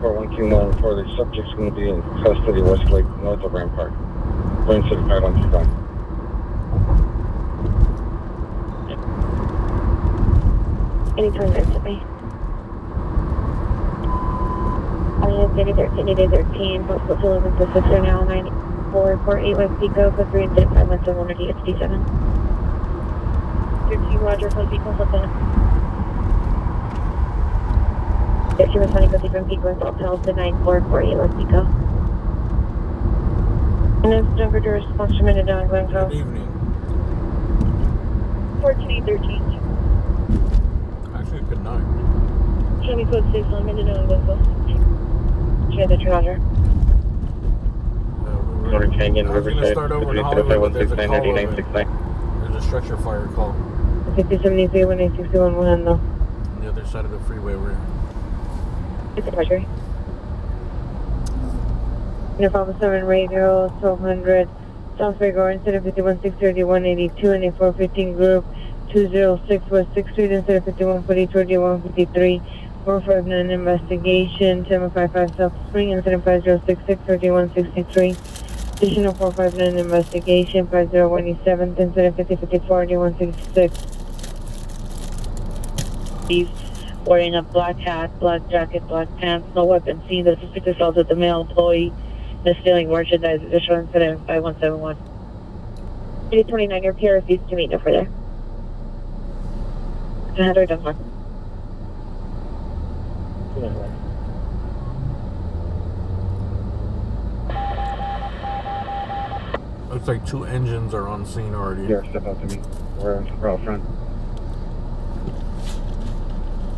4121 the subject's going to be in custody, Westlake, north of Rampart. Going to the 5135. Anytime next to me. City 13, Day 13, postal 1146 are now 9448 West Pico, code 3 and 517 DXD7. 13, Roger, West Pico, Lieutenant. 13 was running from Pico, Hotel to 9448 West Pico. And then number to response to minute down, going Good evening. 1413. Actually, good night. Show me code 6 on minute down, going Share the Roger. Northern Canyon, I was going to Riverside, start over in Hollywood, but there's a call over. 9969. There's a structure fire call 5073, 1861, we'll handle. on the other side of the freeway we're in. It's a pleasure. Uniform 7 Radio, 1200, South Figure, instead 51630, 182, and a 415 group, 206 West 6th Street, instead of 5140, 153, 459 investigation, 755 South Spring, incident 5066, 3163, additional 459 investigation, 50187, incident 5054, 166. He's wearing a black hat, black jacket, black pants, no weapon seen. The suspect assaulted the male employee and is stealing merchandise. Additional incident 5171. 8029, your peer refused to meet no further. How do I done? Looks like 2 engines are on scene already. Yeah, step out to me. We're out front.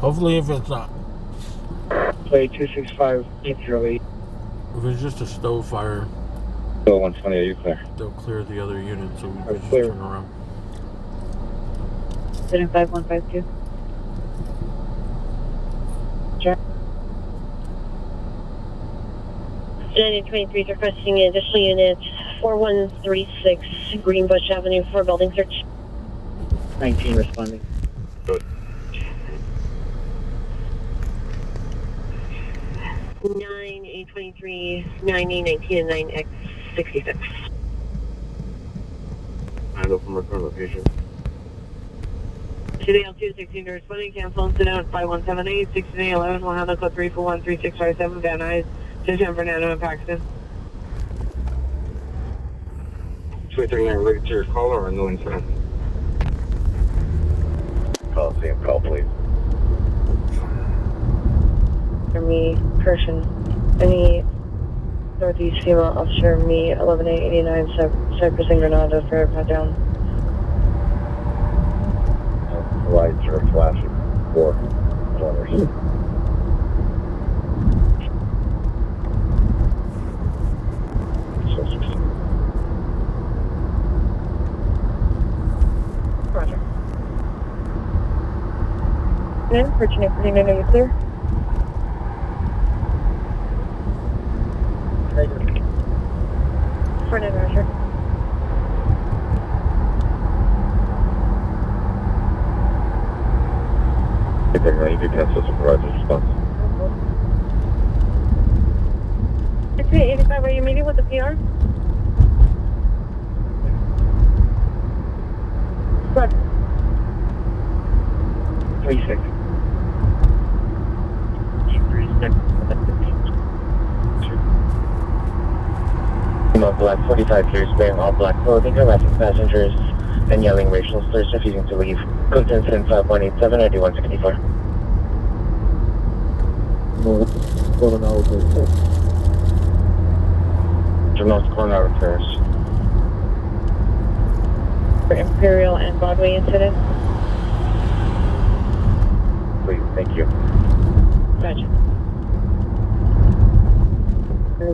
Hopefully, if it's not, Play 265-808. if it's just a stove fire, Bill 120, are you clear? they'll clear the other unit, so we can just clear. turn around. Incident 5152. Sure. 9023 is requesting an additional unit 4136 Greenbush Avenue for building search. 19 responding. Good. 9823, 9019, and 9X66. I know from our current location. Today on 216 responding, cancel incident 5178, 1611, we'll handle code 3413657, Van Nuys, to San Fernando and Paxton. 239 related to your call or a no incident? Call, same call, please. For me, person, any Northeast female officer, me, 11889, Cypress and Granada for pat down. Lights are flashing for runners. Roger. Then, Virginia, pretty are you clear? Fernand, Roger. You can cancel supervisor's response. 8885, are you meeting with the PR? Roger. 36. Female black 45 years wearing all black clothing, harassing passengers and yelling racial slurs, refusing to leave. Code to incident 5187 or D164. Jamal's Coronado Affairs. For Imperial and Broadway incident? Please, thank you. Roger.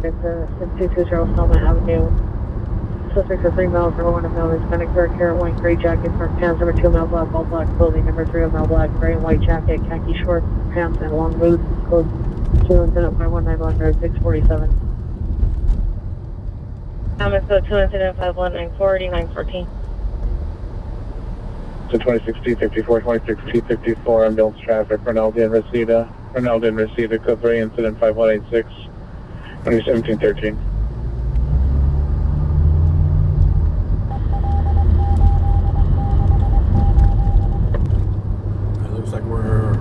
Victor, 220 Selma Avenue. Suspect for 3 miles, number 1 of male Hispanic, dark hair, white, gray jacket, dark pants, number 2 male black, all black clothing, number 3 of male black, gray and white jacket, khaki short pants, and long boots. Code 2 incident 519 647. Code 2 incident 51940 914. So 26T54, 26T54, ambulance traffic, Rinaldi and Reseda. Ronald didn't receive the code 3, incident 5186, 1713. It looks like we're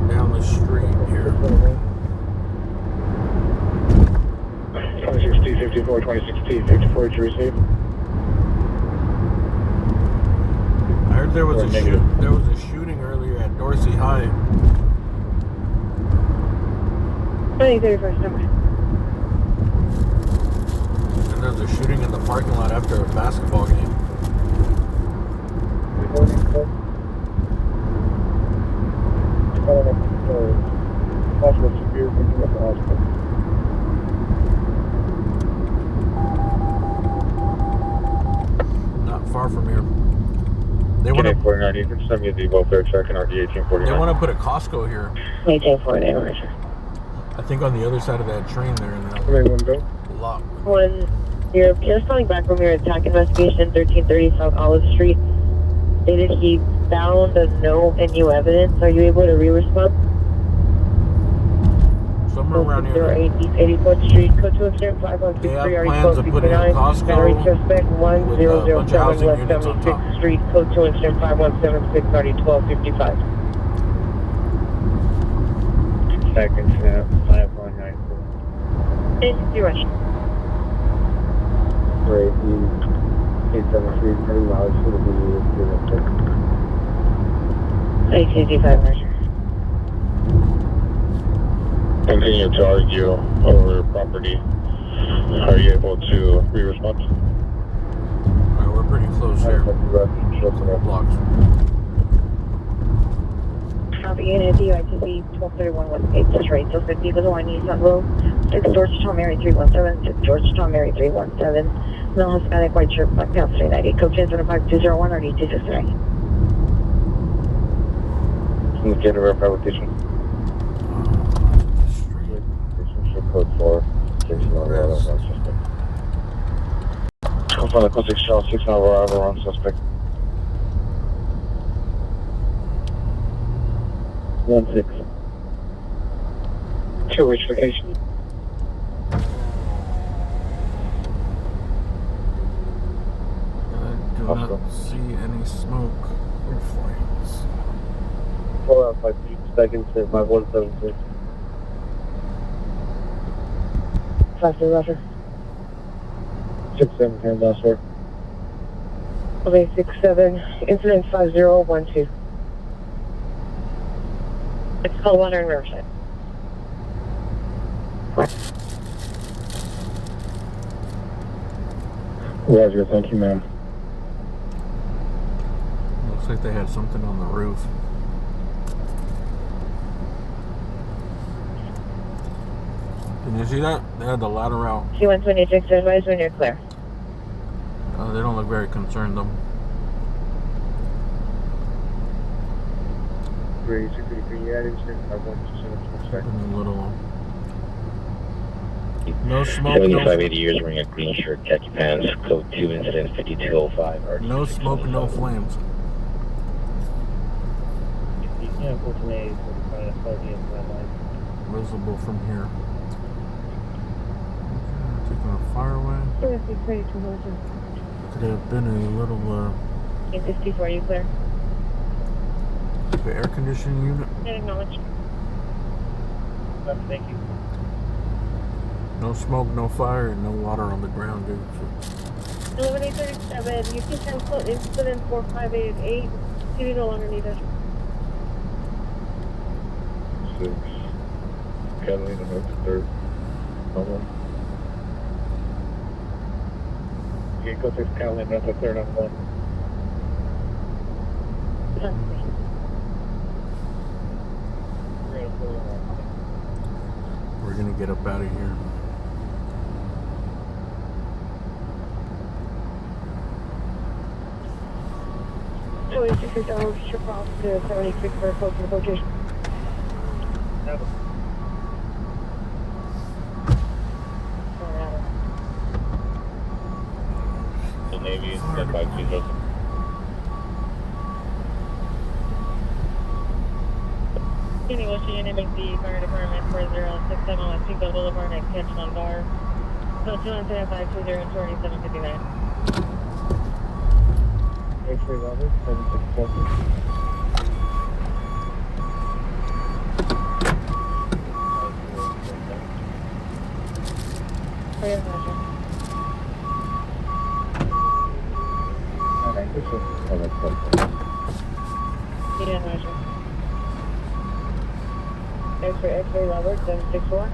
down the street here. 26T 54, 26T 54 to receive. I heard there was Or a negative. shooting earlier at Dorsey High. 2031st number. And there's a shooting in the parking lot after a basketball game. Possible severe thinking at the hospital. Not far from here. They want to 49, you can send me the welfare check in RD 1849. they want to put a Costco here. 1840, Roger. I think on the other side of that train there in that window. lot. You're calling back from your attack investigation, 1330 South Olive Street. Stated he found no and new evidence. Are you able to re-respond? Somewhere around here. 84th Street, code 207 They have 5163, plans to put in a Costco battery suspect with a bunch of 1007 housing West units on top. 76th Street, code 207 5176, already 1255. Second snap, 5194. Thank you, rush. Great, 873, 30 miles for the video. 1855, Roger. Continue to argue over property. Are you able to re-respond? Alright, we're pretty close here. Blocks. Copy unit DITC 1231 West 8th Street, 250 was one Nissan Road, 6 Georgetown Mary 317, 6 Georgetown Mary 317, no Hispanic white shirt, black pants 390, code 105201 or D269. Can you get a verify location? Code 4, 6 Alvarado, wrong suspect. Confirm the code 6 Charles, 6 Alvarado, wrong suspect. 16. To which location? I do not see any smoke or flames. Pull out 5 seconds to 5176. Faster, Roger. 67, hands off, sir. Okay, 67, incident 5012. It's called Water in Riverside. Roger, thank you, ma'am. Looks like they had something on the roof. Can you see that? They had the ladder out. C-126, advise when you're clear. They don't look very concerned though. 363, yeah, I didn't see it. I want to send it to the Something a little. No smoke. 7580 years wearing a green shirt, khaki pants, code 2, incident 5205. No smoke, no flames. Visible from here. Okay, taking a fire away. 632, Roger. Could have been a little 854, you clear? the air conditioning unit. Acknowledge. Thank you. No smoke, no fire, and no water on the ground, dude. So 11837, you can cancel incident 4588. You no longer need us. 6. Catalina, North 3rd. Okay, go 6 Catalina, North 3rd on 1. we're gonna get up out of here. So it's $6 trip off to 76 for a close to the location. The Navy is 10-5-2-0. Kenny, what's your name? The fire department 4067 on Pico Boulevard at Ketchum Bar. Code 217-520-2759. X-ray Robert, 7640. Oh, yes, Roger. Alright, this is oh, that's perfect. Yeah, Roger. X-ray Robert 764.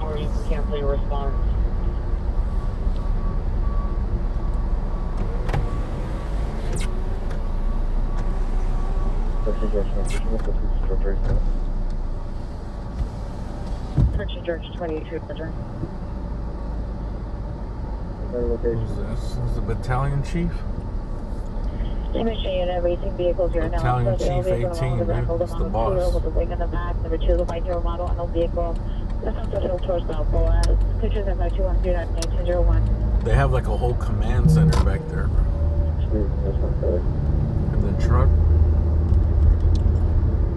Or you can cancel your response. This is your transmission, this is George. Purchase George 22, Roger. Who's this? This is the battalion chief? Imaging and everything vehicles here now. Battalion So the Chief vehicle 18, along the dude. back, It's the the boss. with the wing in the back. Number 2, the white hero model on the vehicle. This is the hill towards Mount Boaz. Pictures at 521-39201. They have like a whole command center back there. In the truck.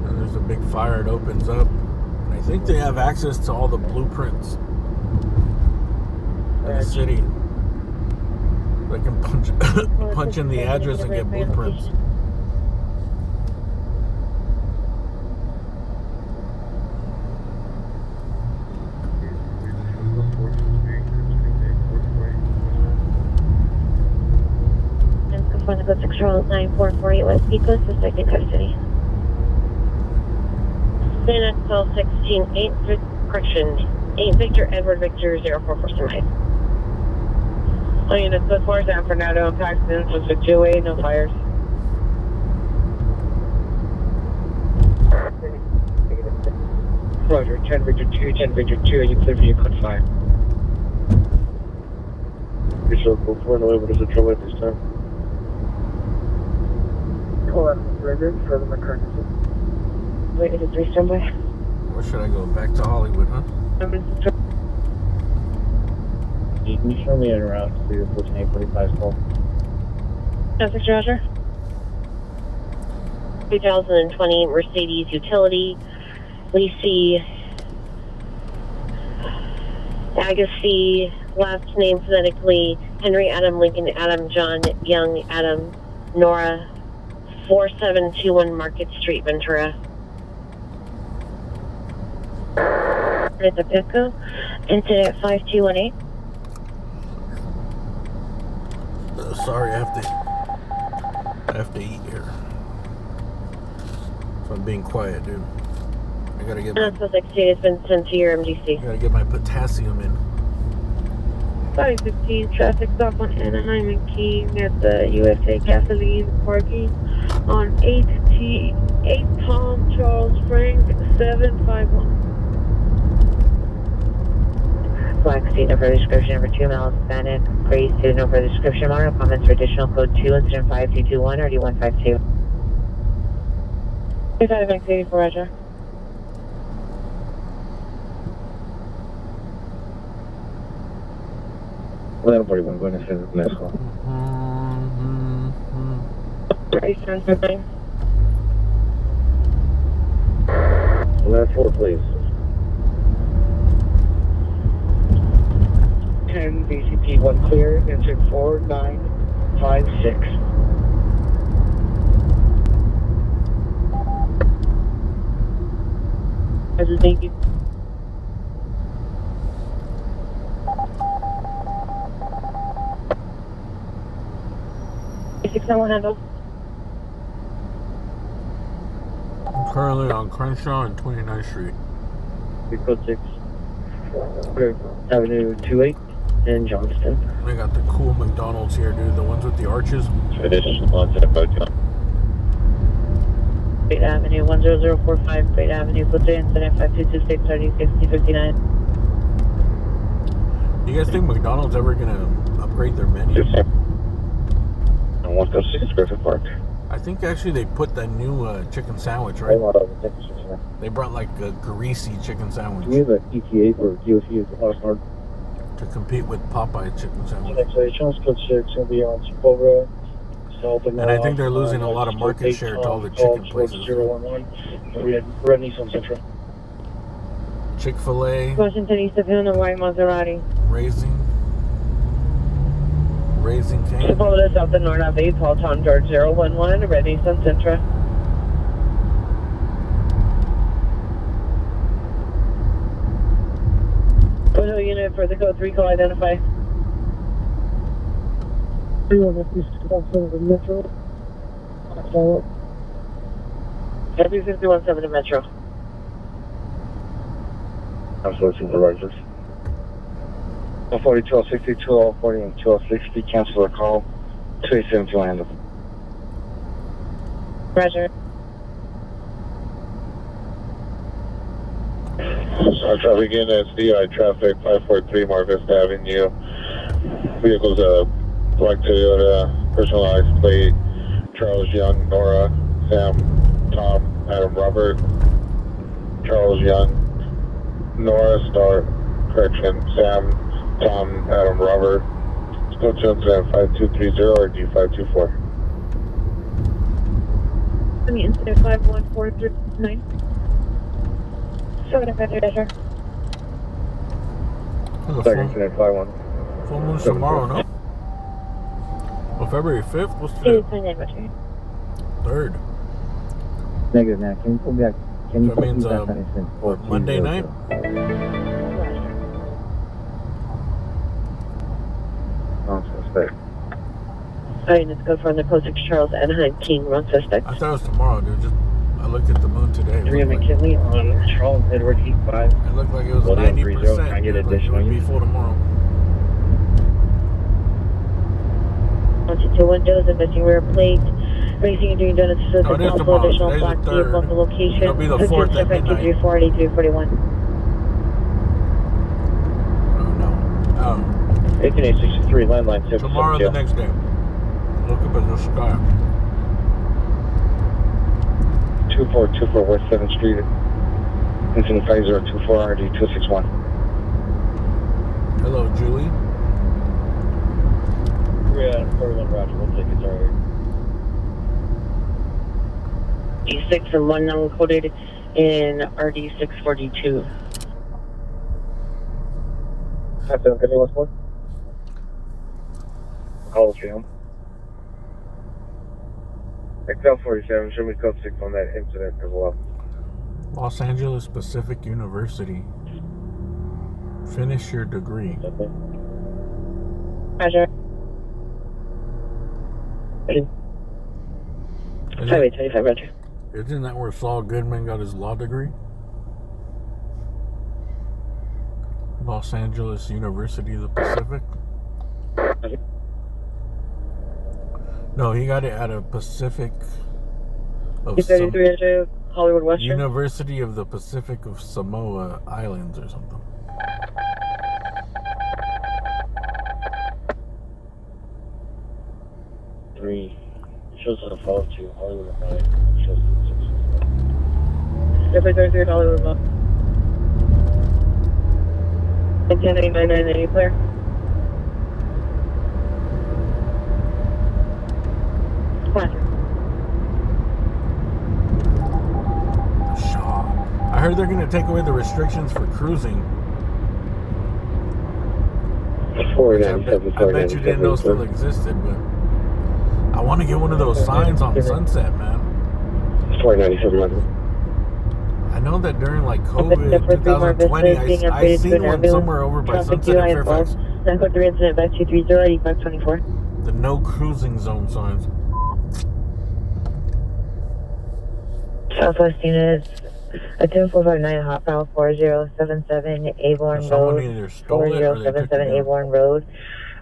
And there's a big fire, it opens up. And I think they have access to all the blueprints in the city. They can punch in the address and get blueprints. One of 6 Charles 9448 West Pecos, suspect in custody. Then at 1216 8 Victor Edward Victor 0449. Oh, units, the 4 San Fernando Paxton, suspect 2A, no fires. Roger, 10 Victor 2, 10 Victor 2, are you clear for your code 5? You're so cool, 4 and 11 is a trouble at this time. Call out Ranger for the McCartney. Wait, is it 3 standby? Where should I go? Back to Hollywood, huh? You can show me in around to your 14845 call. 6 Roger. 2020 Mercedes Utility, Lacey Agassi, last name phonetically Henry Adam Lincoln Adam John Young Adam Nora, 4721 Market Street, Ventura. At the Pico, incident 5218. Sorry, I have to eat here. So I'm being quiet, dude. I gotta get my, Suspect has been sent to your MDC. gotta get my potassium in. 515 traffic stop on Anaheim and King at the USA Gasoline parking on 8 Tom Charles Frank 751. Black Sea, no further description. Number 2, Mel Hispanic. Grace 2, no further description. Model comments for additional code 2, incident 5221 or D152. 25684, Roger. Well, 41, going to send it next call. Grace 10 Last 4, please. 10 BCP 1 clear, incident 4956. Thank you. handle. I'm currently on Crenshaw and 29th Street. Code 6. Avenue 28 in Johnston. They got the cool McDonald's here, dude. The ones with the arches. Additional on to the code 2. Great Avenue 10045, Great Avenue, Code 3, incident 5226 306059. You guys think McDonald's ever gonna upgrade their menu? And 106 Griffith Park. I think actually they put that new chicken sandwich, right? They brought like a greasy chicken sandwich To me, the ETA for DOT is hard. to compete with Popeye chicken sandwich. Next channel code 6 going to be on Sepulveda. And I think they're losing a lot of market share to all the chicken places. 011. Red Nissan Sentra. Chick-fil-A, Washington East of Hill, Hawaii, Maserati. Raising Cane. Sepulveda South and North Ave, Paul Tom George 011, Red Nissan Sentra. Foothill unit for the code 3 call identify. 317 Metro. Follow up. Happy 517 to Metro. I'm sorry, supervisors. 140, 1260, 2040, and 1260. Cancel the call. 287 handle. Roger. Traffic in SDI traffic 543 Mar Vista Avenue. Vehicles black Toyota, personalized plate, Charles Young, Nora, Sam, Tom, Adam, Robert, Charles Young, Nora, Star, correction, Sam, Tom, Adam, Robert. Go to incident 5230 or D524. The incident 51439. 75 Measure. Second incident 51. Full moon tomorrow, no? Well, February 5th? What's It today? is 29 Measure. 3rd. Negative, man. Can you pull me back? Can you That pull me means back on incident 14? Monday night? Non-suspect. Alright, let's go from the code 6 Charles Anaheim King, wrong suspect. I thought it was tomorrow, dude. I looked at the moon today. It 3 looked like, McKinley on Charles Edward Heat 5. it looked like it was Well, 90%. Can I get Like it additional would be units? full tomorrow. Onto two windows, investing rear plate. Racing and doing donuts to No, it is the tomorrow. additional Today's the block 3rd. vehicle on the location. It'll be the 4th at midnight. 340, 341. Oh, no. 18863 landline 7. Tomorrow, the next day. Look up at the sky. 2424 West 7th Street. Incident 5024 RD 261. Hello, Julie. We're at 41 Roger. We'll take it. Sorry. D6 and 1 non-coded in RD 642. Hi, 7, can you what's more? Call the home. XL 47, show me code 6 on that incident as well. Los Angeles Pacific University. Finish your degree. Roger. Highway 25, Roger. Isn't that where Saul Goodman got his law degree? Los Angeles University of the Pacific? No, he got it at a Pacific of 33 Roger, Hollywood Western. University of the Pacific of Samoa Islands or something. Shows us a follow to Hollywood at 9. Shows Definitely 33 Hollywood West. 1089 clear. Roger. Shaw. I heard they're going to take away the restrictions for cruising. I bet you didn't know still existed, but I want to get one of those signs on Sunset, man. 497. I know that during like COVID 2020, I seen one somewhere over by Sunset and Fairfax. 943 incident back 230 8524. The no cruising zone signs. Southwest units, a 10459 hot file 4077 Avon Someone Road. either stole it or they took it 4077 down. Avon Road.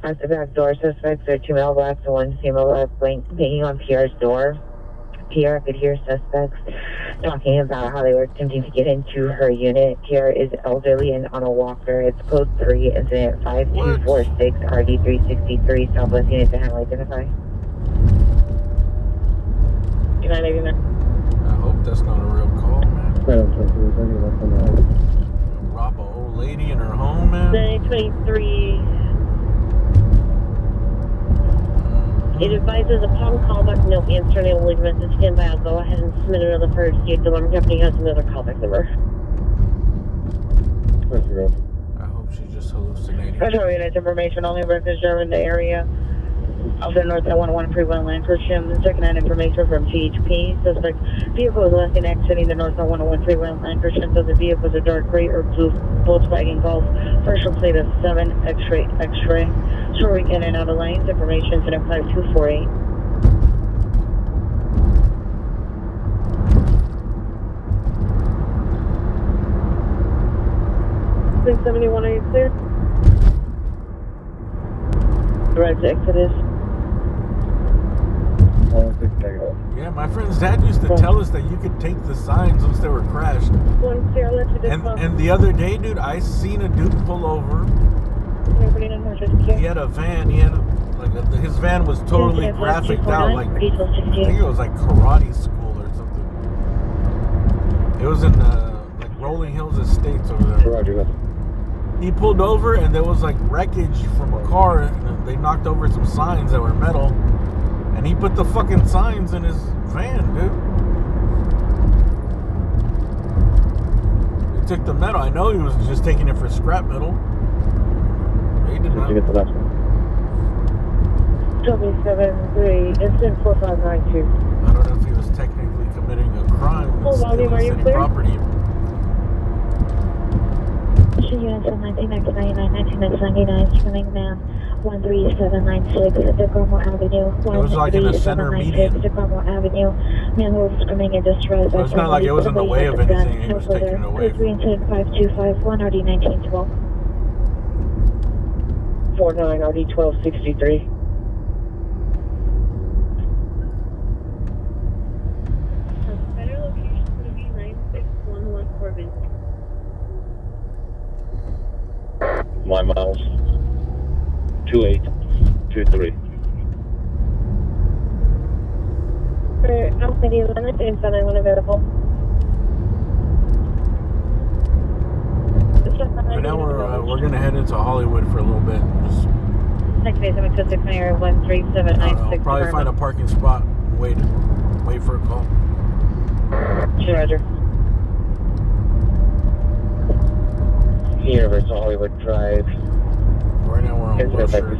At the back door, suspects there are 2 mailboxes and 1 female banging on PR's door. PR could hear suspects talking about how they were attempting to get into her unit. PR is elderly and on a walker. It's code 3, incident 5246 RD 363. Southwest unit to handle identify. 5989. I hope that's not a real call, man. Phantom 23, is any left on the right? Rob an old lady in her home, man. 923. It advises upon callback, no answer, and will leave a message stand by. I'll go ahead and submit another first. The alarm company has another callback number. Let's go. I hope she's just hallucinating. Control unit information only records are in the area of the North 101 freeway line. Christian, checking out information from CHP. Suspect vehicle is left in exiting the North 101 freeway line. Christian says the vehicle is a dark gray or blue Volkswagen Golf. Partial plate of 7 X-ray. Showing in and out of lanes. Information to 5248. Six 71, are you clear? Right to Exodus. Yeah, my friend's dad used to tell us that you could take the signs once they were crashed. And the other day, dude, I seen a dude pull over. He had a van. His van was totally graphicked out. Like, I think it was like karate school or something. It was in like Rolling Hills Estates over there. Roger. He pulled over and there was like wreckage from a car. And they knocked over some signs that were metal. And he put the fucking signs in his van, dude. He took the metal. I know he was just taking it for scrap metal. He did not. You get the last one. 73, instant 4592. I don't know if he was technically committing a crime. Hold on, are you city clear? property. Units from 1999, 1999, swimming man 13796, Tacoma Avenue. It was like in a center median. Tacoma Avenue. Man who was swimming in distress. So it's not like it was in the way of anything. He was taking it away. 5251 RD 1912. 49 RD 1263. Better location would be 9611 Corbin. My miles. 2823. For City Limit, inside I want available. Right now we're gonna head into Hollywood for a little bit. Just, Next base, I'm at 13796. probably find a parking spot. Wait for a call. Roger. Here, it's Hollywood Drive. Right now we're on Wilshire.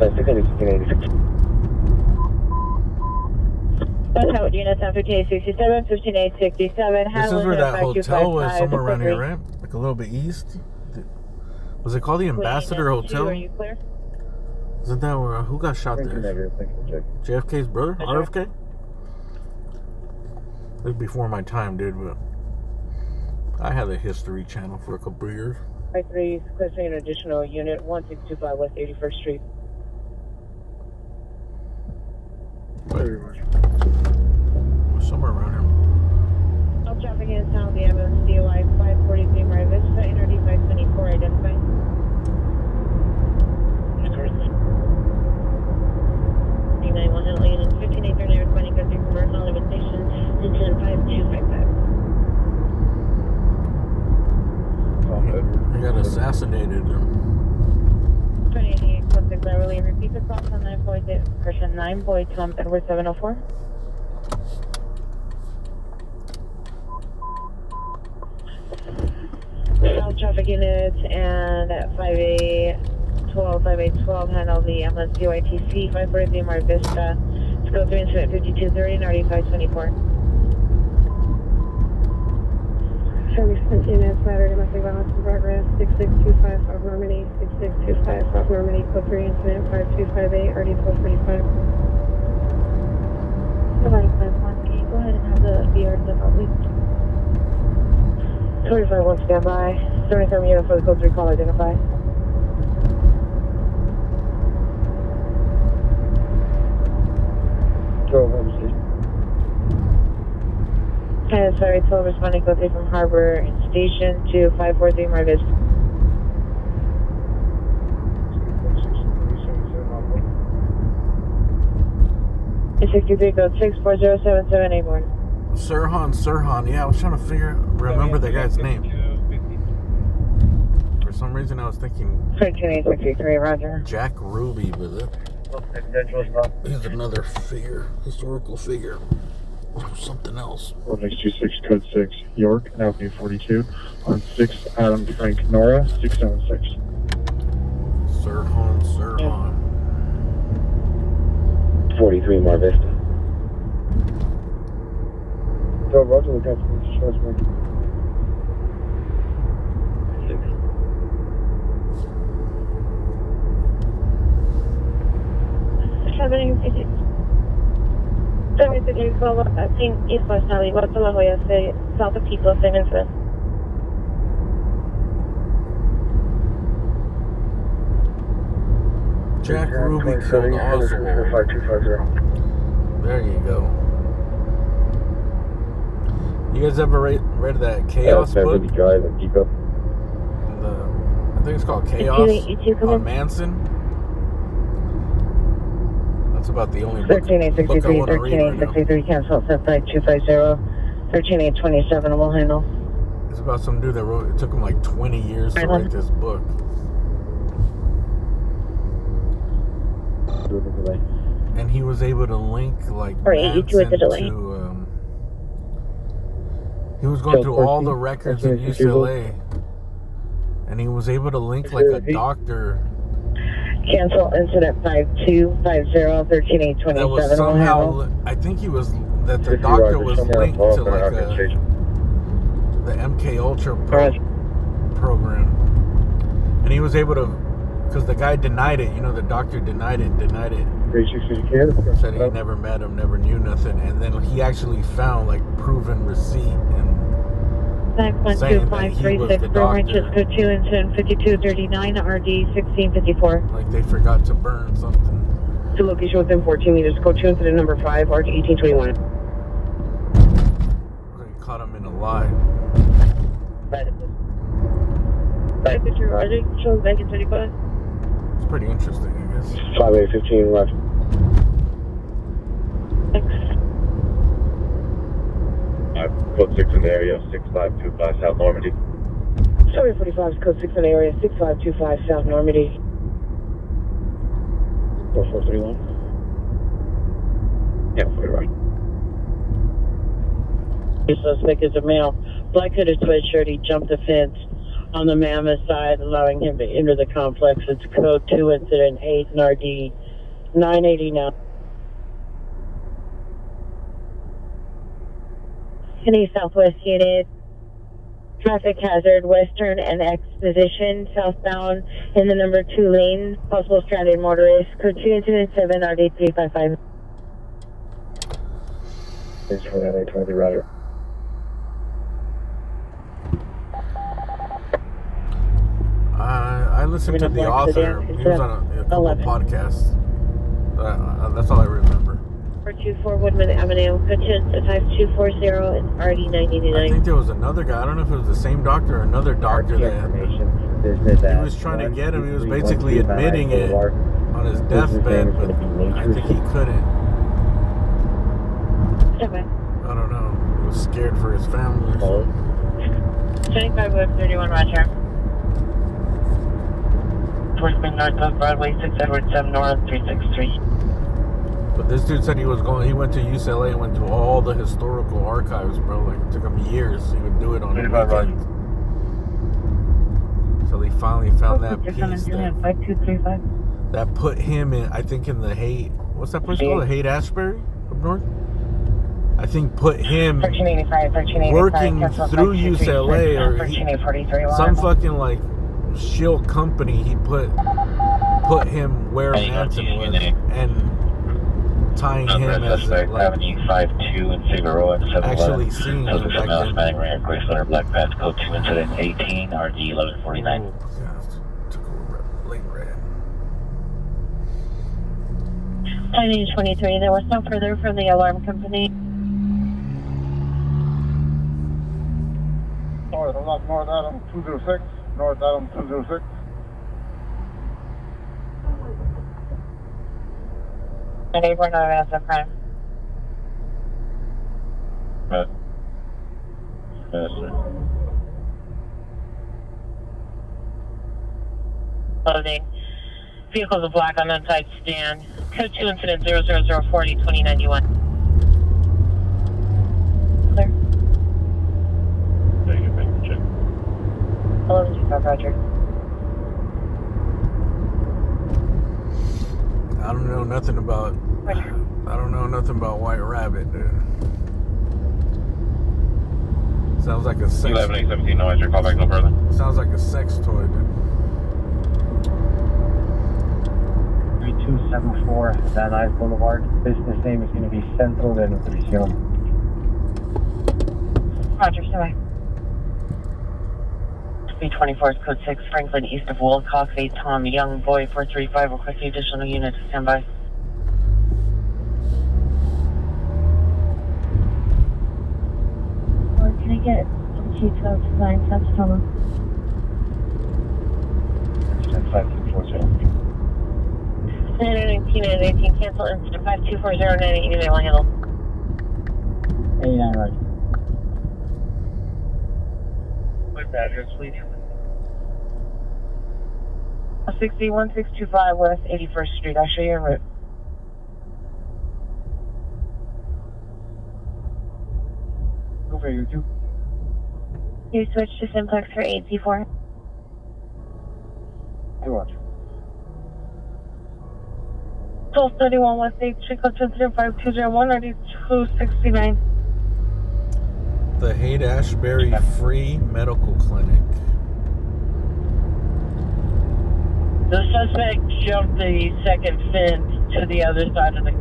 That's how units on 5867, 15867. This is where that hotel was, somewhere around here, right? Like a little bit east. Was it called the Ambassador Hotel? Are you clear? Isn't that where who got shot there? JFK's brother? RFK? It was before my time, dude, but I had the History Channel for a couple of years. 53, requesting an additional unit, 1625 West 81st Street. Somewhere around here. All traffic in town, the ambulance DOI 543 Maria Vista, NRD 524, identified. 991 Henley, and 15839 responding to commercial Hollywood Station, incident 5255. He got assassinated. 2088, subject Beverly, repeat the cross on 9 Boyd, Christian 9 Boyd, Tom Edward 704. All traffic units and at 5812 handle the ambulance CYTC 543 Mar Vista. Scope 3 incident 5230 and RD 524. Service units, Saturday domestic violence in progress, 6625 South Normandy, 6625 South Normandy, code 3 incident 5258, RD 1245. Providing 51, can you go ahead and have the BR done out, please? 25-1 standby. 77 unit for the code 3 call identified. And sorry, 12 responding code 3 from Harbor Station to 543 Mar Vista. It's 63 code 64077 Airborne. Sirhan. Yeah, I was trying to remember the guy's name. For some reason, I was thinking 13863, Roger. Jack Ruby, but he's another historical figure, or something else. 4626, code 6, York, Avenue 42, on 6 Adam Frank Nora, 676. Sirhan. 43 Mar Vista. So, Roger, look out for the shots, man. South of People, Simmonsville. Jack Ruby killed Oswald. 5250. There you go. You guys ever read that Chaos book? Drive and Depot. I think it's called Chaos on Manson. That's about the only book I want to read right now. 13863, cancel, set 5250. 13827, we'll handle. It's about some dude that wrote, it took him like 20 years to write this book. And he was able to link like Manson to, he was going through all the records of UCLA, and he was able to link like a doctor. Cancel incident 5250, 13827, that was somehow, I think he was, that the doctor was linked to like the MK Ultra program, and he was able to, because the guy denied it, the doctor denied it. Said he never met him, never knew nothing, and then he actually found like proven receipt and saying that he was the doctor. Code 2 incident 5239, RD 1654. Like they forgot to burn something. To location within 14 meters, code 2 incident number 5, RD 1821. They caught him in a lie. Right, picture, Roger. Shows back in 35. It's pretty interesting, I guess. 5815 left. Code 6 in the area, 6525 South Normandy. Story 45 is code 6 in the area, 6525 South Normandy. 4431. Yeah, 41. The suspect is a male, black hooded sweatshirt. He jumped the fence on the Mammoth side, allowing him to enter the complex. It's code 2 incident 8 and RD 989. Any Southwest unit, traffic hazard, western and X position, southbound in the number 2 lane, possible stranded motorist, code 2 incident 7, RD 355. Thanks for that, 820, Roger. I listened to the author. He was on a couple of podcasts. That's all I remember. 424 Woodman Avenue, Hutchins, 5240 and RD 989. I think there was another guy. I don't know if it was the same doctor or another doctor that he was trying to get him. He was basically admitting it on his deathbed, but I think he couldn't. I don't know. He was scared for his family or something. 25 Web 31, Roger. Enforcement north of Broadway, 6 Edward 7 North 363. But this dude said he went to UCLA and went to all the historical archives, bro. Like, it took him years. He would do it on a weekend. So he finally found that piece that put him in, I think, in the Haight, what's that place called? The Haight-Ashbury up north? I think put him working through UCLA or some fucking like shill company. He put him where Manson was and tying him as like, Avenue 52 in Figueroa, actually seeing him back then. Black Path, code 2 incident 18, RD 1149. Oh, yeah, took a late red. 23, there was no further from the alarm company. North Adam 206, North Adam 206. And April, no answer crime. Loading. Vehicles of black on inside stand. Code 2 incident 00040 2091. Clear. 1125, Roger. I don't know nothing about. I don't know nothing about White Rabbit, dude. Sounds like a sex. 11-817, no answer. Call back no further. Sounds like a sex toy, dude. 3274 Van Nuys Boulevard. Business name is going to be Centro de Nutrición. Roger, sir. B24 code 6, Franklin, east of Wilcox, 8 Tom Young Boy 435, requesting additional units to stand by. Or can I get some cheats out to 9 South Toma? 5240. 919 and 18, cancel incident 5240 unit will handle. 89 Roger. What address, please? 61625 West 81st Street. I'll show you en route. Over here, too. You switch to simplex for 8C4. Hey, Roger. 1231 West 8th Street, code incident 5201 9269. The Haight-Ashbury Free Medical Clinic. The suspect jumped the second fence to the other side of the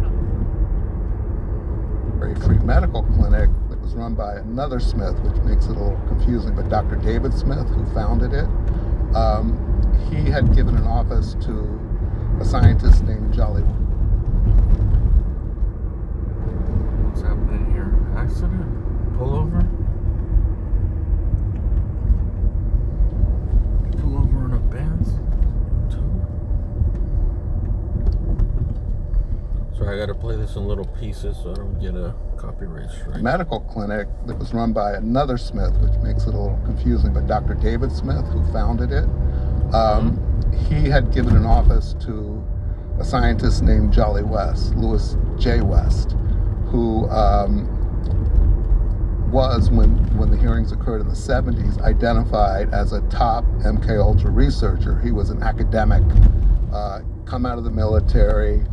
A free medical clinic that was run by another Smith, which makes it a little confusing, but Dr. David Smith, who founded it, he had given an office to a scientist named Jolly. What's happening here? Accident? Pull over? Pull over in a Benz? Sorry, I gotta play this in little pieces so I don't get a copyright strike. Medical clinic that was run by another Smith, which makes it a little confusing, but Dr. David Smith, who founded it, he had given an office to a scientist named Jolly West, Louis J. West, who was, when the hearings occurred in the 70s, identified as a top MK Ultra researcher. He was an academic, come out of the military,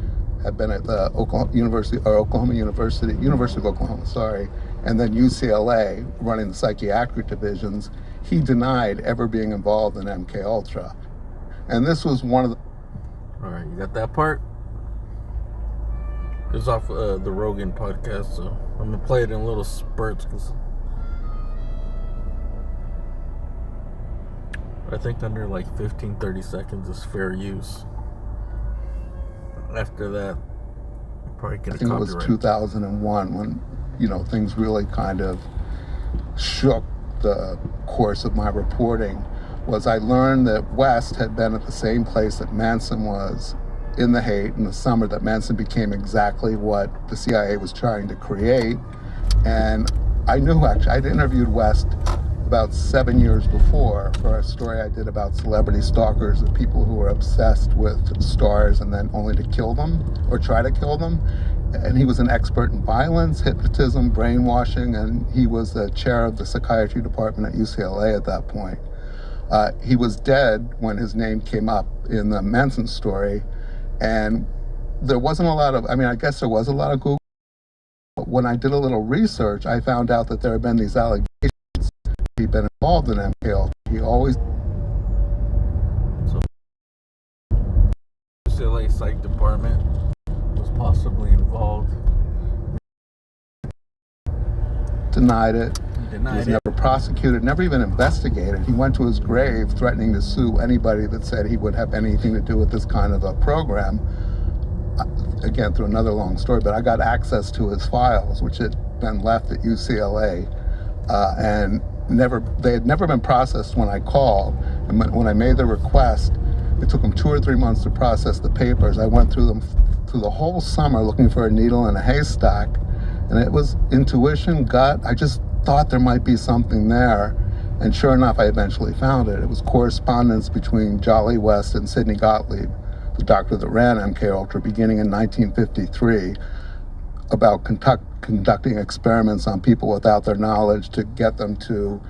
had been at the University of Oklahoma, and then UCLA, running the psychiatric divisions. He denied ever being involved in MK Ultra, and this was one of the. All right, you got that part? It's off the Rogan podcast, so I'm gonna play it in little spurts because I think under like 15-30 seconds is fair use. After that, you're probably gonna I think copyright. it was 2001 when, things really kind of shook the course of my reporting. Was I learned that West had been at the same place that Manson was in the Haight in the summer that Manson became exactly what the CIA was trying to create. And I knew, actually, I'd interviewed West about 7 years before for a story I did about celebrity stalkers, of people who were obsessed with stars and then only to kill them or try to kill them. And he was an expert in violence, hypnotism, brainwashing, and he was the chair of the psychiatry department at UCLA at that point. He was dead when his name came up in the Manson story, and there wasn't a lot of, I guess there was a lot of Google. But when I did a little research, I found out that there had been these allegations he'd been involved in MK. He always. So, UCLA Psych Department was possibly involved. Denied it. He He was never prosecuted, never even investigated. He went to his grave threatening to sue anybody that said he would have anything to do with this kind of a program. Again, through another long story, but I got access to his files, which had been left at UCLA, and they had never been processed when I called. And when I made the request, it took them 2 or 3 months to process the papers. I went through them through the whole summer looking for a needle in a haystack. And it was intuition, gut. I just thought there might be something there. And sure enough, I eventually found it. It was correspondence between Jolly West and Sidney Gottlieb, the doctor that ran MKUltra, beginning in 1953, about conducting experiments on people without their knowledge to get them to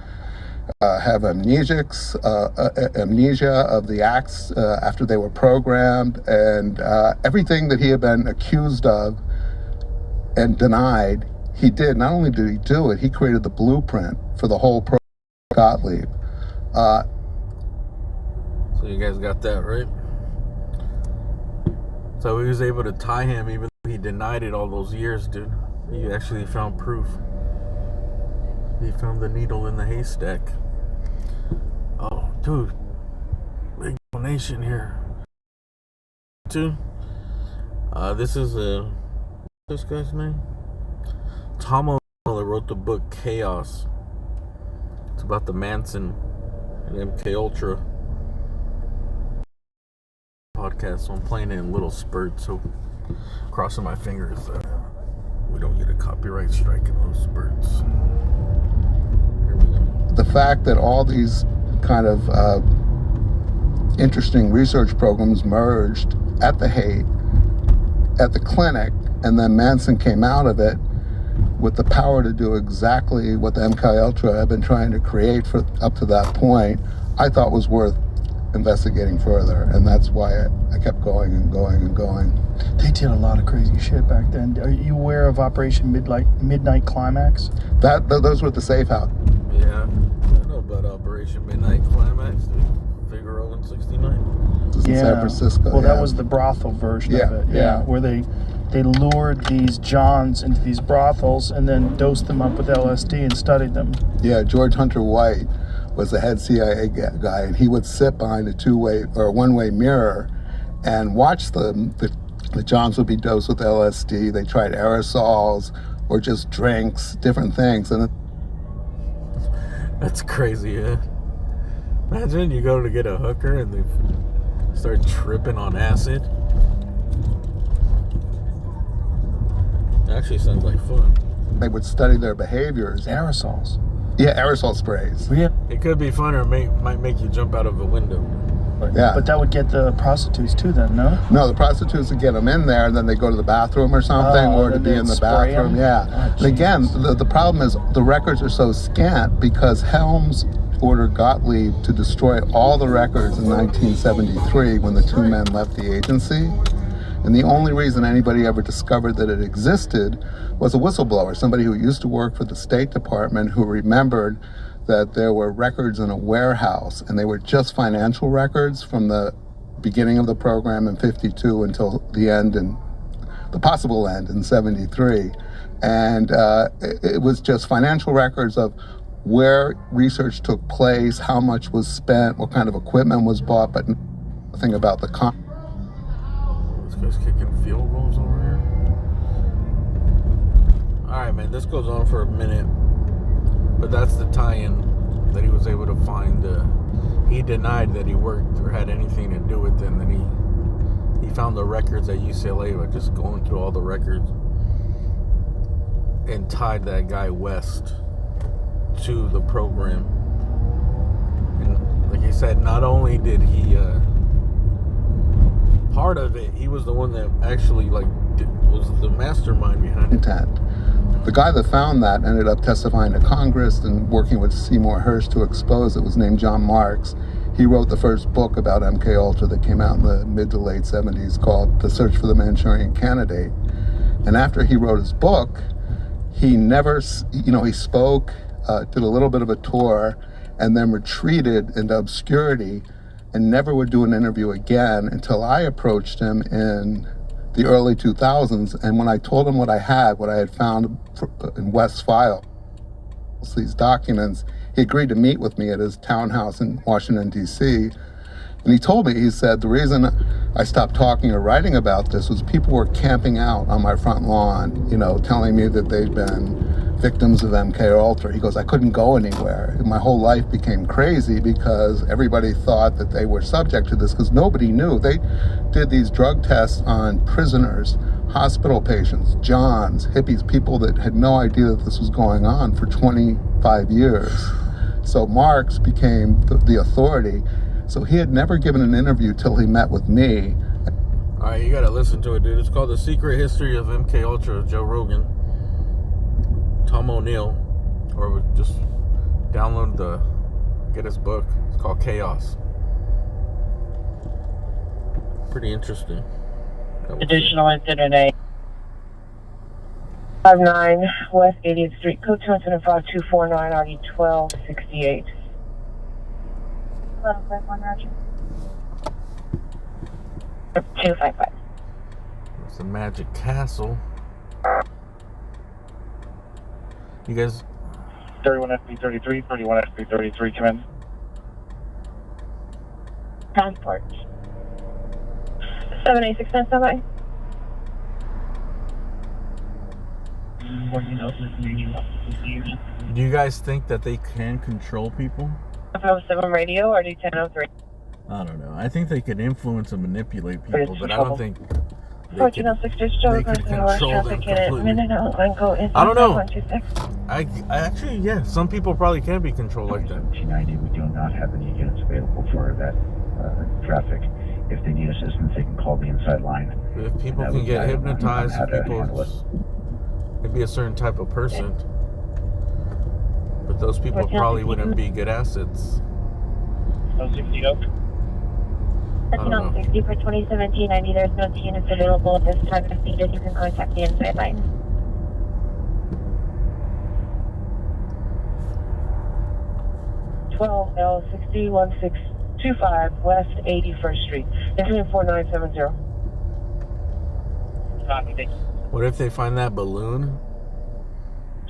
have amnesia of the acts after they were programmed, and everything that he had been accused of and denied, he did. Not only did he do it, he created the blueprint for the whole program. Gottlieb. So you guys got that, right? So he was able to tie him even though he denied it all those years, dude. He actually found proof. He found the needle in the haystack. Oh, dude. Big donation here. Too. This is what's this guy's name? Tom O'Malley wrote the book Chaos. It's about the Manson and MKUltra podcast, so I'm playing it in little spurts, so crossing my fingers that we don't get a copyright strike in those spurts. Here we go. The fact that all these kind of interesting research programs merged at the Haight, at the clinic, and then Manson came out of it with the power to do exactly what the MKUltra had been trying to create for up to that point, I thought was worth investigating further, and that's why I kept going and going and going. They did a lot of crazy shit back then. Are you aware of Operation Midnight Climax? Those were the safe house. Yeah, I know about Operation Midnight Climax, dude. Figueroa in 69. This is in San Francisco. Well, that was the brothel version of it. Yeah, where they lured these Johns into these brothels and then dosed them up with LSD and studied them. Yeah, George Hunter White was the head CIA guy, and he would sit behind a two-way or one-way mirror and watch them. The Johns would be dosed with LSD. They tried aerosols or just drinks, different things. And that's crazy, yeah. Imagine you go to get a hooker and they start tripping on acid. It actually sounds like fun. They would study their behaviors. Aerosols. Yeah, aerosol sprays. Yeah. It could be fun or might make you jump out of a window. Yeah. But that would get the prostitutes too then, no? No, the prostitutes would get them in there and then they go to the bathroom or something, or to be in the bathroom. Yeah. And again, the problem is the records are so scant because Helms ordered Gottlieb to destroy all the records in 1973 when the two men left the agency. And the only reason anybody ever discovered that it existed was a whistleblower, somebody who used to work for the State Department who remembered that there were records in a warehouse, and they were just financial records from the beginning of the program in 52 until the end, and the possible end in 73. And it was just financial records of where research took place, how much was spent, what kind of equipment was bought, but nothing about the This guy's kicking field goals over here. Alright, man, this goes on for a minute, but that's the tie-in that he was able to find. He denied that he worked or had anything to do with it, and then he found the records at UCLA by just going through all the records and tied that guy West to the program. And like he said, not only did he part of it, he was the one that actually was the mastermind behind it. The guy that found that ended up testifying to Congress and working with Seymour Hersh to expose it was named John Marks. He wrote the first book about MKUltra that came out in the mid to late 70s called The Search for the Manchurian Candidate. And after he wrote his book, he never, he spoke, did a little bit of a tour, and then retreated into obscurity and never would do an interview again until I approached him in the early 2000s. And when I told him what I had found in West's file, these documents, he agreed to meet with me at his townhouse in Washington, D.C. And he told me, he said, the reason I stopped talking or writing about this was people were camping out on my front lawn, telling me that they'd been victims of MKUltra. He goes, I couldn't go anywhere. My whole life became crazy because everybody thought that they were subject to this because nobody knew. They did these drug tests on prisoners, hospital patients, Johns, hippies, people that had no idea that this was going on for 25 years. So Marks became the authority. So he had never given an interview till he met with me. All right, you got to listen to it, dude. It's called The Secret History of MK Ultra, Joe Rogan, Tom O'Neill, or just get his book. It's called Chaos. Pretty interesting. Additional incident A. 59 West 80th Street, code 25249, RD 1268. 1151, Roger. 255. It's the Magic Castle. You guys. 31 FP33, 31 FP33, come in. Transport. 786 standby. Do you guys think that they can control people? 507 radio, RD 1003. I don't know. I think they can influence and manipulate people, but I don't think they can control them completely. I don't know. I actually, yeah, some people probably can be controlled like that. 290, we do not have any units available for that traffic. If they need assistance, they can call the inside line. If people can get hypnotized, it'd be a certain type of person. But those people probably wouldn't be good assets. 60 Oak. 60 for 2017. I need there's no units available at this time. If needed, you can contact the inside line. L 601625 West 81st Street. Entering 4970. Copy, thank you. What if they find that balloon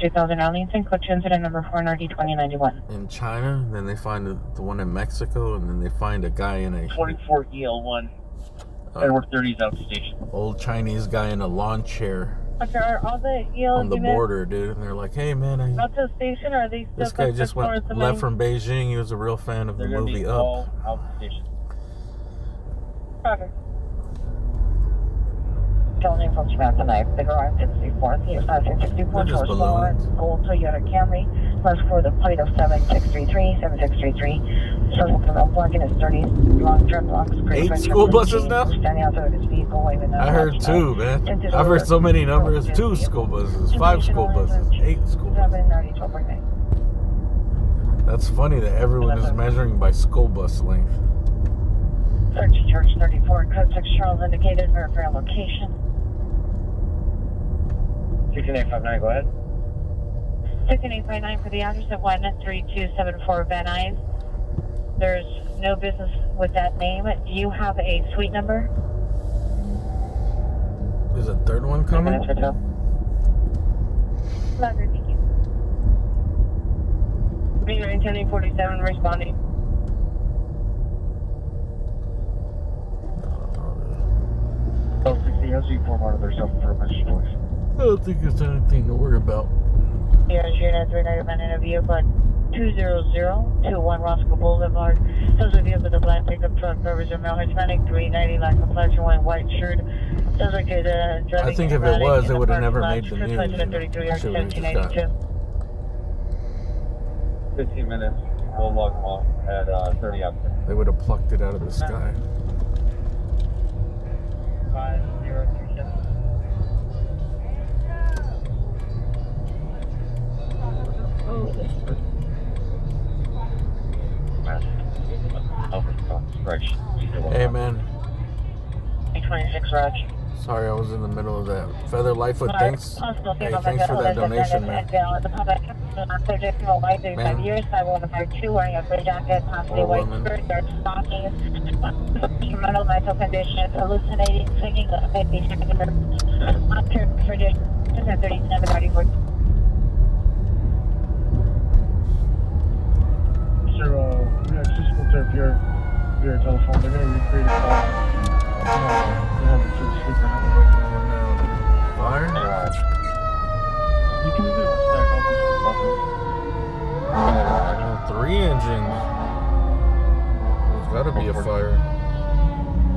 2000 Arlington, coach incident number 4RD 2091. in China, then they find the one in Mexico, and then they find a guy in a 44 EL1. Edward 30's out station. old Chinese guy in a lawn chair Okay, are all the ELs on the border, dude. And they're like, "Hey, man, out to the station, or are they still this guy just left from Beijing. He was a real fan of the movie Up." All out station. Roger. Telling folks about the knife, the garage at C4, the 564 They're just balloons. gold Toyota Camry, left for the plate of 7633. So from blocking his 30 long dreadlocks. 8 school buses now? Standing outside of his vehicle, waving I heard 2, man. I've heard so many numbers. 2 school buses, 5 school buses, 8 school buses. That's funny that everyone is measuring by school bus length. Search Church 34, code 6 Charles indicated, verify location. 16859, go ahead. 16859 for the address of 13274 Van Nuys. There's no business with that name. Do you have a suite number? There's a third one coming? Roger, thank you. Meter intending 47 responding. Oh, 60 has you4 monitor 7 for a message voice. I don't think there's anything to worry about. Here is Unit 399 in a vehicle 20021 Roscoe Boulevard. Those of you with a black pickup truck, drivers are male Hispanic, 390, lack complexion, wearing white shirt. Those are good, driving. I think if it was, it would have never made the news. 15 minutes. We'll log them off at 30 after. They would have plucked it out of the sky. 5037. Hey, man. 26 Raj. Sorry, I was in the middle of that. Feather Lightfoot, thanks. Hey, thanks for that donation, man. Man. Years, 5152, wearing a gray jacket, possibly white skirt, dark stockings, mental mental conditions, hallucinating, singing, maybe on tradition, 3794. Sir, we got physical therapy via telephone. They're going to recreate a call. They have it for the sleeper. Fire? You can do it. Stack all this for 3 engines. There's gotta be a fire.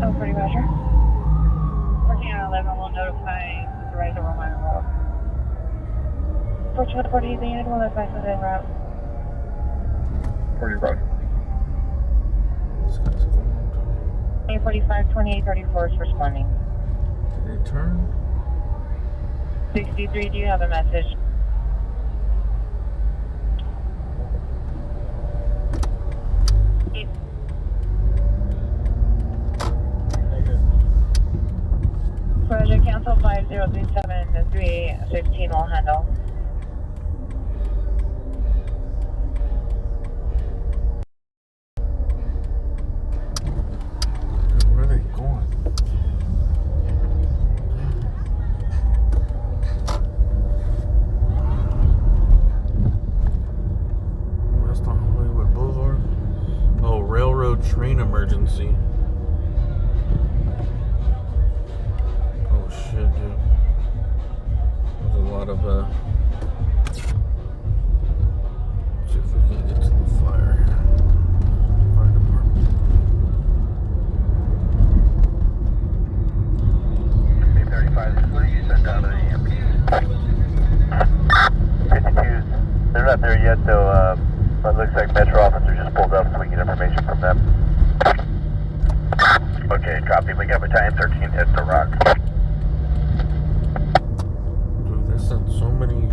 Oh, pretty measure. Yeah, 11 will notify the right over my road. Fortune 40, the unit will advise us en route. 40 road. 845, 2834 is responding. Did they turn? 63, do you have a message? Project Council 5037 315 will handle. Where are they going? West on Hollywood Boulevard. Oh, railroad train emergency. Oh shit, dude. There's a lot of let's see if we can get to the fire here. Fire department. 835, what did you send down to the EMP? 52s, they're not there yet though, but it looks like Metro officer just pulled up so we get information from them. Okay, copy, we got battalion 13 head to Rock. Dude, they sent so many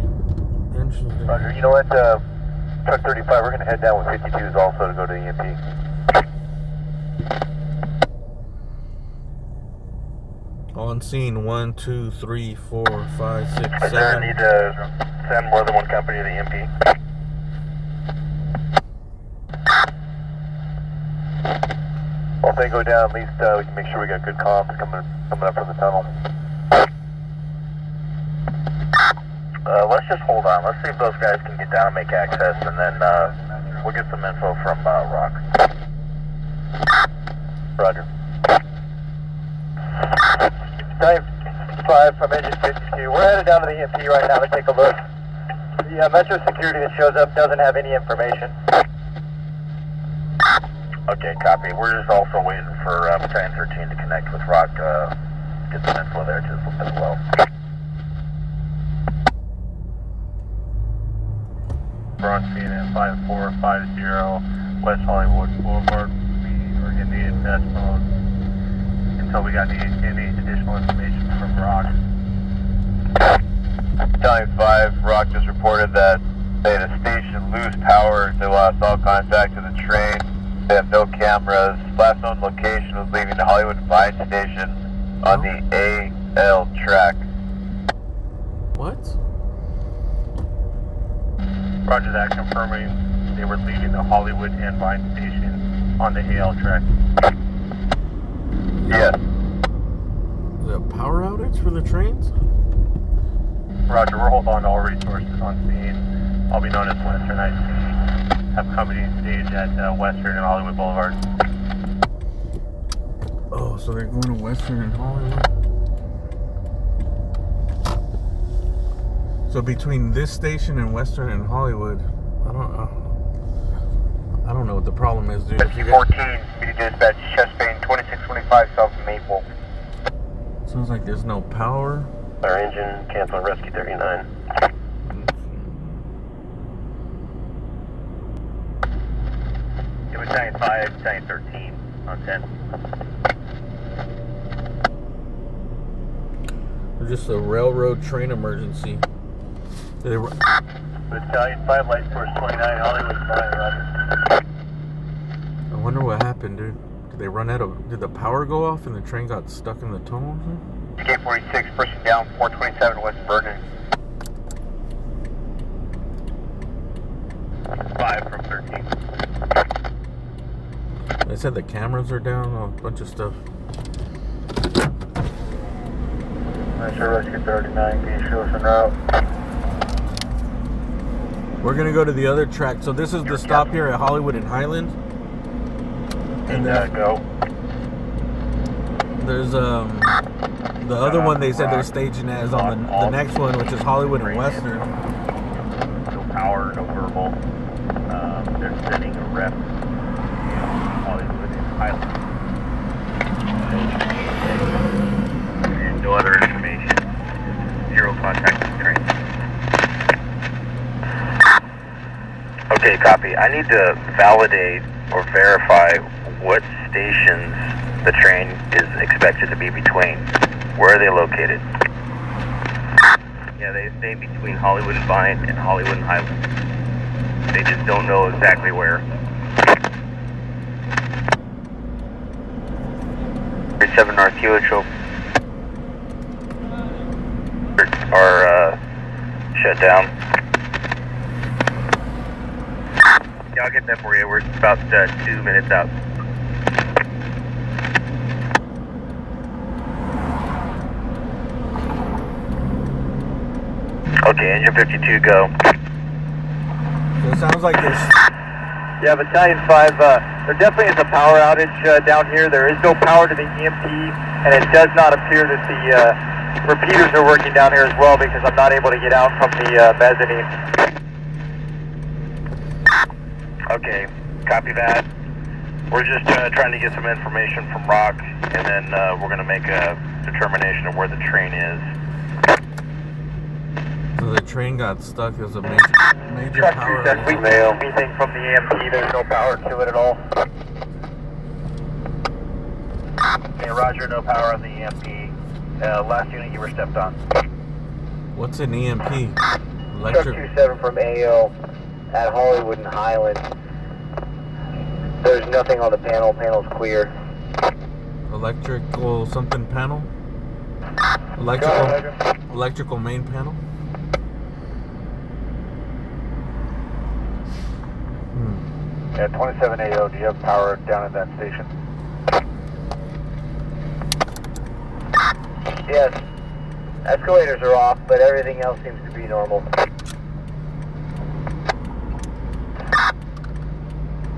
engines there. Roger, you know what, truck 35, we're gonna head down with 52s also to go to the EMP. On scene 1, 2, 3, 4, 5, 6, Is there a 7. need to send more than one company to the EMP? Well, if they go down, at least we can make sure we got good comms coming up from the tunnel. Let's just hold on. Let's see if those guys can get down and make access, and then we'll get some info from Rock. Roger. Dive 5 from engine 52. We're headed down to the EMP right now to take a look. The Metro security that shows up doesn't have any information. Okay, copy. We're just also waiting for Battalion 13 to connect with Rock, get some info there just as well. We're on CNN 5450 West Hollywood Boulevard. We are in the test mode until we got any additional information from Rock. Battalion 5, Rock just reported that they had a station lose power. They lost all contact with the train. They have no cameras. Last known location was leaving the Hollywood Vine Station on the AL track. What? Roger that, confirming they were leaving the Hollywood and Vine Station on the AL track. Yes. Is it a power outage for the trains? Roger, we're holding on to all resources on scene. I'll be known as Western IC. Have company stage at Western and Hollywood Boulevard. Oh, so they're going to Western and Hollywood. So between this station and Western and Hollywood, I don't know what the problem is, dude. 5014, media dispatch, chest pain, 2625 south of Maple. Sounds like there's no power. Our engine, cancel rescue 39. Battalion 5, Battalion 13 on 10. There's just a railroad train emergency. Battalion 5, light source 29, Hollywood, Roger. I wonder what happened, dude. Did they run out of... Did the power go off and the train got stuck in the tunnel or something? TK-46, pushing down 427 West Vernon. 5 from 13. They said the cameras are down, a bunch of stuff. Metro Rescue 39, can you show us en route? We're gonna go to the other track. So this is the stop here at Hollywood and Highland. And go. There's the other one they said they're staging as on the next one, which is Hollywood and Western. No power, no verbal. They're sending a rep. Hollywood and Highland. And no Copy. I need to validate or verify what stations the train is expected to be between. Where are they located? Yeah, they stay between Hollywood and Vine and Hollywood and Highland. They just don't know exactly where. 37 North Heliotrope are shut down. Yeah, I'll get that for you. We're about 2 minutes out. Okay, engine 52, go. So it sounds like there's... Yeah, Battalion 5, there definitely is a power outage down here. There is no power to the EMP, and it does not appear that the repeaters are working down here as well because I'm not able to get out from the mezzanine. Okay, copy that. We're just trying to get some information from Rock, and then we're going to make a determination of where the train is. So the train got stuck as a major power outage. Anything from the EMP, there's no power to it at all. Okay, roger, no power on the EMP. Last unit you were stepped on. What's an EMP? Truck 27 from AO at Hollywood and Highland. There's nothing on the panel. Panel's clear. Electrical something panel? Electrical main panel? Yeah, 27 AO, do you have power down at that station? Yes. Escalators are off, but everything else seems to be normal.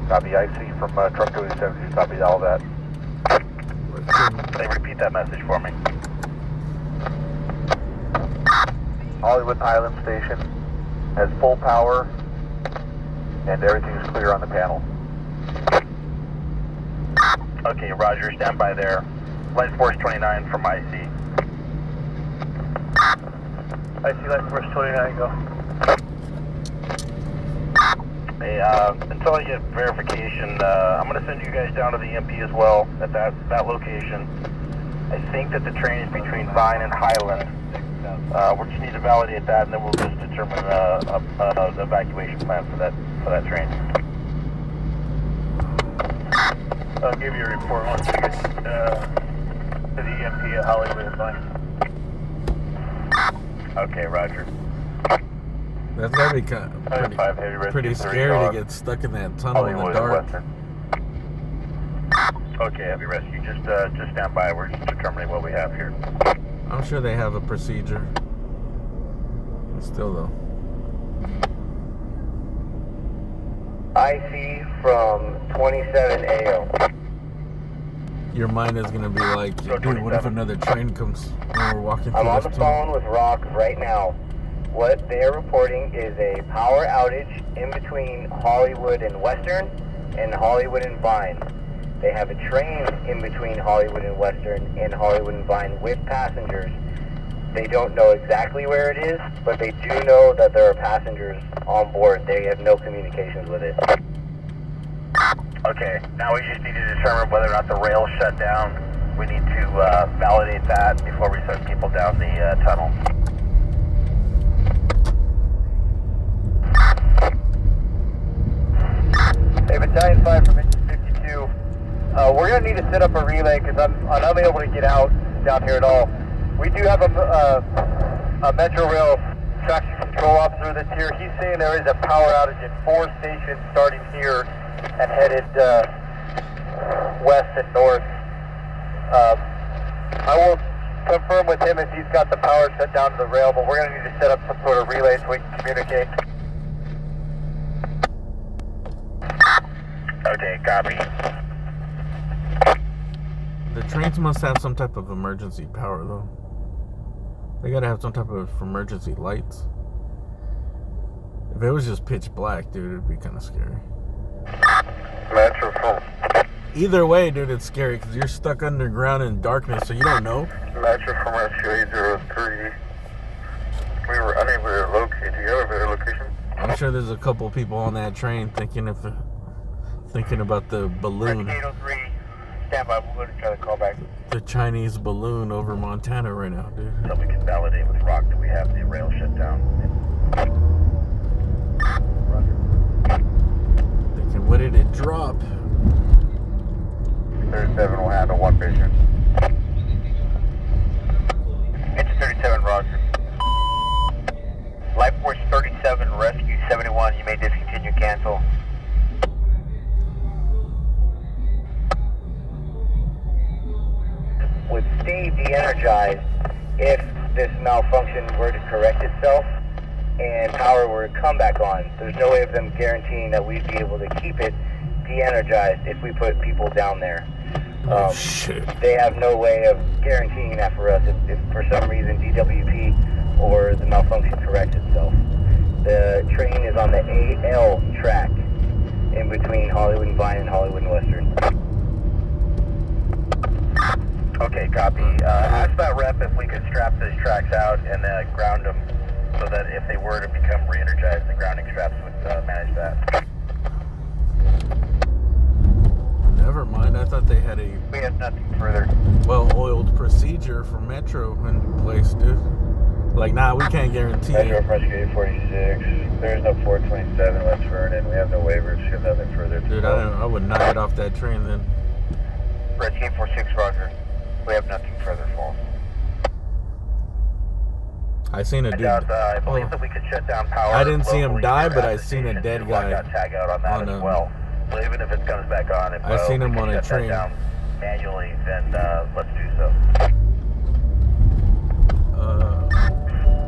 Copy, IC from truck 27, copy all that. Hey, repeat that message for me. Hollywood Island Station has full power and everything's clear on the panel. Okay, roger, stand by there. Light Force 29 from IC. IC Light Force 29, go. Hey, until I get verification, I'm going to send you guys down to the EMP as well at that location. I think that the train is between Vine and Highland. We just need to validate that, and then we'll just determine an evacuation plan for that train. I'll give you a report once we get to the EMP at Hollywood and Vine. Okay, roger. That's gotta be pretty scary to get stuck in that tunnel in the dark. Okay, heavy rescue. Just stand by. We're just determining what we have here. I'm sure they have a procedure. Still though. IC from 27 AO. Your mind is gonna be like, dude, what if another train comes when we're walking through I'm on this the tunnel? phone with Rock right now. What they are reporting is a power outage in between Hollywood and Western and Hollywood and Vine. They have a train in between Hollywood and Western and Hollywood and Vine with passengers. They don't know exactly where it is, but they do know that there are passengers on board. They have no communications with it. Okay, now we just need to determine whether or not the rail shut down. We need to validate that before we send people down the tunnel. Hey, Battalion 5 from Engine 52. We're going to need to set up a relay because I'm unable to get out down here at all. We do have a Metro Rail traction control officer that's here. He's saying there is a power outage at 4 stations starting here and headed west and north. I will confirm with him if he's got the power shut down to the rail, but we're going to need to set up some sort of relay so we can communicate. Okay, copy. The trains must have some type of emergency power though. They gotta have some type of emergency lights. If it was just pitch black, dude, it'd be kind of scary. Metro phone. Either way, dude, it's scary because you're stuck underground in darkness, so you don't know. Metro from Rescue 803. We were unable to locate. Do you have a better location? I'm sure there's a couple people on that train thinking about the balloon. 803, stand by. We'll go to try to call back. The Chinese balloon over Montana right now, dude. So we can validate with Rock that we have the rail shut down. Thinking, what did it drop? 37 will handle one patient. Engine 37, Roger. Life Force 37, Rescue 71, you may discontinue, cancel. Would stay de-energized if this malfunction were to correct itself and power were to come back on. There's no way of them guaranteeing that we'd be able to keep it de-energized if we put people down there. Shit. They have no way of guaranteeing that for us if for some reason DWP or the malfunction corrects itself. The train is on the AL track in between Hollywood and Vine and Hollywood and Western. Okay, copy. Ask that rep if we could strap those tracks out and ground them so that if they were to become re-energized, the grounding straps would manage that. Never mind, I thought they had a We have nothing further. well-oiled procedure for Metro in place, dude. Like, nah, we can't guarantee Metro it. Rescue 846. There's no 427 West Vernon. We have no waivers. We have nothing further. Dude, I would not get off that train then. Rescue 846, Roger. We have nothing further for him. I seen a dude. I believe that we could shut down power. I didn't see him locally die, here but at I the seen a station. dead We've guy got tag out on that on as a- well. So even if it comes back on, if I seen we him can on a shut that train. down manually, then let's do so.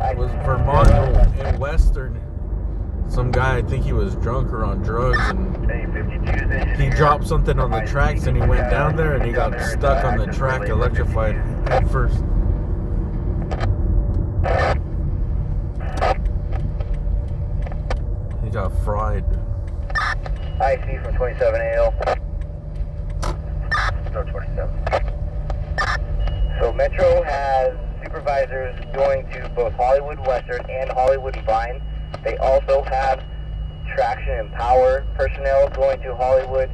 It was Vermont in Western. Some guy, I think he was drunk or on drugs, and he dropped something on the tracks, and he went down there, and he got stuck on the track, electrified at first. He got fried. IC from 27AL. No 27. So Metro has supervisors going to both Hollywood Western and Hollywood Vine. They also have traction and power personnel going to Hollywood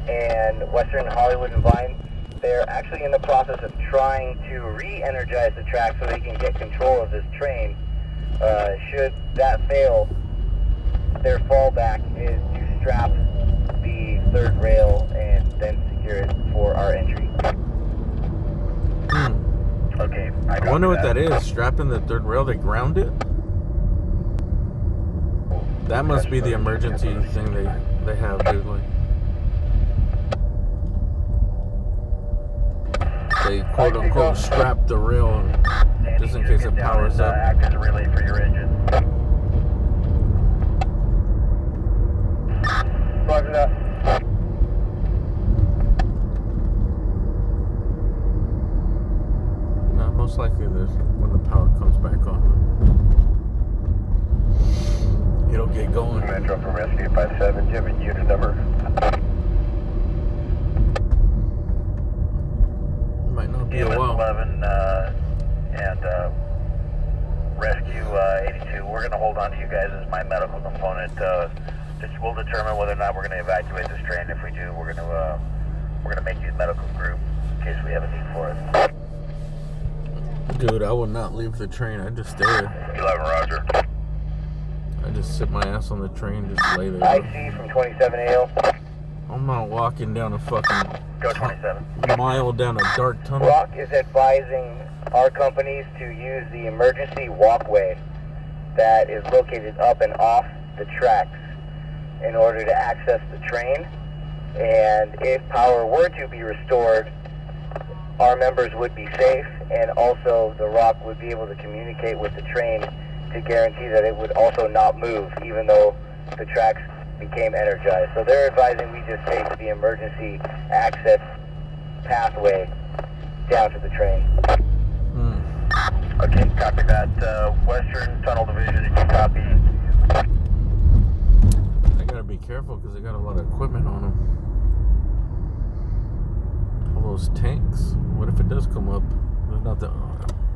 and Western Hollywood and Vine. They're actually in the process of trying to re-energize the track so they can get control of this train. Should that fail, their fallback is to strap the third rail and then secure it for our entry. Okay, I wonder what that is. Strapping the third rail, they ground it? That must be the emergency thing they have, dude. Like, they quote unquote strap the rail just in case it powers up. Act as a relay for your engine. Roger that. No, most likely there's when the power comes back on, it'll get going. Metro from Rescue 57, Jim, and unit number. Might not be a while. 11 and Rescue 82. We're going to hold on to you guys as my medical component. We'll determine whether or not we're going to evacuate this train. If we do, we're going to make you a medical group in case we have a need for it. Dude, I will not leave the train. I just stay there. 11, Roger. I just sit my ass on the train, just lay there. IC from 27AL. I'm not walking down a fucking Go 27. mile down a dark tunnel. Rock is advising our companies to use the emergency walkway that is located up and off the tracks in order to access the train. And if power were to be restored, our members would be safe, and also the Rock would be able to communicate with the train to guarantee that it would also not move, even though the tracks became energized. So they're advising we just take the emergency access pathway down to the train. Okay, copy that. Western Tunnel Division, did you copy? I gotta be careful because they got a lot of equipment on them. All those tanks. What if it does come up? There's not the.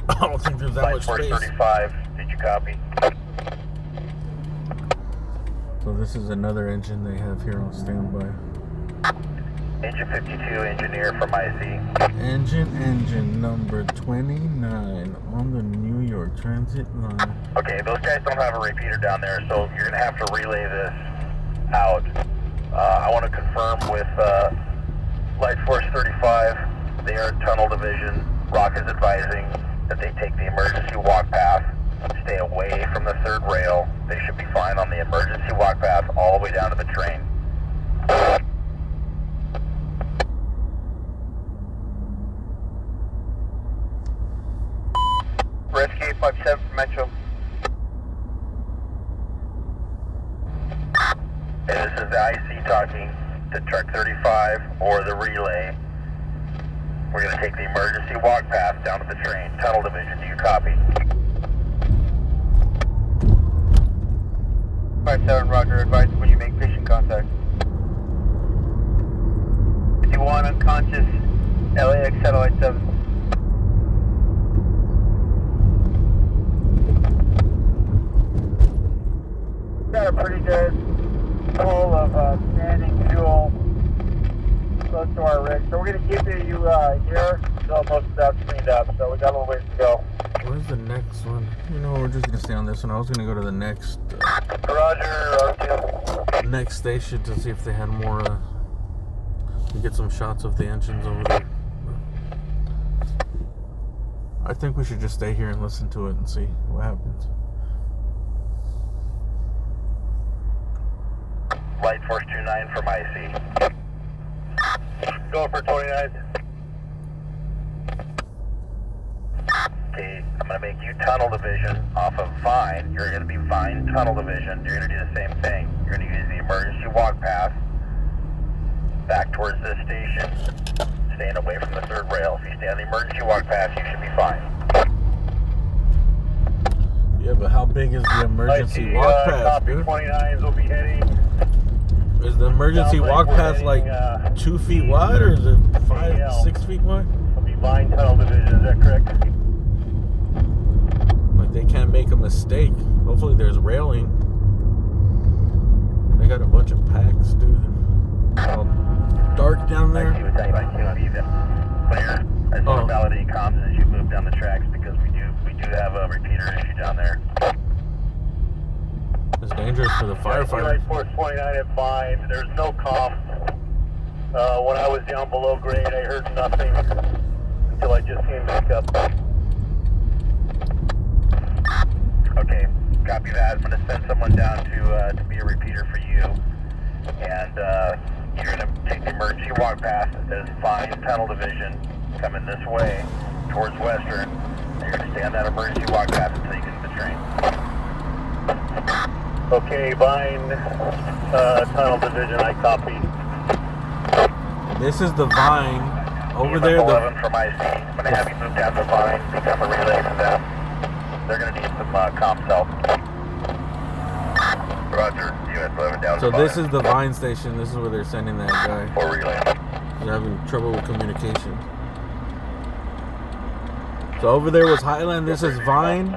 I don't think there's that much space. 35, did you copy? So this is another engine they have here on standby. Engine 52, engineer from IC. Engine number 29 on the New York Transit line. Okay, those guys don't have a repeater down there, so you're going to have to relay this out. I want to confirm with Light Force 35, the Air Tunnel Division. Rock is advising that they take the emergency walk path, stay away from the third rail. They should be fine on the emergency walk path all the way down to the train. Rescue 857 from Metro. Hey, this is the IC talking to truck 35 or the relay. We're going to take the emergency walk path down to the train. Tunnel Division, do you copy? 57, roger. Advise when you make patient contact. 51, unconscious, LAX Satellite 7. Got a pretty good pool of standing fuel close to our rig. So we're going to keep you here until most of that's cleaned up. So we got a little ways to go. Where's the next one? You know, we're just going to stay on this one. I was going to go to the next next station to see if they had more, to get some shots of the engines over there. I think we should just stay here and listen to it and see what happens. Light Force 29 from IC. Go for 29. Okay, I'm going to make you Tunnel Division off of Vine. You're going to be Vine Tunnel Division. You're going to do the same thing. You're going to use the emergency walk path back towards this station, staying away from the third rail. If you stay on the emergency walk path, you should be fine. Yeah, but how big is the emergency walk path, dude? 29s will be heading. Is the emergency walk path like 2 feet wide, or is it 5, 6 feet wide? It'll be Vine Tunnel Division, is that correct? Like they can't make a mistake. Hopefully there's railing. They got a bunch of packs, dude. It's all dark down there. Clear. I just want to validate comms as you move down the tracks because we do have a repeater issue down there. It's dangerous for the firefighters. Light Force 29 at 5. There's no comms. When I was down below grade, I heard nothing until I just came back up. Okay, copy that. I'm going to send someone down to be a repeater for you. And you're going to take the emergency walk path that says Vine Tunnel Division, coming this way towards Western. And you're going to stay on that emergency walk path until you get to the train. Okay, Vine Tunnel Division, I copy. This is the Vine. Over there, 11 from IC. I'm going to have you move down to Vine, become a relay for them. They're going to need some comms help. Roger, US 11 down. So this is the Vine station. This is where they're sending that guy. For relay. They're having trouble with communication. So over there was Highland. This is Vine.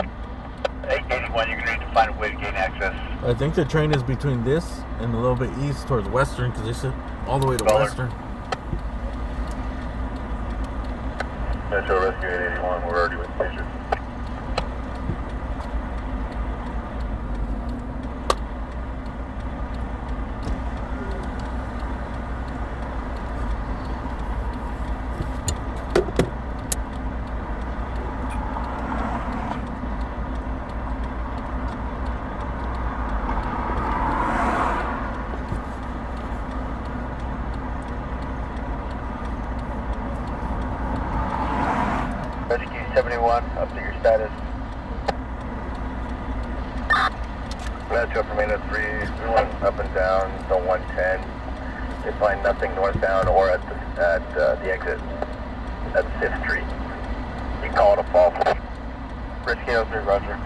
881, you're going to need to find a way to gain access. I think the train is between this and a little bit east towards Western, because they said all the way to Western. Metro Rescue 881, we're already with station. Rescue 71, update your status. Metro from 803, we went up and down to 110. They find nothing northbound or at the exit at 5th Street. You call it a fall. Rescue 03, roger.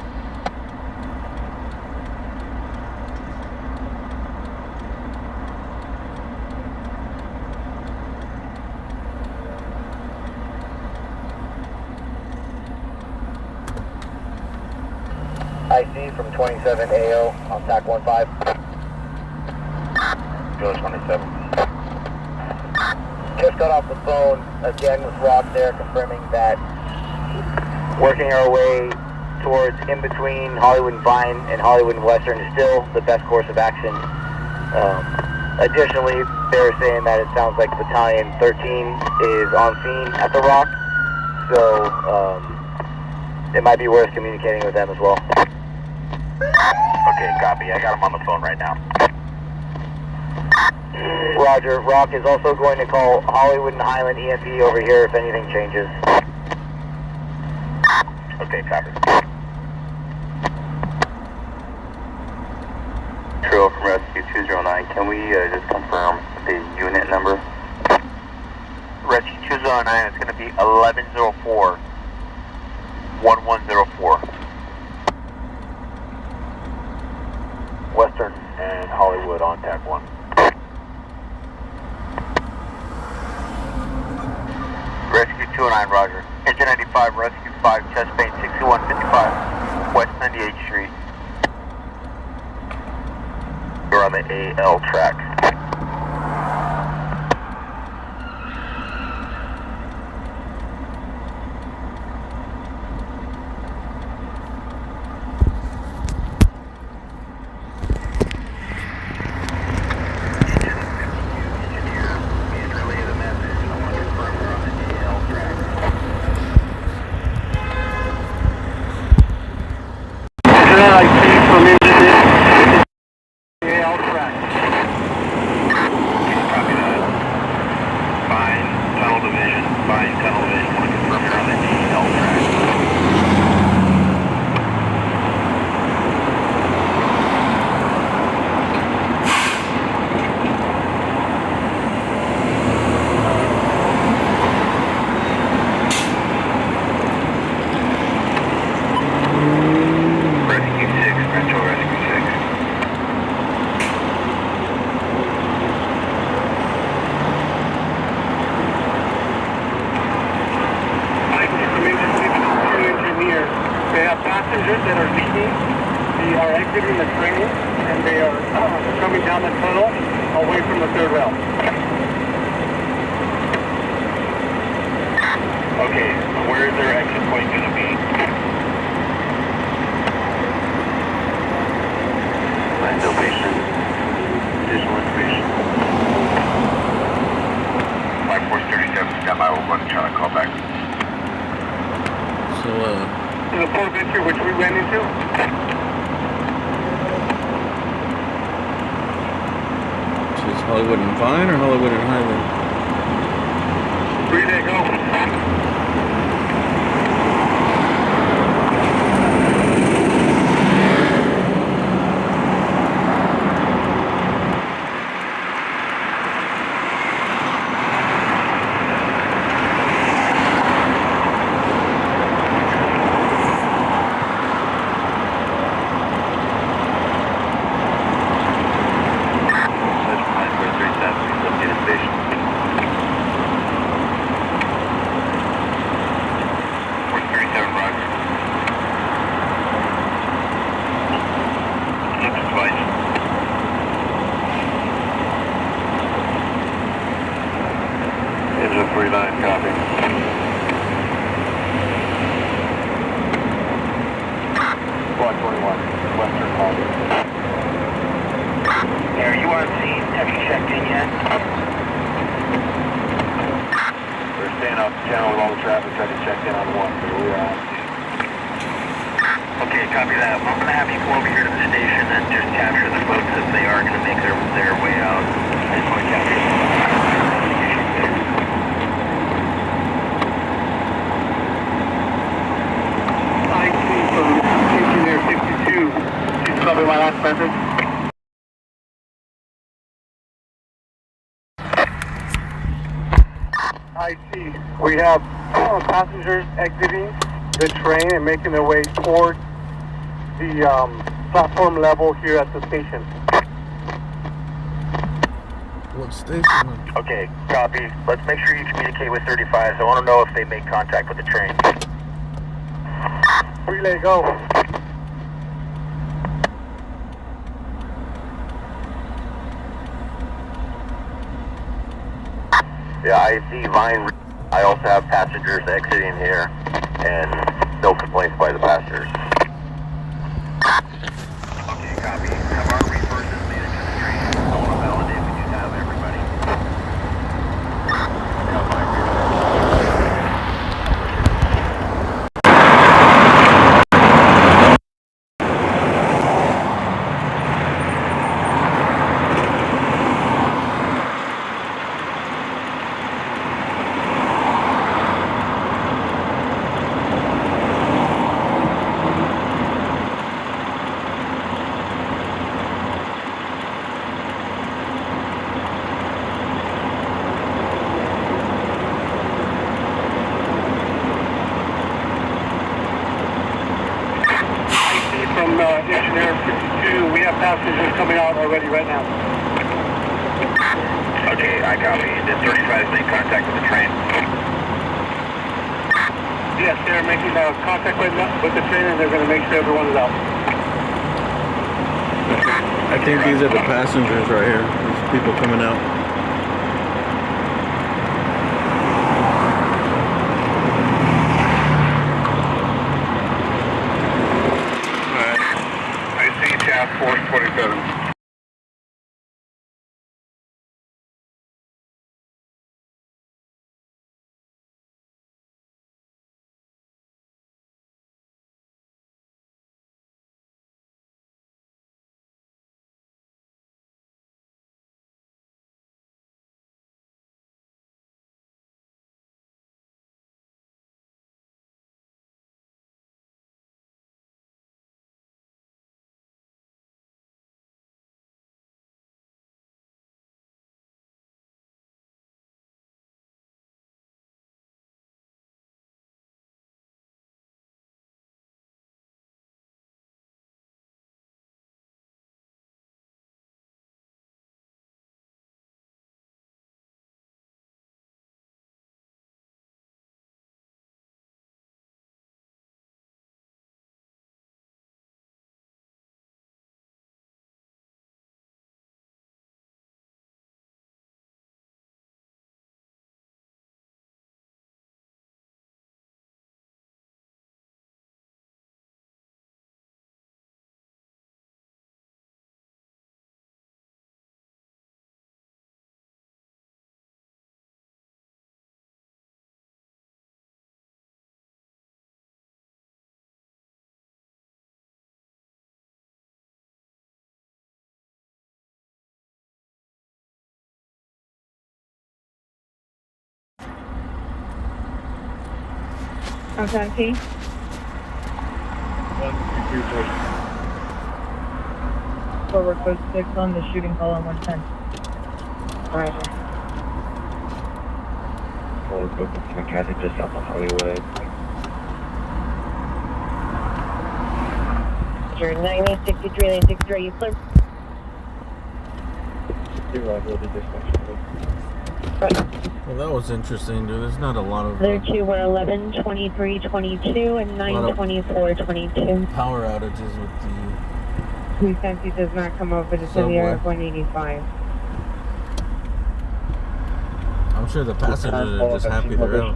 IC from 27 AO on TAC 15. Go 27. Just got off the phone again with Rock there, confirming that working our way towards in between Hollywood and Vine and Hollywood and Western is still the best course of action. Additionally, they're saying that it sounds like Battalion 13 is on scene at the Rock, so it might be worth communicating with them as well. Okay, copy. I got them on the phone right now. Roger. Rock is also going to call Hollywood and Highland EMP over here if anything changes. Okay, copy. Trail from Rescue 209, can we just confirm the unit number? Rescue 209, it's going to be 1104. 1104. Western and Hollywood on TAC 1. Rescue 209, roger. Engine 95, Rescue 5, chest pain 6155, West 98th Street. You're on the AL track. Hollywood and Vine or Hollywood and Highland? Relay, go. We have passengers exiting the train and making their way towards the platform level here at the station. What station? Okay, copy. Let's make sure you communicate with 35s. I want to know if they make contact with the train. Relay, go. Yeah, I see Vine. I also have passengers exiting here, and no complaints by the passengers. Okay, copy. Have our resources made it to the train? I want to validate we do have everybody. Engineer 52, we have passengers coming out already right now. Okay, I copy. Did 35 make contact with the train? Yes, they're making contact with the train and they're going to make sure everyone is out. I think these are the passengers right here. These people coming out. Force 27. Outside P. 122. Forward code 6 on the shooting call on 110. Roger. Forward code 6 McCarthy just south of Hollywood. You're 9063 lane 63, you clear? Well, that was interesting, dude. There's not a lot of Other two were 11, 23, 22, and 9, 24, 22. power outages with the 270 does not come over to Subway. the 185. I'm sure the passengers are just happy they're out.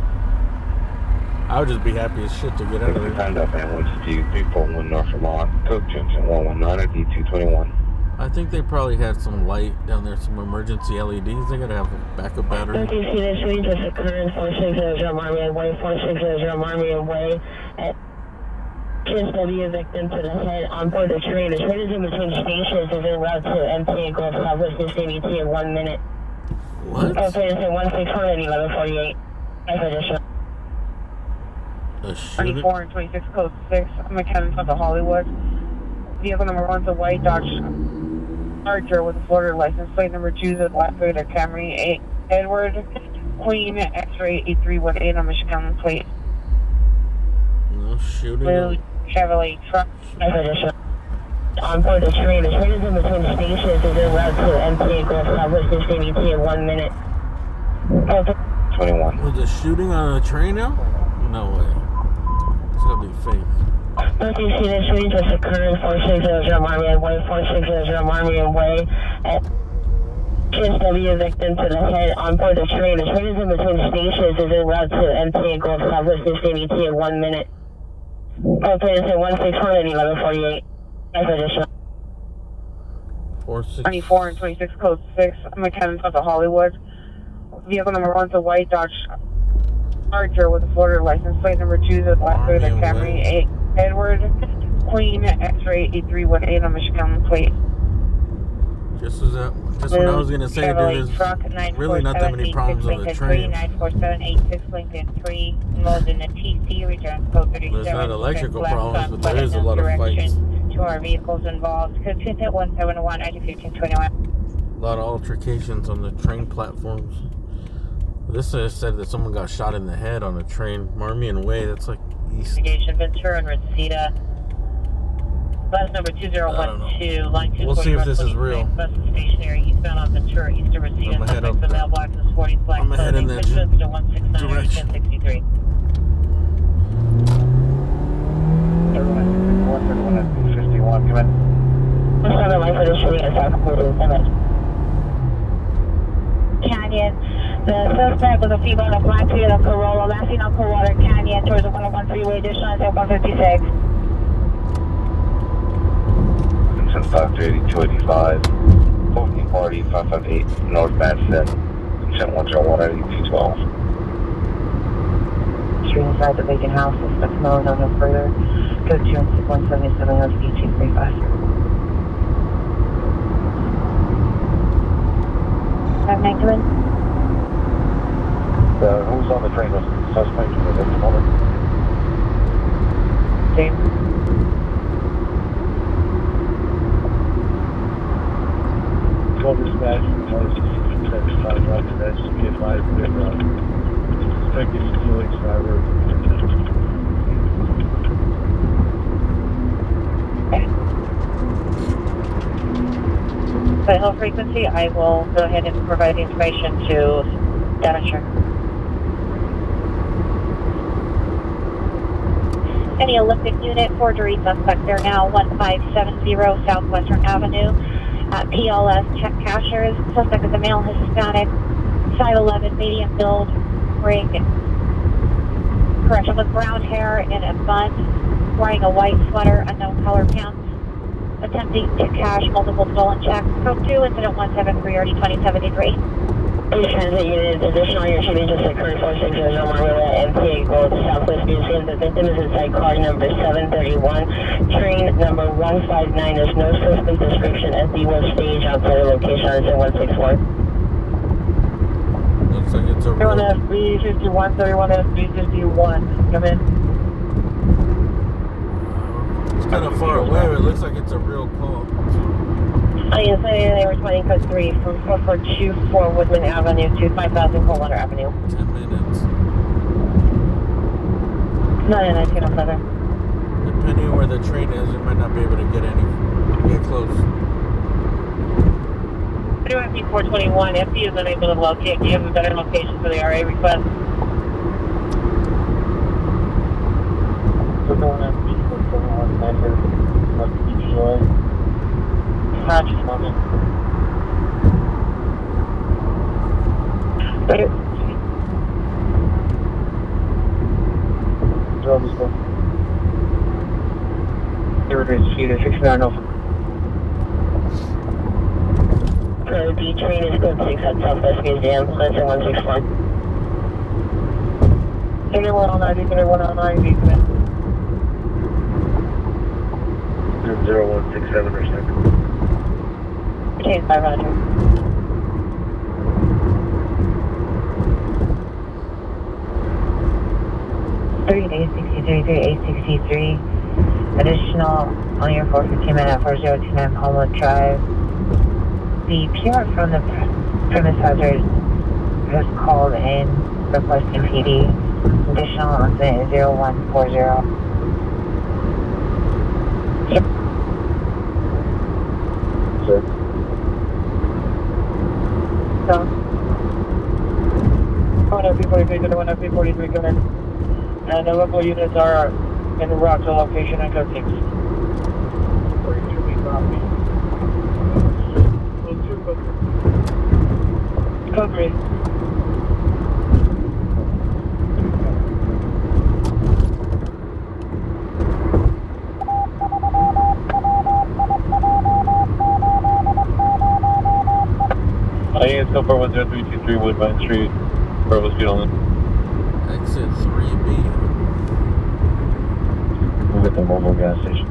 I would just be happy as shit to get out of there. Timed up and 341 North Vermont, Cook Junction 119 at D221. I think they probably had some light down there, some emergency LEDs. They gotta have a backup battery. Don't you see this range of the current 4600 Marmion Way, 4600 Marmion Way at PSW victim to the head on board the train. The train is in between stations is en route to MTA Gulf Southwest CBT in 1 minute. What? Okay, it's in 1600 and 1148. That's additional. A shooting? 24 and 26 code 6, mechanics of the Hollywood. Vehicle number 1's a white Dodge Charger with a Florida license plate. Number 2 is a black Toyota Camry Edward Queen X-ray 8318 on Michigan plate. No shooting? Blue Chevrolet truck. That's additional. On board the train. The train is in between stations is en route to MTA Gulf Southwest CBT in 1 minute. Okay. 21. Was a shooting on a train now? No way. It's gonna be fake. Don't you see this range of the current 4600 Marmion Way, 4600 Marmion Way at PSW victim to the head on board the train. The train is in between stations, is en route to MTA Gold Southwest Station ETA in 1 minute. Okay, it's at 161 and 1148. That's additional. 24 and 26 code 6. McKenna to Hollywood. Vehicle number 1's a white Dodge Charger with a Florida license plate. Number 2 is a black Toyota Camry Edward Queen X-ray 8318 on Michigan plate. Just what I was gonna say, dude. There's really not that many problems on the train. 94786 Lincoln 3, enrolled in the TC, returns code 37. There's not electrical problems, but there is a lot of fights. To our vehicles involved. Code 171, ID 1521. A lot of altercations on the train platforms. This said that someone got shot in the head on a train. Marmion Way, that's like east. Investigation, Ventura and Reseda. Bus number 2012, line 2. We'll see if this is real. Bus is stationary eastbound on Ventura, east of Reseda. I'm head up the mailbox is 40 black. I'm head in that direction. 1063. Everyone at 51, come in. What's on the line for the shooting at South Quarter? Canyon. The suspect was a female in a black Toyota Corolla, last seen on Coldwater Canyon towards the 101 freeway, additional at 156. Since Dr. 8285, Opening Party 558, North Madison, consent 101 at 8212. Street inside the vacant house, suspect no further. Go to 177 North Beach 235. 591. Who's on the train with suspect at the moment? James. Call dispatch, that's just be advised that suspected Felix driver. By low frequency, I will go ahead and provide the information to Devonshire. Any Olympic unit, forgery suspect there now, 1570 Southwestern Avenue. PLS check cashers. Suspect is a male Hispanic, 5'11", medium build, wearing, correction, with brown hair in a bun, wearing a white sweater, unknown color pants, attempting to cash multiple stolen checks. Code 2, incident 173, already 2073. Please transit unit, additional your shooting just occurred 460 Marmara MTA Gold Southwest Museum. The victim is inside car number 731. Train number 159 is no suspect description at the West Stage outside the location on 164. Looks like it's a 31 FB 51, 31 FB 51. Come in. It's kind of far away, but it looks like it's a real call. I am saying they were 20 code 3 from 4424 Woodman Avenue to 5000 Coldwater Avenue. 10 minutes. 91907. Depending on where the train is, you might not be able to get close. 31 421, FD is unable to locate. Do you have a better location for the RA request? So going at 421, like PTO. Just a moment. The train is code 6 at Southwest Museum, that's at 164. Anyone on 90, anyone on 90, 0167 or something. Okay, 500. $863. Additional on your 415 at 4029 Palmwood Drive. The PR from the premise hazard has called in requesting PD. Additional on 0140. Yep. Sir. So, 1 FB43 to the 1 FB43, come in. And the local units are en route to location at code 6. 42 we copy. Code 3. It's so far 10323 Woodbine Street, Bravo Street on Exit 3B. Move at the mobile gas station.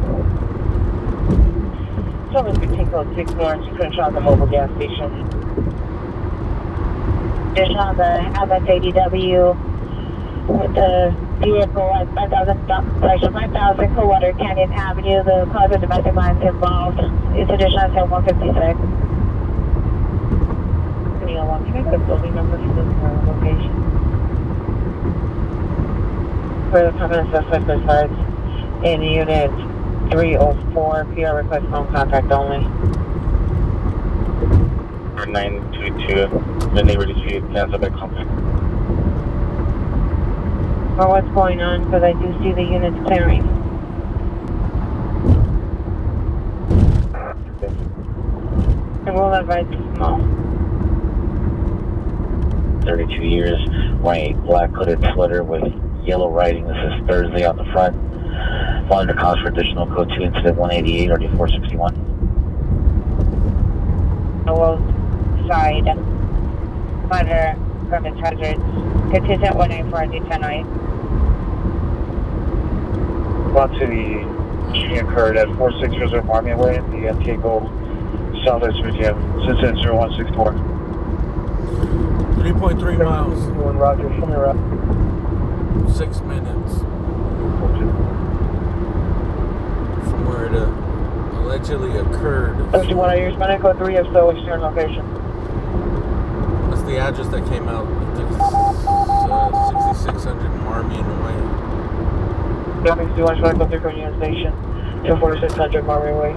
Someone's going to take code 6 Orange, Crenshaw at the mobile gas station. Dish on the MSADW with the vehicle at 5,000 Coldwater Canyon Avenue. The cause of domestic violence involved is additional until 156. Can I get a building number for this location? For the permanent suspect resides in Unit 304, PR request phone contact only. 922, the neighborhood street, cancel by contact. Or what's going on, because I do see the units clearing. And we'll advise the small. 32 years, wearing a black hooded sweater with yellow writing. This is Thursday on the front. Fall under cause for additional code 2 incident 188 RD 461. Hello, side. Monitor permit hazards. Consistent 194 RD 1008. About to the shooting occurred at 4600 Marmion Way, the MTA Gold Southwest Museum, Cincinnati 0164. 3.3 miles. Roger, show me around. 6 minutes. From where it allegedly occurred. That's what I use. My code 3 is still external location. That's the address that came out. It's 6600 Marmion Way. Downings 215 code 3 for Union Station. 24600 Marmion Way.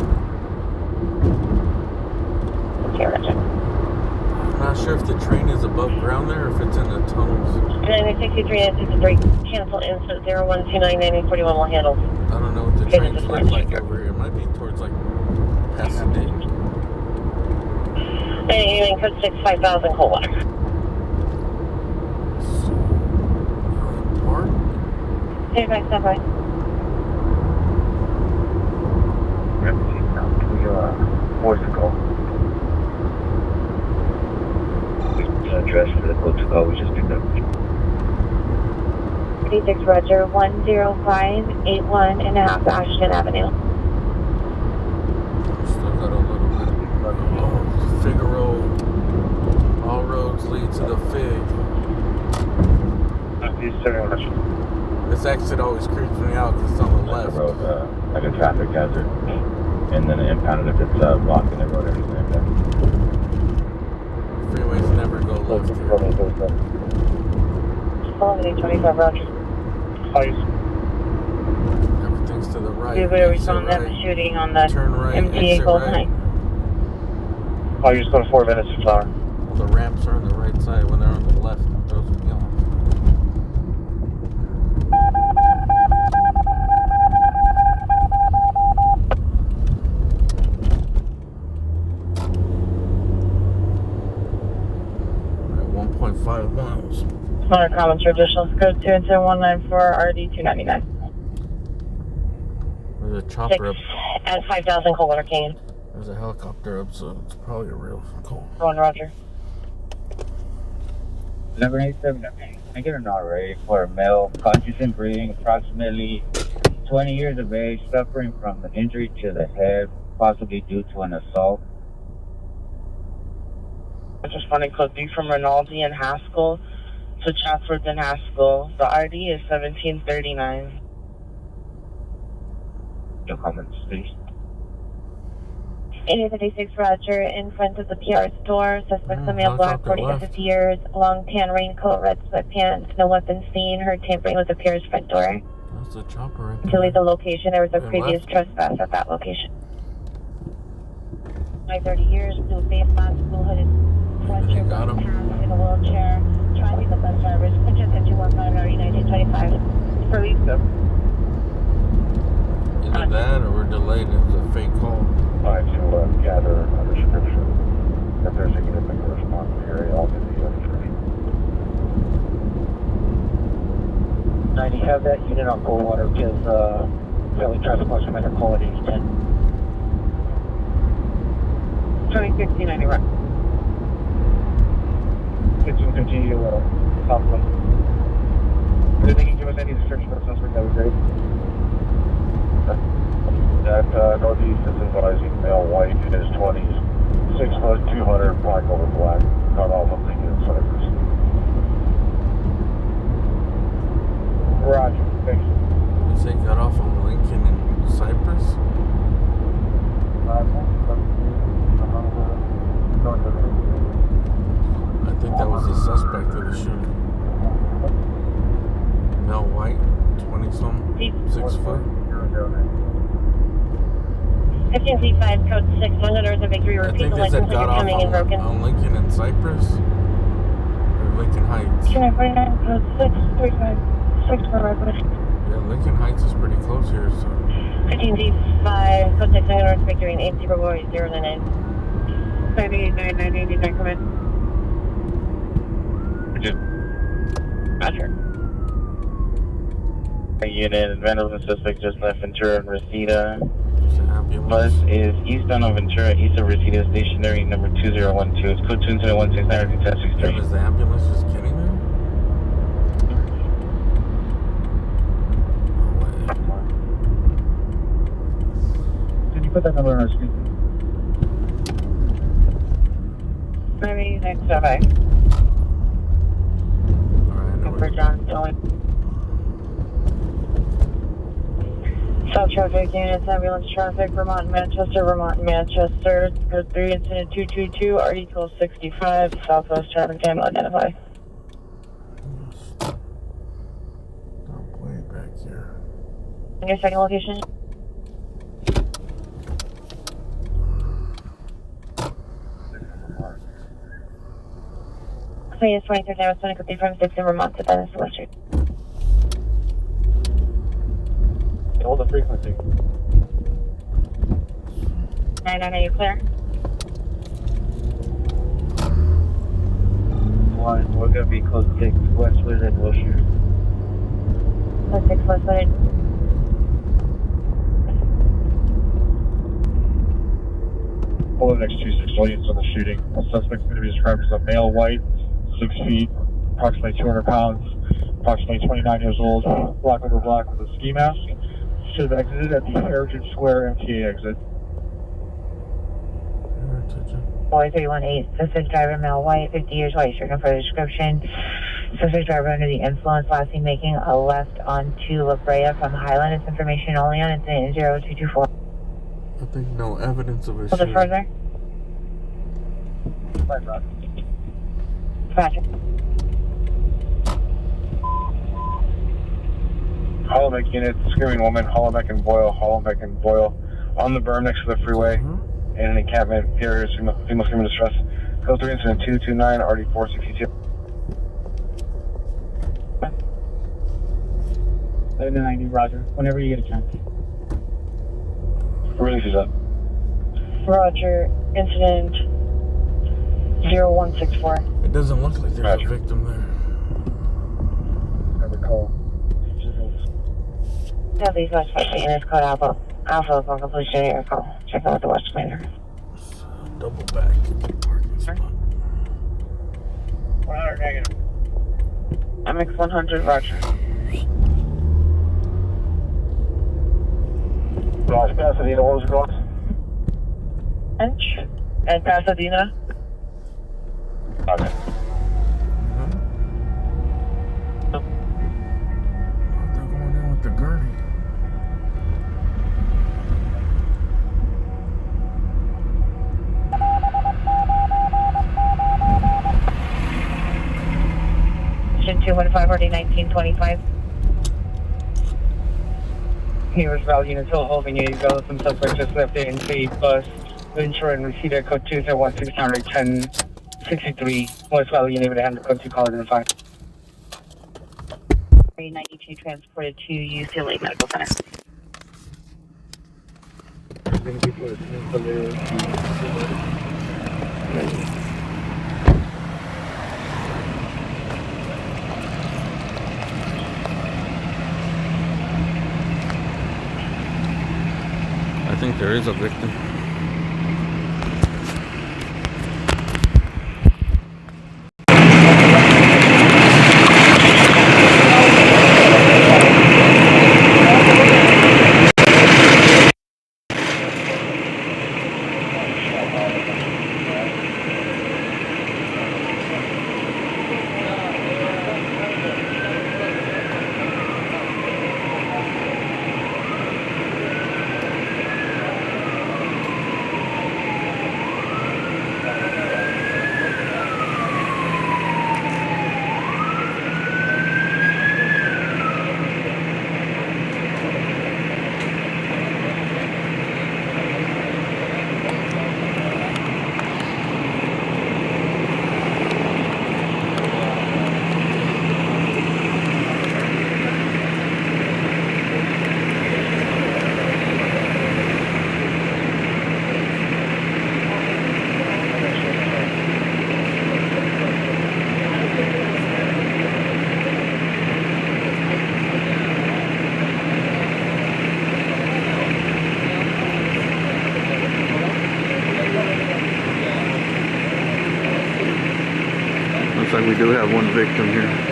I'm not sure if the train is above ground there or if it's in the tunnels. 963 and 63. Cancel incident 01299041 will handle. I don't know what the trains look like over here. It might be towards like Pasadena. And code 6 5000 Coldwater. Park? Hey, bye, stop by. Voice call. Address for the code to call we just picked up. 36 Roger, 10581.5 Ashton Avenue. Still got a little bit. Oh, Figaro. All roads lead to the Fig. This exit always creeps me out because it's on the left. Road, like a traffic hazard. And then impounded if it's blocking the road or anything like that. Freeways never go left here. 25 Roger. Everything's to the right. We were responding to the shooting on the Turn right, MTA exit Gold right. Line. I'll use code 4 minutes to flower. Well, the ramps are on the right side when they're on the left. It throws me off. Alright, 1.5 miles. Smaller common traditional code 2 incident 194 RD 299. There's a chopper up. At 5000 Coldwater Canyon. There's a helicopter up, so it's probably a real cool. 1 Roger. 1187, I get an RA for a male, conscious and breathing, approximately 20 years of age, suffering from an injury to the head, possibly due to an assault. Just responding code 3 from Rinaldi and Haskell to Chatsworth and Haskell. The ID is 1739. No comments, please. 836 Roger, in front of the PR store. Suspects a male, black, 40 to 50 years, long tan raincoat, red sweatpants, no weapon seen, heard tampering with the PR's front door. That's a chopper right there. To leave the location, there was a And previous left. trespass at that location. 30 years, blue face mask, blue hooded sweatshirt, got him. in a wheelchair, trying to be the bus drivers, Princess N215 or 1925. Police. Either that or we're delayed. It was a fake call. To gather a description. If there's a unit that can respond to the area, I'll get the 90, have that unit on Coldwater because Valley Traffic Watch might have called at 8010. 2016 right. Kids will continue southwest. If they can give us any description of the suspect, that would be great. At northeast is advising male white in his 20s, 6 foot, 200, black over black, cut off of Lincoln Cypress. Roger, thanks. You say got off on Lincoln and Cypress? I think that was the suspect of the shooting. Mel White, 20-some, 6 foot. 15C5, code 6, London Earth and Victory. I Repeat think the they said license got plate off coming in broken. on Lincoln and Cypress? Or Lincoln Heights? 2949, code 635, 6 for request. Yeah, Lincoln Heights is pretty close here, so. 15C5, code 6, London Earth and Victory, and 80 boy 099. 989, come in. Roger. Unit, Vanderbilt suspect just left Ventura and Reseda. Ambulance. Bus is eastbound on Ventura, east of Reseda, stationary number 2012. It's code 20169 1063. Is the ambulance just getting there? Can you put that number on our screen? 989, for John Towing. South traffic units, ambulance traffic, Vermont, Manchester, code 3, incident 222, RD 1265, Southwest traffic jam, identify. Way back here. And your second location? Please, 23rd Arizona, code 3 from 6 in Vermont, to Dennis West Street. Hold the frequency. 999, are you clear? One, we're going to be code 6, Westwood and Wilshire. Code 6, Westwood. Hold the next 26 units on the shooting. The suspect's going to be described as a male white, 6 feet, approximately 200 pounds, approximately 29 years old, black over black with a ski mask. Should have exited at the Heritage Square MTA exit. Boy 318, suspect driver, male white, 50 years white, stricken for the description. Suspect driver under the influence, last seen making a left onto La Brea from Highland. It's information only on incident 0224. I think no evidence of a Hold it shooting. further. Roger. Hollomek unit, screaming woman, Hollomek and Boyle, on the berm next to the freeway, and an encampment, area, female screaming distress. Code 3 incident 229, RD 462. 1190, Roger. Whenever you get a chance. Release is up. Roger, incident 0164. It doesn't look like there's a victim there. Never call. Southeast West Special Units, code Alpha for completion air call. Check out with the West Commander. Double back parking spot. 100 negative. MX 100, Roger. Roger, Pasadena, what was your Inch. And Pasadena. Okay. They're going in with the gurney. Station 215, RD 1925. Here is Val Unit Hill holding a some suspect just left the NC bus. Ventura and Reseda, code 20169 1063. West Valley Unit with a 100 call in the fire. 392 transported to UCLA Medical Center. I think there is a victim. Looks like we do have one victim here.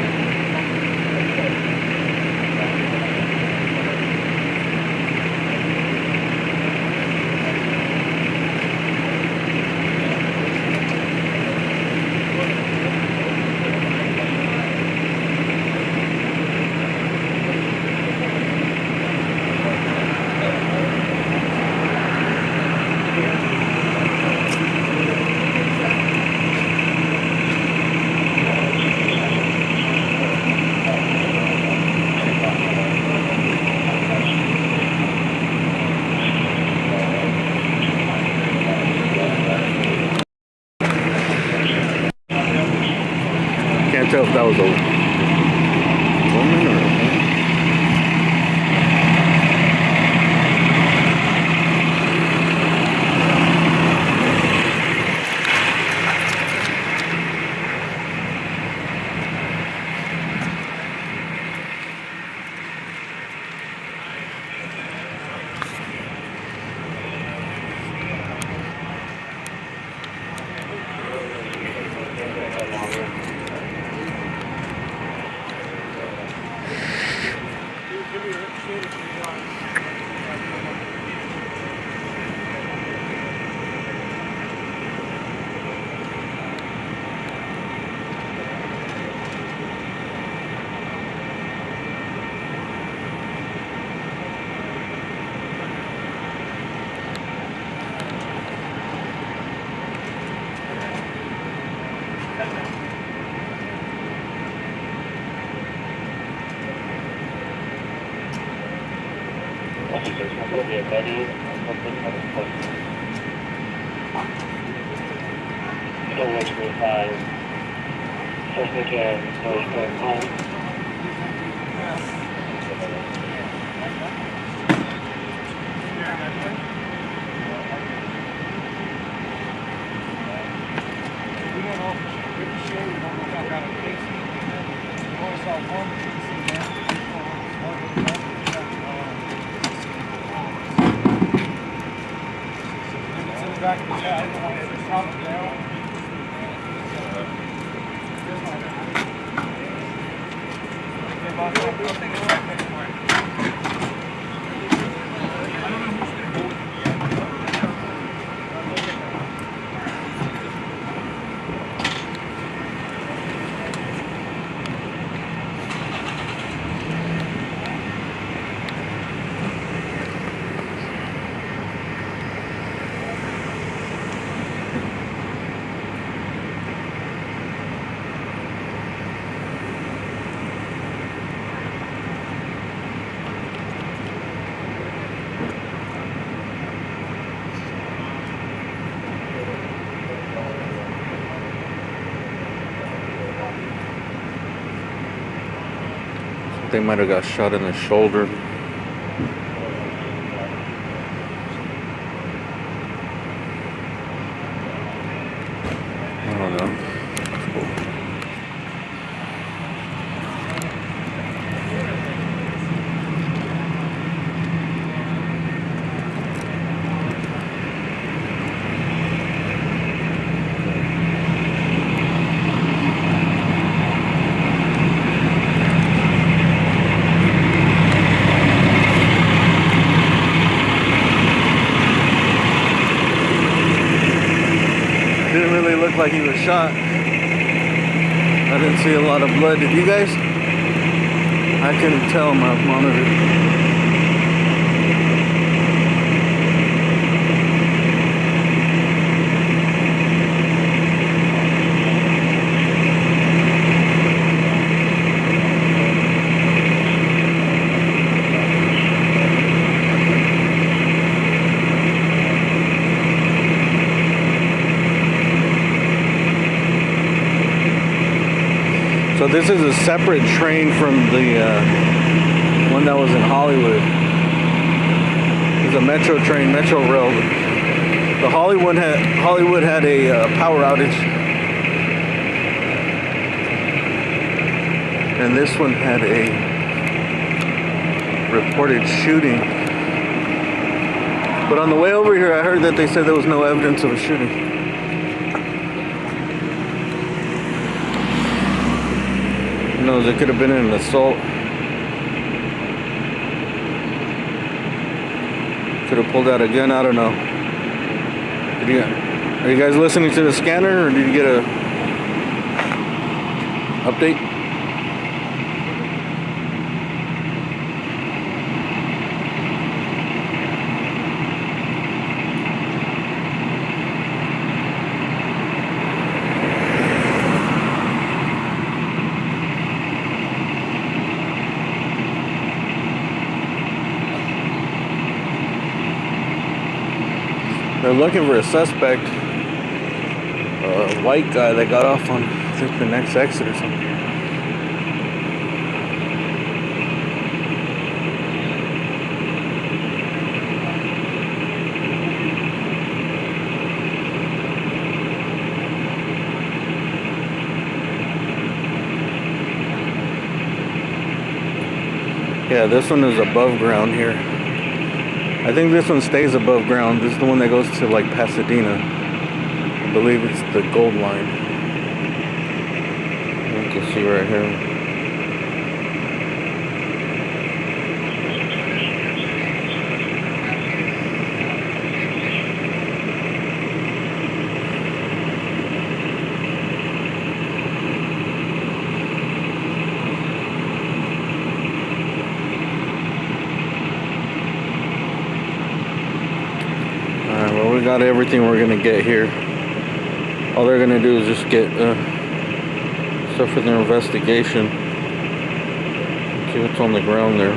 Can't tell if that was a woman or a man. They might have got shot in the shoulder. I don't know. looked like he was shot. I didn't see a lot of blood. Did you guys? I couldn't tell on my monitor. So this is a separate train from the one that was in Hollywood. It's a Metro train, Metro Rail. The Hollywood had a power outage, and this one had a reported shooting. But on the way over here, I heard that they said there was no evidence of a shooting. Who knows, it could have been an assault. Could have pulled out a gun, I don't know. Are you guys listening to the scanner, or did you get a update? They're looking for a suspect, a white guy that got off on, I think, the next exit or something. Yeah, this one is above ground here. I think this one stays above ground. This is the one that goes to like Pasadena. I believe it's the Gold Line. You can see right here. Well, we got everything we're gonna get here. All they're gonna do is just get stuff for their investigation. See what's on the ground there.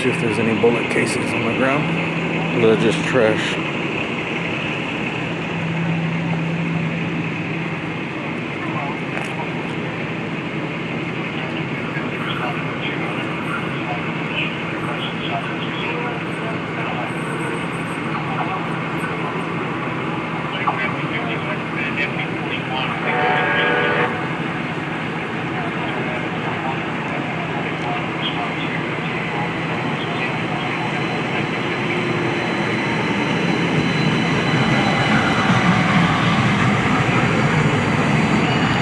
See if there's any bullet casings on the ground. They're just trash.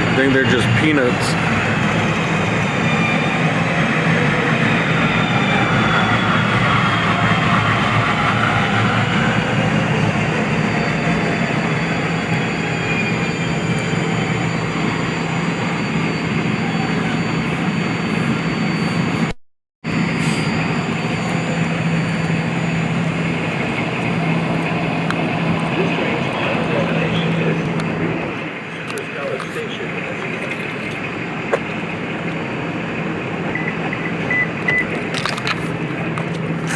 I think they're just peanuts.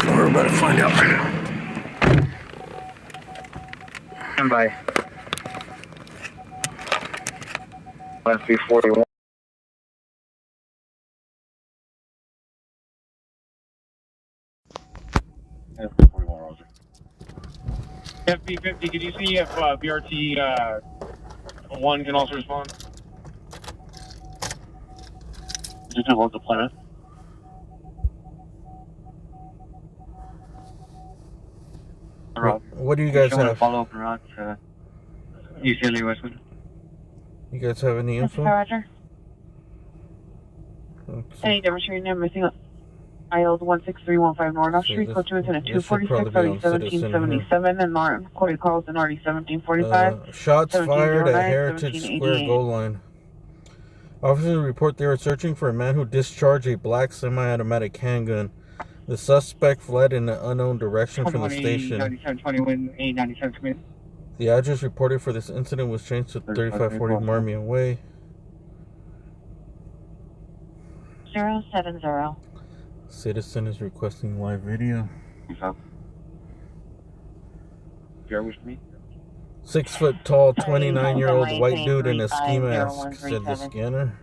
We're about to find out right now. Stand by. 1341. Roger. FB50, can you see if BRT 1 can also respond? Just have local deployment. What do you guys have? Follow up route East LA Westwood. You guys have any info? Roger. Any demonstrating number single IL 16315 North Street, code 2 incident 246, already 1777, and Martin, Corey Carlson, already 1745. Shots fired at Heritage Square goal line. Officers report they were searching for a man who discharged a black semi-automatic handgun. The suspect fled in an unknown direction from the station. The address reported for this incident was changed to 3540 Marmion Way. 070. Citizen is requesting live video. Bear with me. 6 foot tall, 29-year-old white dude in a ski mask, said the scanner.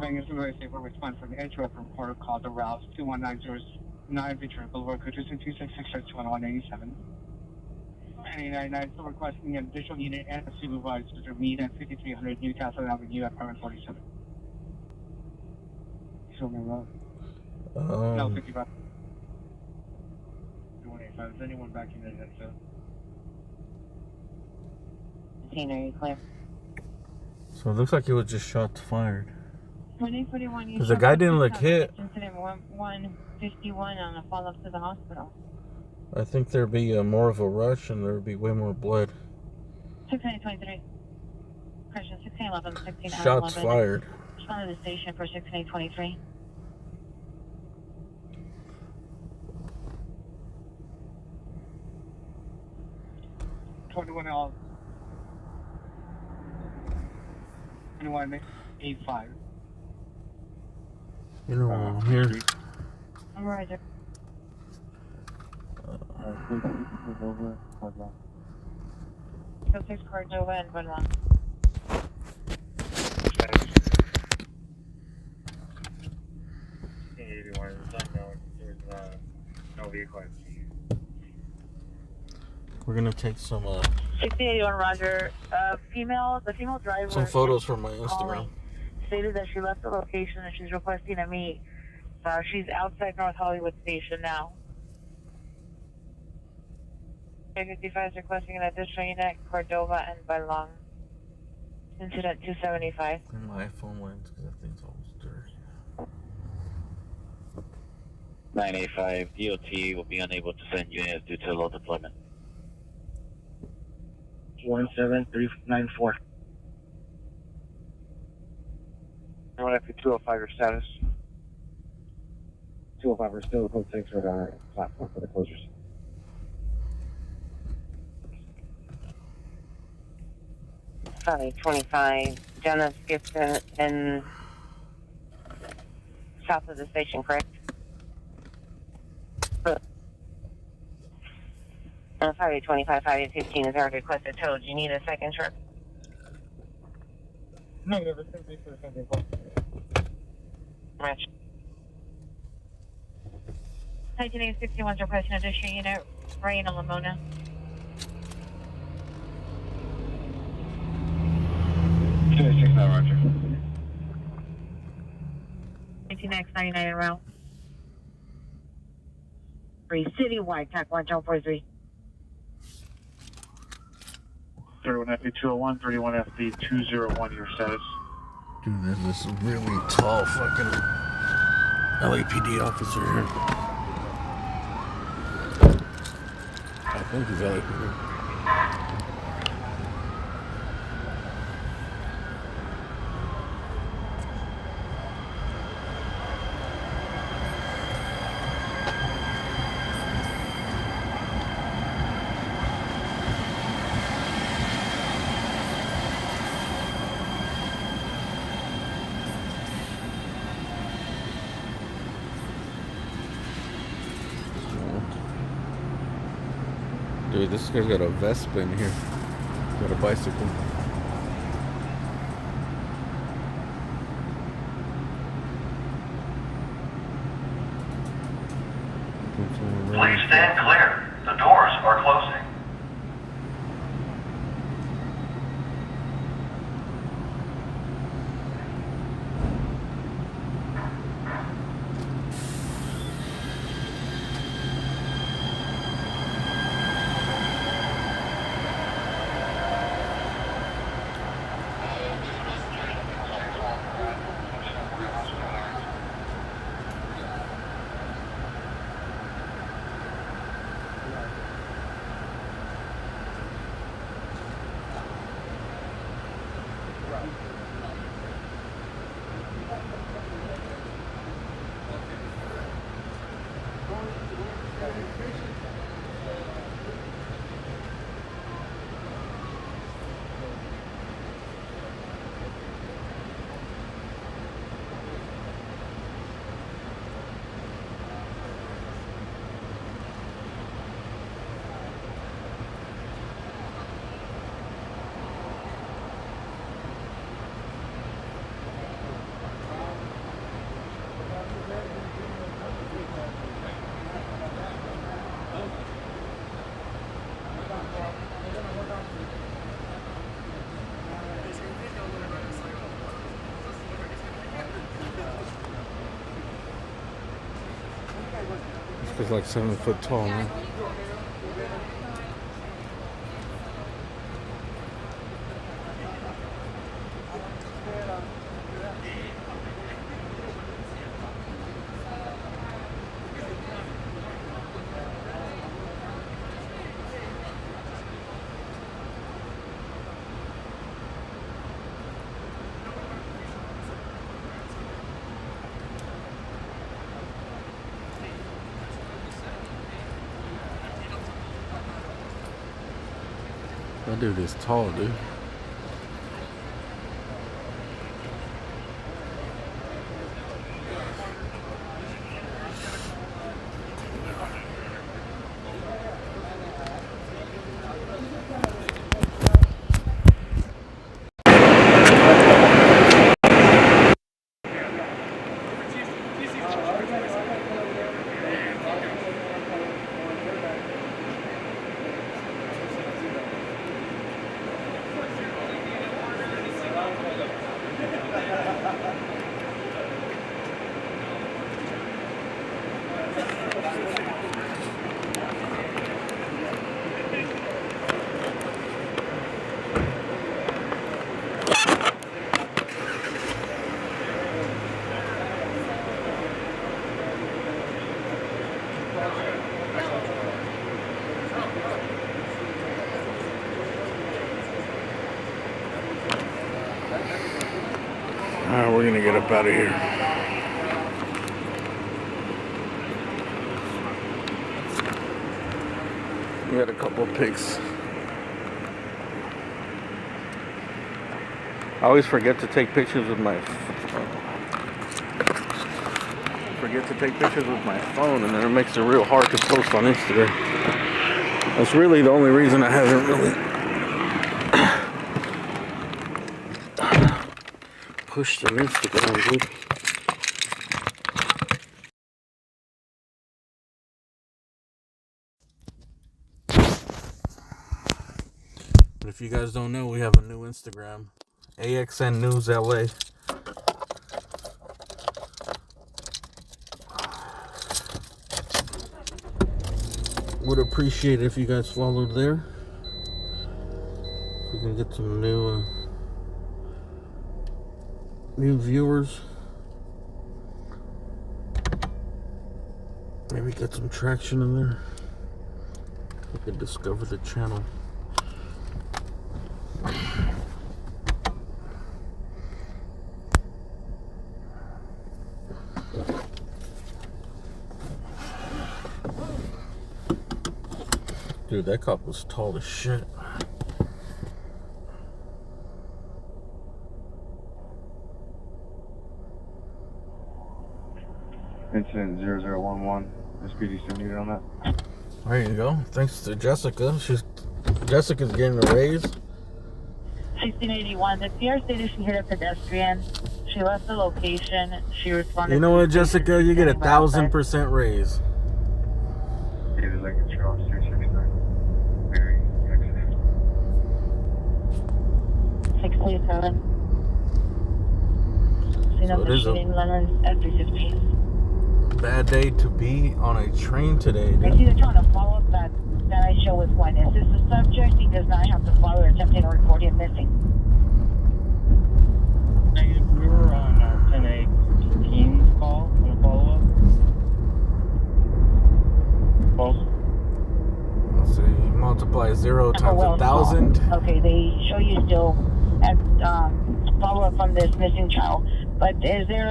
This is very safe response from the entry from Port of Calder Routes 21909 Victoria Boulevard, Coaches 266 187. 99 still requesting an additional unit and a supervisor to meet at 5300 Newcastle Avenue, apartment 47. Show me road. No, 55. 285. Is anyone back in there? That's Tina, are you clear? So it looks like it was just shots fired. 2041. Because the guy didn't look hit. Incident 151 on a follow-up to the hospital. I think there'd be more of a rush and there'd be way more blood. 1623. Correction, 1611, 16 Shots fired. Respond to the station for 1623. $21. 2185. You know, I'm here. Roger. So 6 Cordova and Benoit. No vehicle. We're gonna take some 6081 Roger. The female driver. some photos from my Instagram. Stated that she left the location and she's requesting a meet. She's outside North Hollywood Station now. 55 is requesting an additional unit, Cordova and Balong. Incident 275. And my iPhone lens because that thing's almost dirty. 985 DOT will be unable to send units due to low deployment. 17394. Everyone after 205 your status. 205 are still code 6 for our platform for the closures. Sorry, 25. Dennis Gibson in south of the station, correct? Sorry, 25, 515 is already requested tow. Do you need a second trip? No, never. Thank you for the second call. Match. 1961 is requesting additional unit, Rain and Lamona. 286 now, Roger. 19X99 en route. 3 citywide, TAC 143. 31FB201, 31FB201, your status. Dude, there's this really tall fucking LAPD officer here. I think he's LAPD. Dude, this guy's got a Vespa in here. Got a bicycle. Please stand clear. The doors are closing. He's like 7 foot tall, man. That dude is tall, dude. Alright, we're gonna get up out of here. We had a couple of pics. I always forget to take pictures with my phone, and then it makes it real hard to post on Instagram. That's really the only reason I haven't really pushed on Instagram, dude. But if you guys don't know, we have a new Instagram, AXN News LA. Would appreciate it if you guys followed there. We can get some new viewers. Maybe get some traction in there. We could discover the channel. Dude, that cop was tall as shit. Incident 0011. SPD still needed on that. There you go. Thanks to Jessica. Jessica's getting a raise. 1681. The PR stated she hit a pedestrian. She left the location. She responded. You know what, Jessica? You get 1,000% raise. Either Lincoln Charles 269. Mary, accident. 627. Seen up the shooting Leonard at 315. Bad day to be on a train today, dude. I see they're trying to follow up that I show with one. Is this the subject? He does not have to follow or attempting to report him missing. We were on 10A Teams call on a follow-up. False. Let's see, multiply 0 times 1,000. Okay, they show you still at follow-up from this missing child. But is there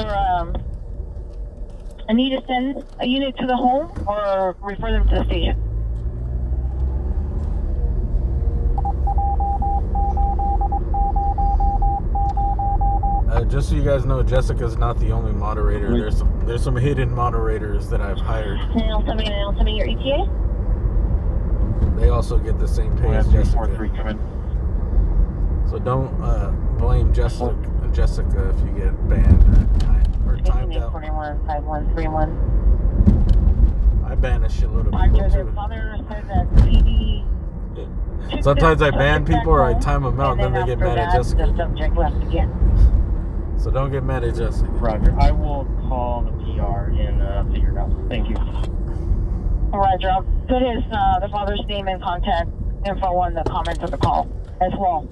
a need to send a unit to the home or refer them to the station? Just so you guys know, Jessica's not the only moderator. There's some hidden moderators that I've hired. Now tell me your ETA? They also get the same pay as Jessica. So don't blame Jessica if you get banned or timed out. 415131. I ban a shitload of people too. Father said that CD. Sometimes I ban people or I time them out, and then they get mad at Jessica. The subject left again. So don't get mad at Jessica. Roger. I will call the PR and figure it out. Thank you. Roger. I'll put his, the father's name and contact info on the comments of the call as well.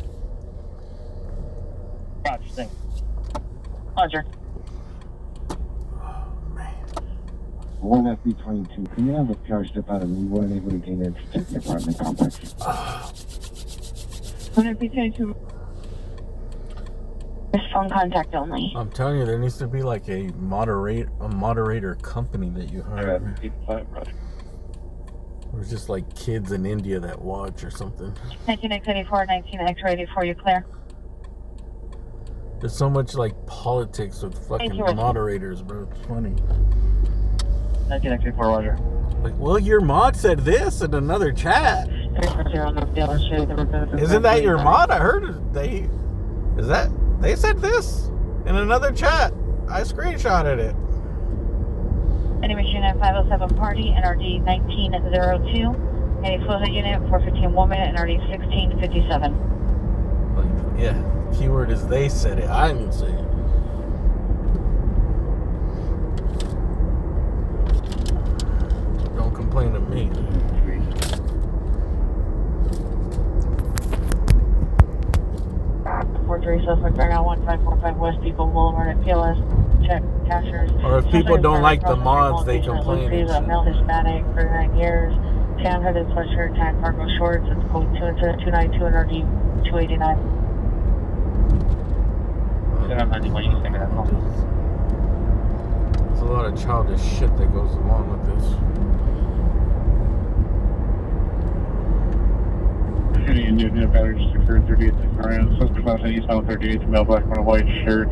Roger, thanks. Roger. One FB22, can you have a PR step out of me? We're unable to gain entry to the apartment complex. 1 FB22. Phone contact only. I'm telling you, there needs to be like a moderator company that you hire. Or it's just like kids in India that watch or something. 19X84, 19X ready for you, clear. There's so much like politics with fucking moderators, bro. It's funny. 19X84, Roger. Like, well, your mod said this in another chat. Isn't that your mod? I heard they said this in another chat. I screenshotted it. Any machine at 507 party, NRD 1902. Any floater unit 415 woman, NRD 1657. Like, yeah, keyword is they said it. I didn't say it. Don't complain to me. Suspect right now 1545 West Depot Boulevard at PLS. Check cashers. Or if people don't like the mods, they complain. Male Hispanic, 39 years, tan hooded sweatshirt, tan cargo shorts. It's code 292 NRD 289. There's a lot of childish shit that goes along with this. Indian unit battery just occurred 38th and Ryan. Suspect last name Eastbound 38th, male black on a white shirt.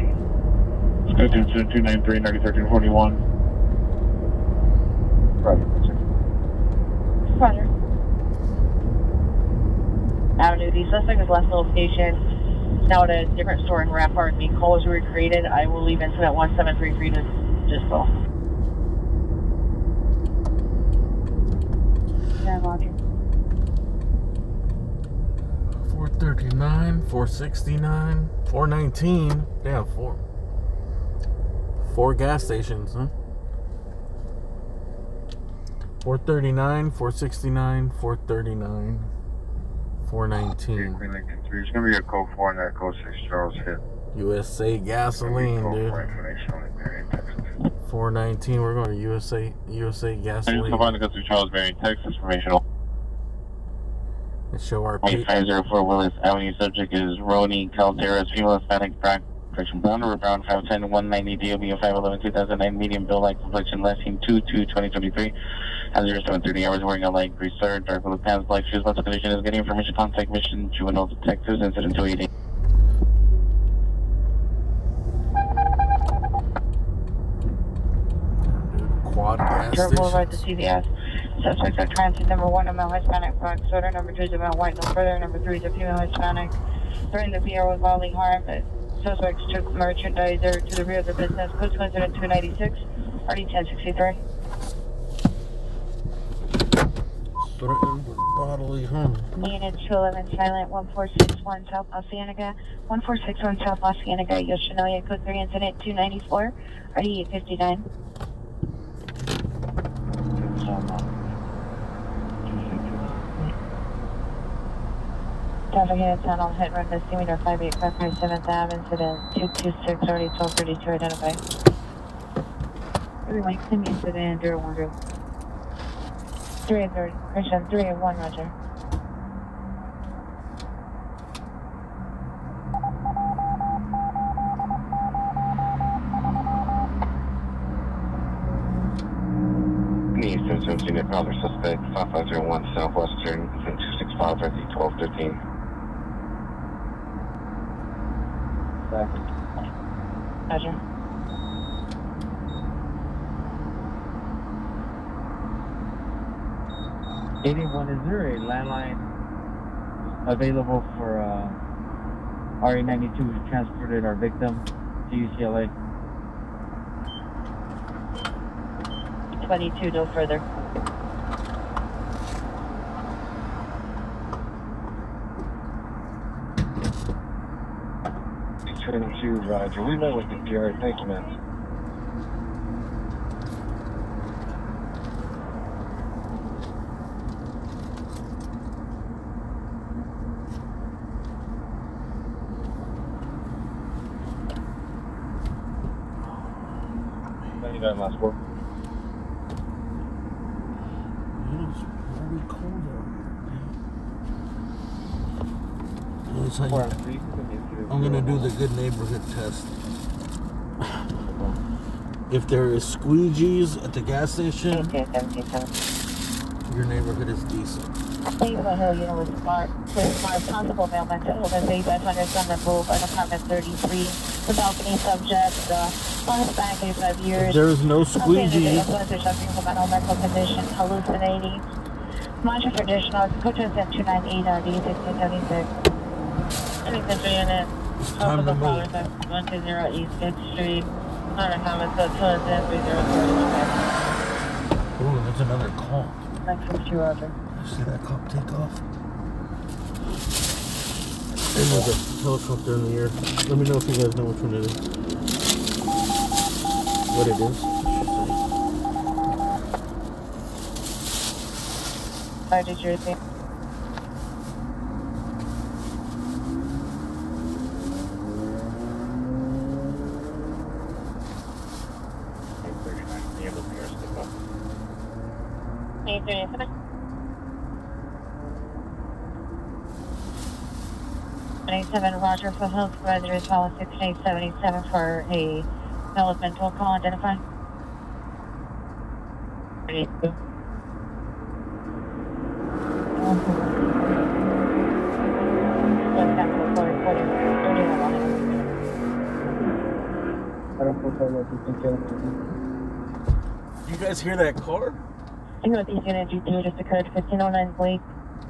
Scheduled incident 293, 901341. Roger. Roger. Avenue D. Suspect is last location. Now at a different store in Rampart. The calls were created. I will leave incident 1733 to Dispo. Yeah, Roger. 439, 469, 419. Damn, four gas stations, huh? 439, 469, 439, 419. There's going to be a code 4 and that code 6 Charles hit. USA gasoline, dude. 419, we're going to USA gasoline. I just find to go through Charles Berry, Texas, informational. Let's show our 504 Willis Avenue. Subject is Roni Calderas, female Hispanic, correction, brown or brown, 510 190 DOB 511 2009, medium bill light complexion, last seen 2/2/2023. Has 0730 hours, wearing a light gray shirt, dark blue pants, black shoes. What's the condition is getting information, contact mission, juvenile detectives, incident 288. Quad gas station. Boulevard to CVS. Suspects are transit. Number 1, a male Hispanic, black soda. Number 2 is a male white, no further. Number 3 is a female Hispanic. Threatened the VR with bodily harm. The suspects took merchandiser to the rear of the business. Code incident 296, RD 1063. Threatened with bodily harm. Unit 211 silent 1461 South Los Cienega. 1461 South Los Cienega, Yoshinoya. Code 3 incident 294, RD 859. Traffic units on all hit run to Steamer 5855 7th Ave, incident 226, already 1232, identify. Everyone, claim incident 010. 330, Christian 381, Roger. Eastern 17 at Powder Suspect 5501 Southwestern 265 at 1213. Roger. Is there a landline available for RA92 who transported our victim to UCLA? 22, no further. Roger. We met with the PR. Thank you, man. 29 last 4. It's very cold out here. I'm gonna do the good neighborhood test. If there is squeegees at the gas station, your neighborhood is decent. Maple Hill Unit with Smart Constable Mailman Settlement Bay by 100 Summit Boulevard, apartment 33. The balcony subject, Hispanic 85 years. If there is no squeegee, Suffering from mental medical condition, hallucinating. Mantra traditional, Coaches at 298 RD 1676. Unit. It's time to move. 120 East 5th Street. Hunter Thomas, 3030. Ooh, that's another call. 962 Roger. See that cop take off? And there's a helicopter in the air. Let me know if you guys know which one it is. What it is, I should say. Roger, Jersey. Roger for Hill Supervisor as well as 6877 for a developmental call identified. 32. You guys hear that car? Northeast Unit G2 just occurred 1509 Blake.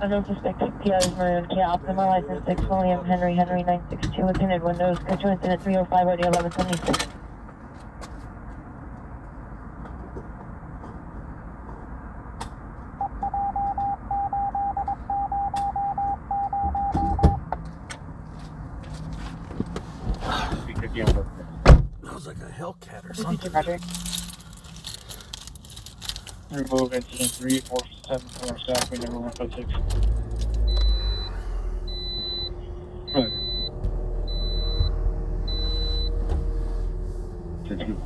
Unknown suspect PI is Maroon Kia Optima, license 6 William Henry 962 with tinted windows. Could you incident 305 RD 1176. That was like a Hellcat or something. Roger. Remove incident 3474 staff, we number 156.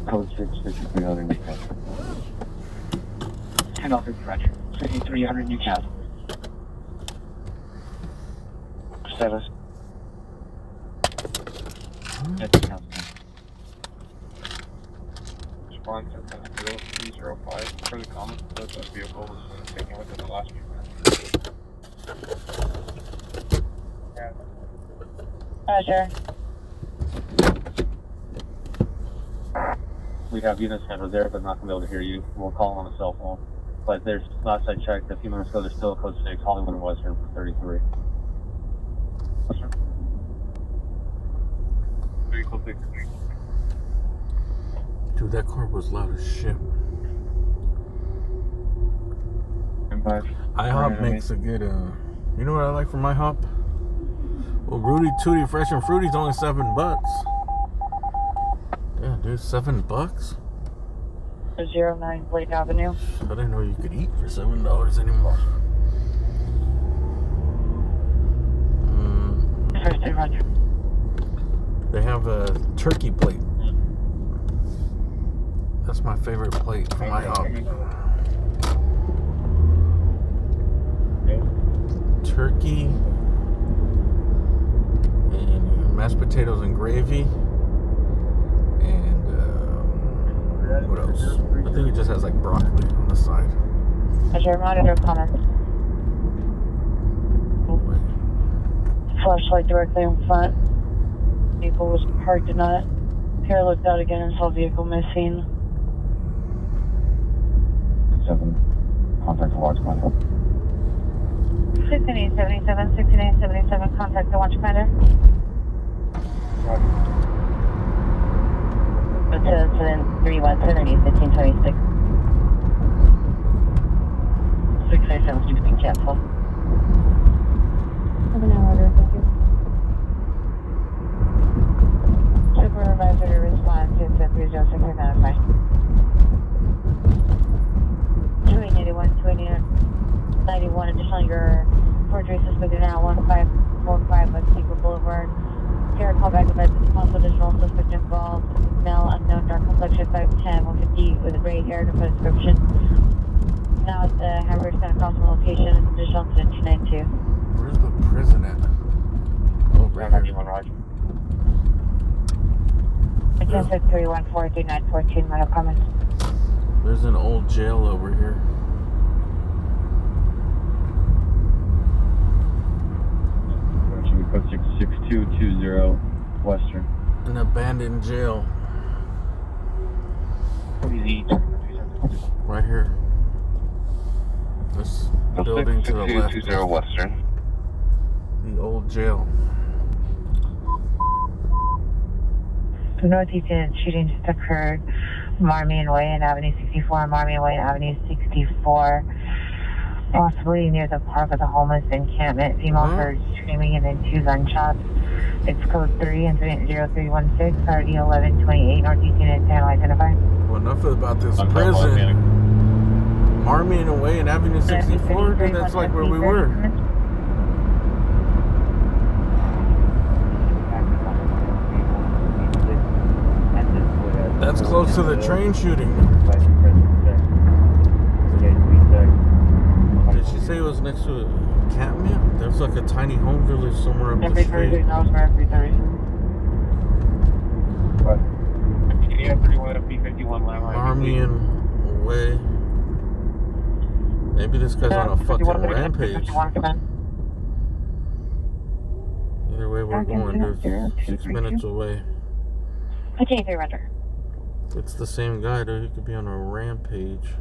Code 65300 10 off Roger. 5300 Newcastle. Status. Response at 305 for the comment that the vehicle was taken within the last few minutes. Roger. We have units handled there, but not going to be able to hear you. We'll call on a cell phone. But there's, last I checked, a few minutes ago, there's still a code 6, Hollywood and Western for 33. Vehicle 6. Dude, that car was loud as shit. IHOP makes a good, you know what I like from IHOP? Well, Rudy Tooty Fresh and Fruity's only $7. Yeah, dude, $7? 09 Blake Avenue. I didn't know you could eat for $7 anymore. Roger. They have a turkey plate. That's my favorite plate from IHOP. Turkey and mashed potatoes and gravy. And what else? I think it just has like broccoli on the side. Roger, monitor comments. Flashlight directly in front. Vehicle was parked in it. Pair looked out again and saw vehicle missing. 7. Contact the watch commander. 6877, 6877, contact the watch commander. Go to 317 1526. 687 cancel. Have an order, thank you. Supervisor to respond to 30695. 281, 291, additional your forgery suspected now 1545 West Secret Boulevard. Sierra, call back about this possible additional suspect involved. Male, unknown, dark complexion, 5'10", 150 with a gray hair, no description. Now at the Hamburg Center Crossing location, additional incident 292. Where's the prison at? Oh, right here. Roger. 10-6-3-1-4-3-9-14, minor comments. There's an old jail over here. Code 66220 Western. An abandoned jail. Right here. This building to the left. 66220 Western. The old jail. The northeast unit shooting just occurred. Marmion Way and Avenue 64, Marmion Way and Avenue 64. Possibly near the Park of the Homeless encampment. Female heard screaming and then 2 gunshots. It's code 3, incident 0316, RD 1128, northeast unit channel identified. Well, enough about this prison. Marmion Way and Avenue 64, dude, that's like where we were. That's close to the train shooting. Did she say it was next to a encampment? There's like a tiny home village somewhere up the street. Marmion Way. Maybe this guy's on a fucking rampage. Either way we're going, dude. 6 minutes away. Okay, 3 Roger. It's the same guy, dude. He could be on a rampage.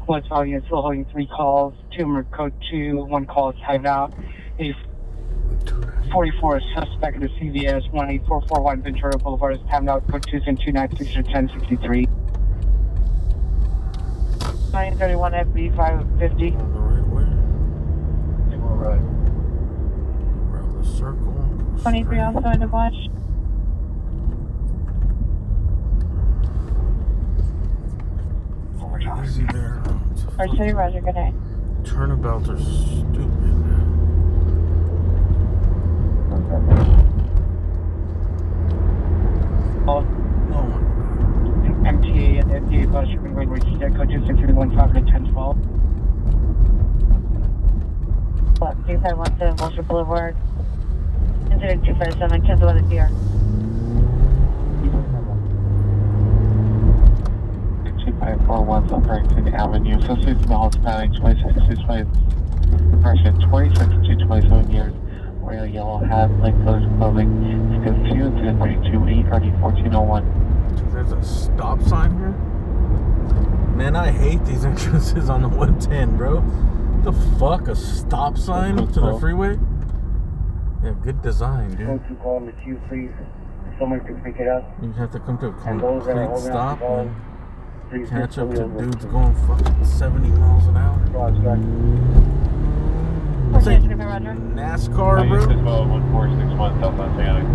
One's still holding 3 calls. 2 are code 2. 1 call is timed out. A 44 suspect at the CVS 18441 Ventura Boulevard is timed out. Code 2 and 296 or 1063. 931 FB 550. On the right way. Right. Around the circle. 23 also in the watch. Easy there. Artillery, Roger, good night. Turnabouts are stupid. MTA and FDA bus shipping going reach deck code 26315 to 1012. 3517 Wilshire Boulevard. Incident 257, cancel by the DR. 2541 South Barrington Avenue. Suspect male Hispanic, 26 correction, 26 to 27 years. Wearing a yellow hat, light colored clothing. Scope 2, incident 328, RD 1401. There's a stop sign here? Man, I hate these entrances on the 110, bro. What the fuck? A stop sign to the freeway? Yeah, good design, dude. Code 2 call in the queue, please. Someone could pick it up. You have to come to a And those that are complete holding stop on and please catch up to just dudes going fucking 70 miles an hour. It's like NASCAR, bro. 1461 South Atlantic.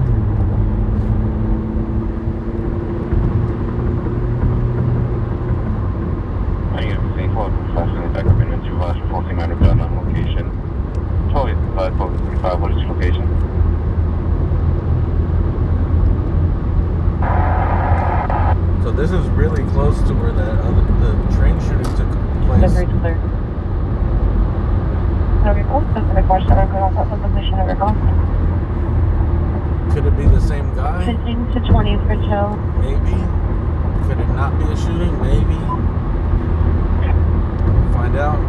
I am St. Paul, flashing back up into 14 minor gun on location. 1235, what is your location? So this is really close to where the train shooting took place. Delivery clear. Could it be the same guy? 15 to 20 for Joe. Maybe. Could it not be a shooting? Maybe. Find out.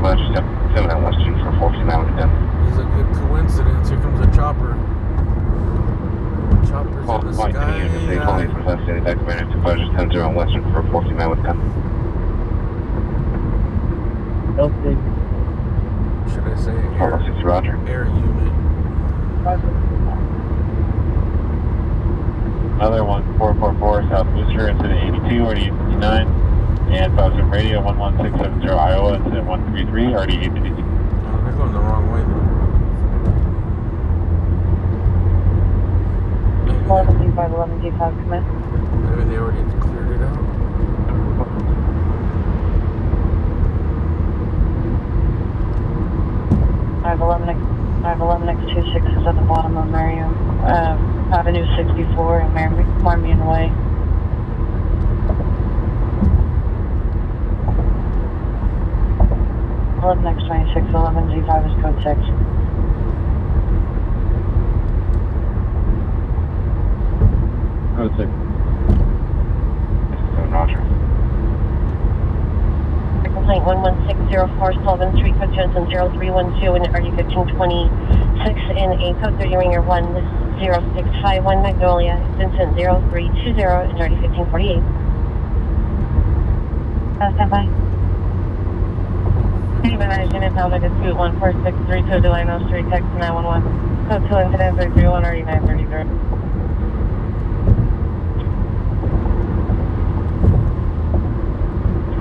Roger, 7 Western for 14 hours again. It's a good coincidence. Here comes a chopper. Chopper's in the sky. Back to 10-0 on Western for 14 hours again. Okay. Should I say air, 6 Roger. Air unit. Another one, 444 South Booster, incident 82, RD 59. And 50 radio 11670 Iowa, incident 133, RD 850. Oh, they're going the wrong way though. 511 G5 commit. Maybe they already cleared it out. I have 11. 511X26 is at the bottom of Marion, Avenue 64 and Marmion Way. 11X26, 11Z5 is code 6. Code 6. Roger. Complaint 11604 Sullivan Street, code Jensen 0312, and RD 1526 in a code 30 ringer 10651 Magnolia, Vincent 0320 and RD 1548. Stand by. Management impound at 21463 Delano Street, Texas 911. Code 2 incident 331 RD 933.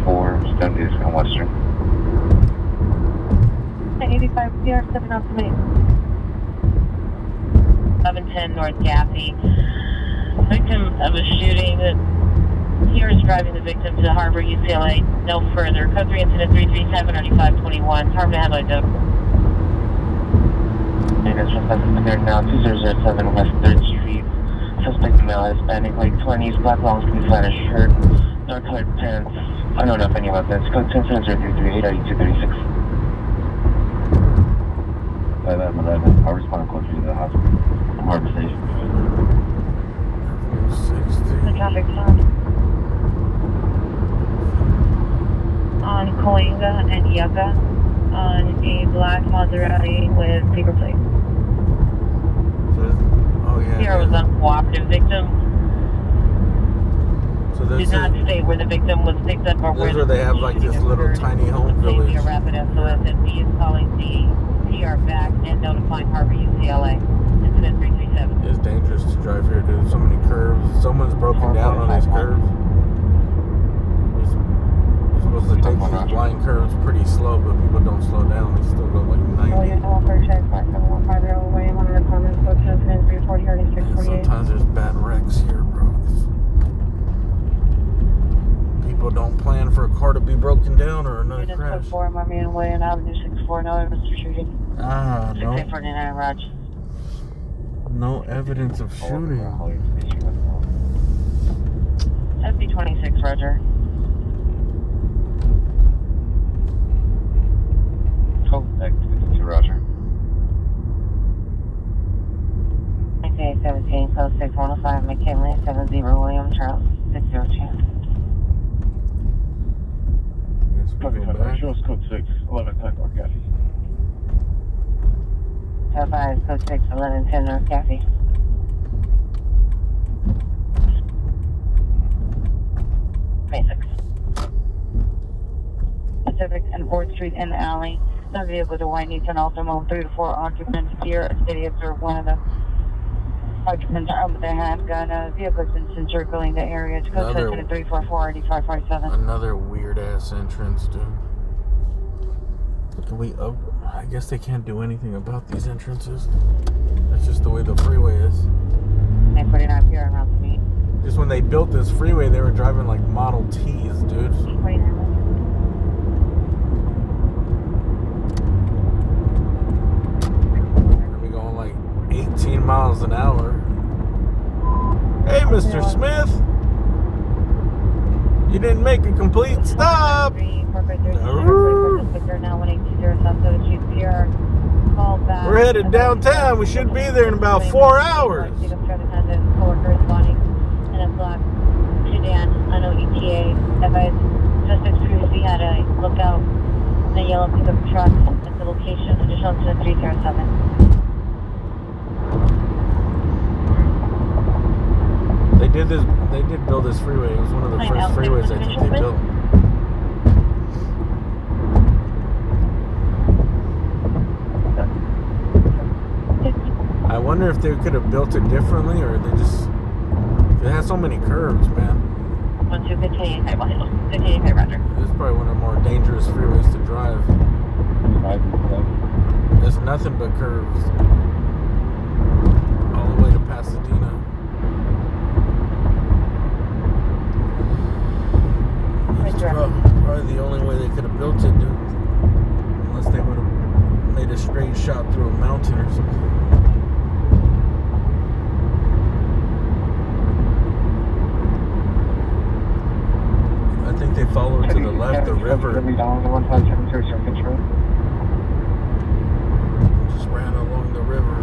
470 from Western. 85 PR 7 out to me. 1110 North Gaffey. Victim of a shooting. Here is driving the victim to Harbor, UCLA. No further. Code 3 incident 337 9521. Harbor to Headlight Dope. Vegas suspect there now 2007 West 3rd Street. Suspect male, Hispanic, late 20s, black long sleeve flannel shirt, dark colored pants. I don't know if any about this. Code 10038 RD236. 511. I'll respond closer to the hospital. Harbor Station. The traffic stop. On Coinga and Yucca on a black Maserati with paper plate. Here was uncooperative victim. So Did not state where the victim was picked up or where they have like this little tiny home village. A rapid SOS and B is calling the PR back and notifying Harbor UCLA. Incident 337. It's dangerous to drive here, dude. So many curves. Someone's broken down on these curves. You're supposed to take these blind curves pretty slow, but people don't slow down. They still go like 90. Sometimes there's bad wrecks here, bro. People don't plan for a car to be broken down or another crash. 4 Marmion Way and Avenue 64. No evidence of shooting. No. 6849 Raj. No evidence of shooting. SB26, Roger. Code 52, Roger. 1917, code 6105, McKinley, 70 William Charles, 602. Copy, shows code 6, 1110 North Gaffey. 5 code 6, 1110 North Gaffey. Pacific and 4th Street in the alley. The vehicle with a white Nissan Altima, 3 to 4 occupants here. A city observed one of the occupants armed with a handgun. Vehicle has been circling the area. It's code 344 RD547. Another weird ass entrance, dude. Can we up? I guess they can't do anything about these entrances. That's just the way the freeway is. 949 PR around the meet. Just when they built this freeway, they were driving like Model Ts, dude. We're going like 18 miles an hour. Hey, Mr. Smith! You didn't make a complete stop! We're headed downtown. We should be there in about 4 hours. In a black sedan, I know ETA. Suspects previously had a lookout in a yellow pickup truck at the location. Additional to 307. They did build this freeway. It was one of the first freeways I think they built. I wonder if they could have built it differently, or they just... It has so many curves, man. 1258, Roger. This is probably one of the more dangerous freeways to drive. There's nothing but curves. All the way to Pasadena. It's probably the only way they could have built it, dude. Unless they would have made a straight shot through a mountain or something. I think they follow to the left, the river. Just ran along the river.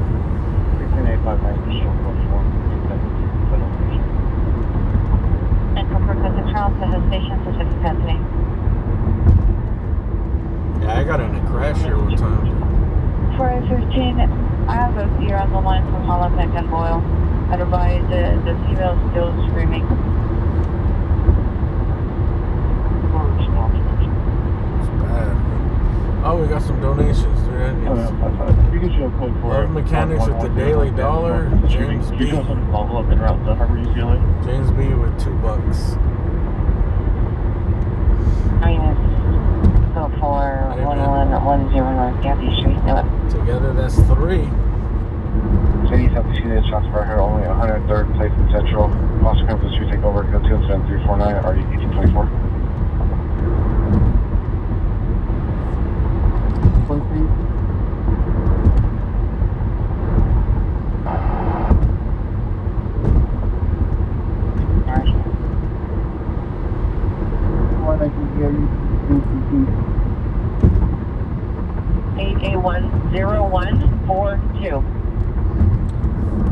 And for President Charles, the station for 6 capacity. Yeah, I got in a crash here one time. 415, I have a fear on the line from Holopack and Boyle. I'd advise the female still screaming. It's bad. Oh, we got some donations, dude. Love Mechanics with the Daily Dollar. James B. James B with $2. I mean, it's so 41110 North Gaffney Street. Together, that's 3. City South Unit transfer here only 103rd place in Central. Foster Campus, you take over. Go 27349 RD 1824. What I can hear you. 8810142.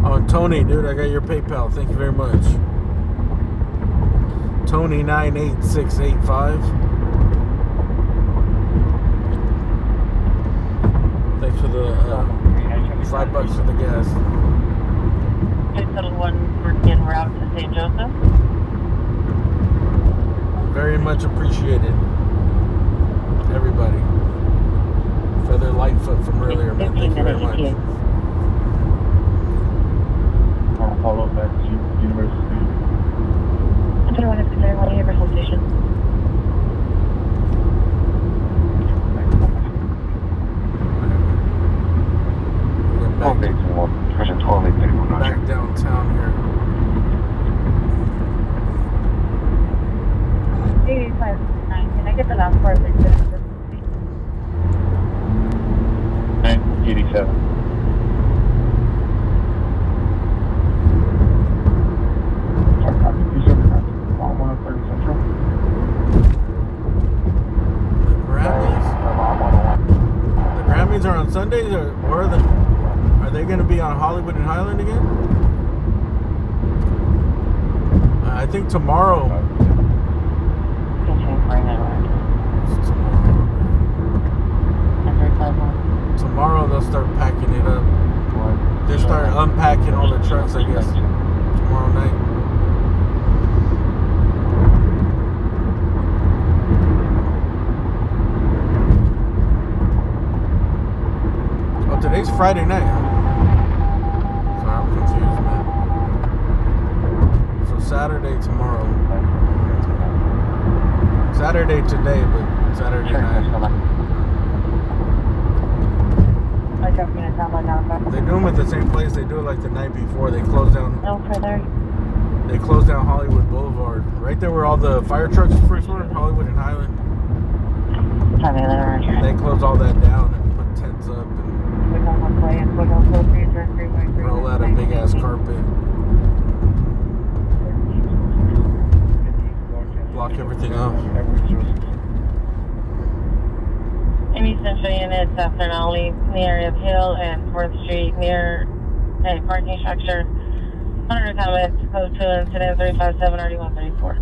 Oh, Tony, dude, I got your PayPal. Thank you very much. Tony 98685. Thanks for the $5 for the gas. 601 en route to St. Joseph. Very much appreciated. Everybody. Feather Lightfoot from earlier, man. Thank you very much. I'll follow back to University. I don't want to consider one Universal Station. Back downtown here. 885. Can I get the last part, please? 987. The Grammys are on Sundays, or are they going to be on Hollywood and Highland again? I think tomorrow. Tomorrow they'll start packing it up. They start unpacking all the trucks, I guess, tomorrow night. Oh, today's Friday night, huh? Sorry, I'm confused, man. So Saturday tomorrow. Saturday today, but Saturday night. They do them at the same place. They do it like the night before. They close down. No further. They close down Hollywood Boulevard, right there where all the fire trucks first were, Hollywood and Highland. They close all that down and put tents up and roll out a big ass carpet, block everything off. Any Central units after an alley in the area of Hill and 4th Street near a parking structure. 100 comments, code 2 incident 357 RD134.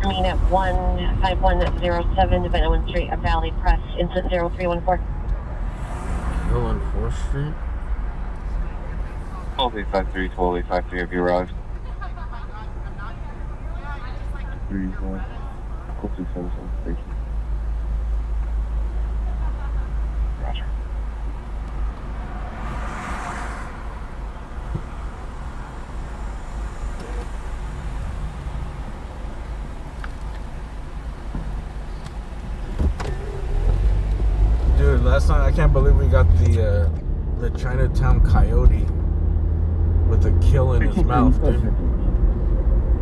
Green at 15107 Devon Street, a Valley Press, incident 0314. Hill and 4th Street? 12853, 12853, have you arrived? 31, 4277, station. Roger. Dude, last night I can't believe we got the Chinatown Coyote with a kill in his mouth, dude.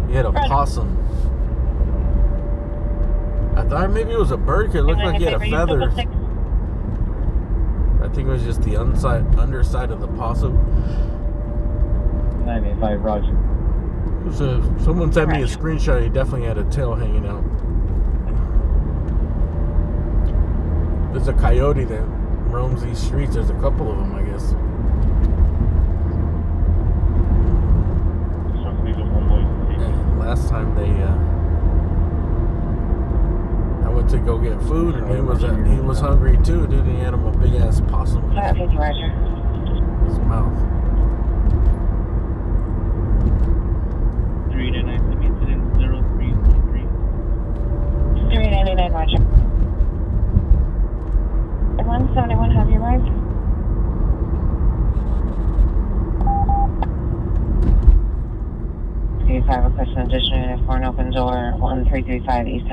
He had a possum. I thought maybe it was a bird because it looked like he had a feather. I think it was just the underside of the possum. 95, roger. So someone sent me a screenshot. He definitely had a tail hanging out. There's a coyote that roams these streets. There's a couple of them, I guess. And last time I went to go get food, and he was hungry too, dude. And he had him a big ass possum in his mouth. 399, roger. 171, have you arrived? You have a question additional unit for an open door, 1335 East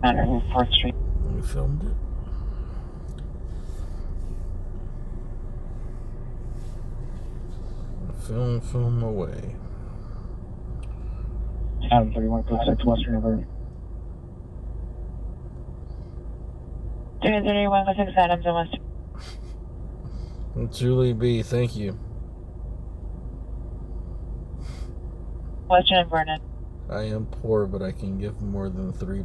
104th Street. We filmed it. Film away. Adam 31, code 6, Western River. 231, 6 Adams and West. Julie B, thank you. Western and Vernon. I am poor, but I can give more than $3.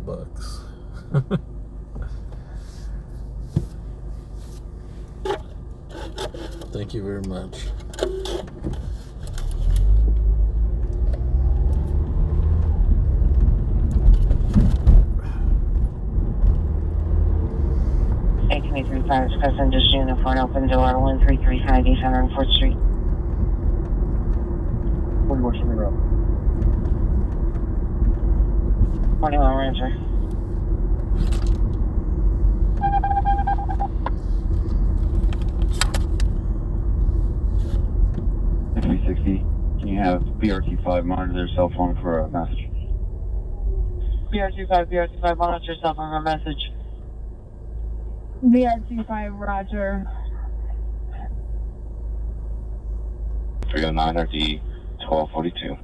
Thank you very much. Express Industry Unit for an open door, 1335 East 104th Street. 41 Sugar Road. 41 Ranger. Can you have BRT5 monitor their cell phone for a message? BRT5, monitor your cell phone for a message. BRT5, roger. 309 RD 1242.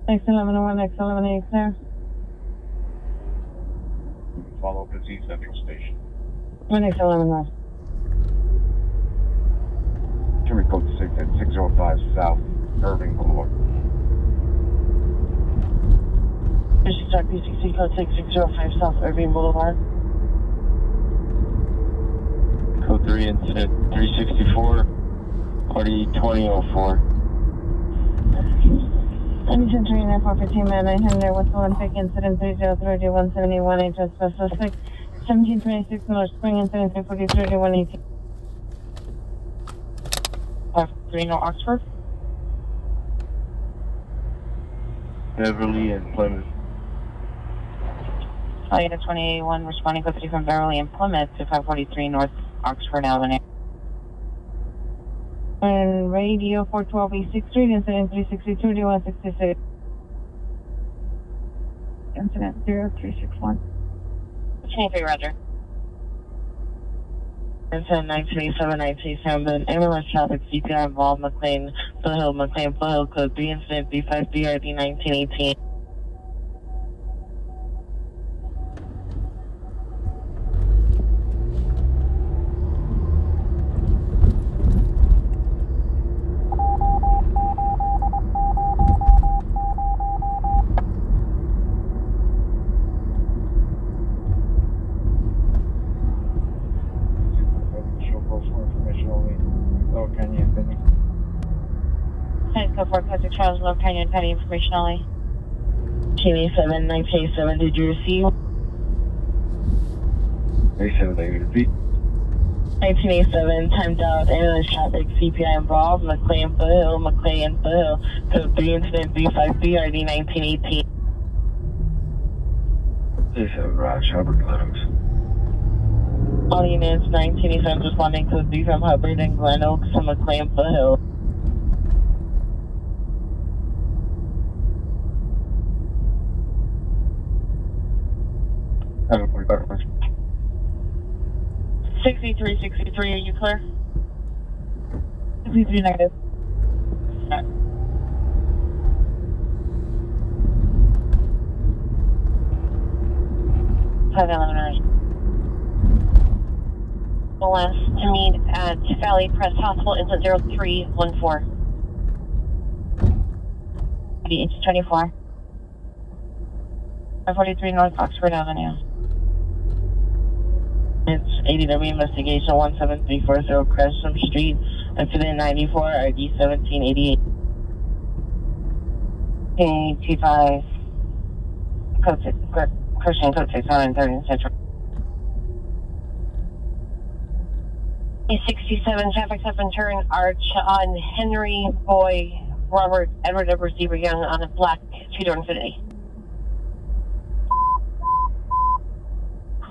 X1101, X11A, clear. Follow up to Z Central Station. X11 Can we code 6 at 605 South Irving Boulevard? Start PCC code 6605 South Irving Boulevard. Code 3 incident 364, party 2004. Engine 39415 man 900, what's the one pick incident 3030 171 HS suspect 1726 North Spring incident 340 118. 530 Oxford. Beverly and Plymouth. Unit 21 responding code 3 from Beverly and Plymouth to 543 North Oxford Avenue. And radio 412 East 6th Street, incident 362 166. Incident 0361. 23, roger. Incident 1987, 1987, ambulance traffic, CPR involved, McLean, Full Hill, code 3, incident B5 BRD 1918. code 4, code 6, Charles, Love Canyon, Petty Information LA. 1987, did you receive? 87, did you receive? 1987, timed out, ambulance traffic, CPI involved, McClay and Foothill, code 3, incident 353, RD 1918. 87, Raj, Hubbard, Lennox. All units, 1987, responding code 3 from Hubbard and Glen Oaks to McClay and Foothill. I have a 45 minutes. 6363, are you clear? 63 negative. Five Eleanor. Last to meet at Valley Crest Hospital, incident 0314. It's 24. 543 North Oxford Avenue. It's ADW investigation 17340 Gresham Street, incident 94, RD 1788. K25, code 6, Christian code 6, 930 Central. A67 traffic stop and turn arch on Henry Boy Robert Edward Zebra Young on a black two-door Infiniti.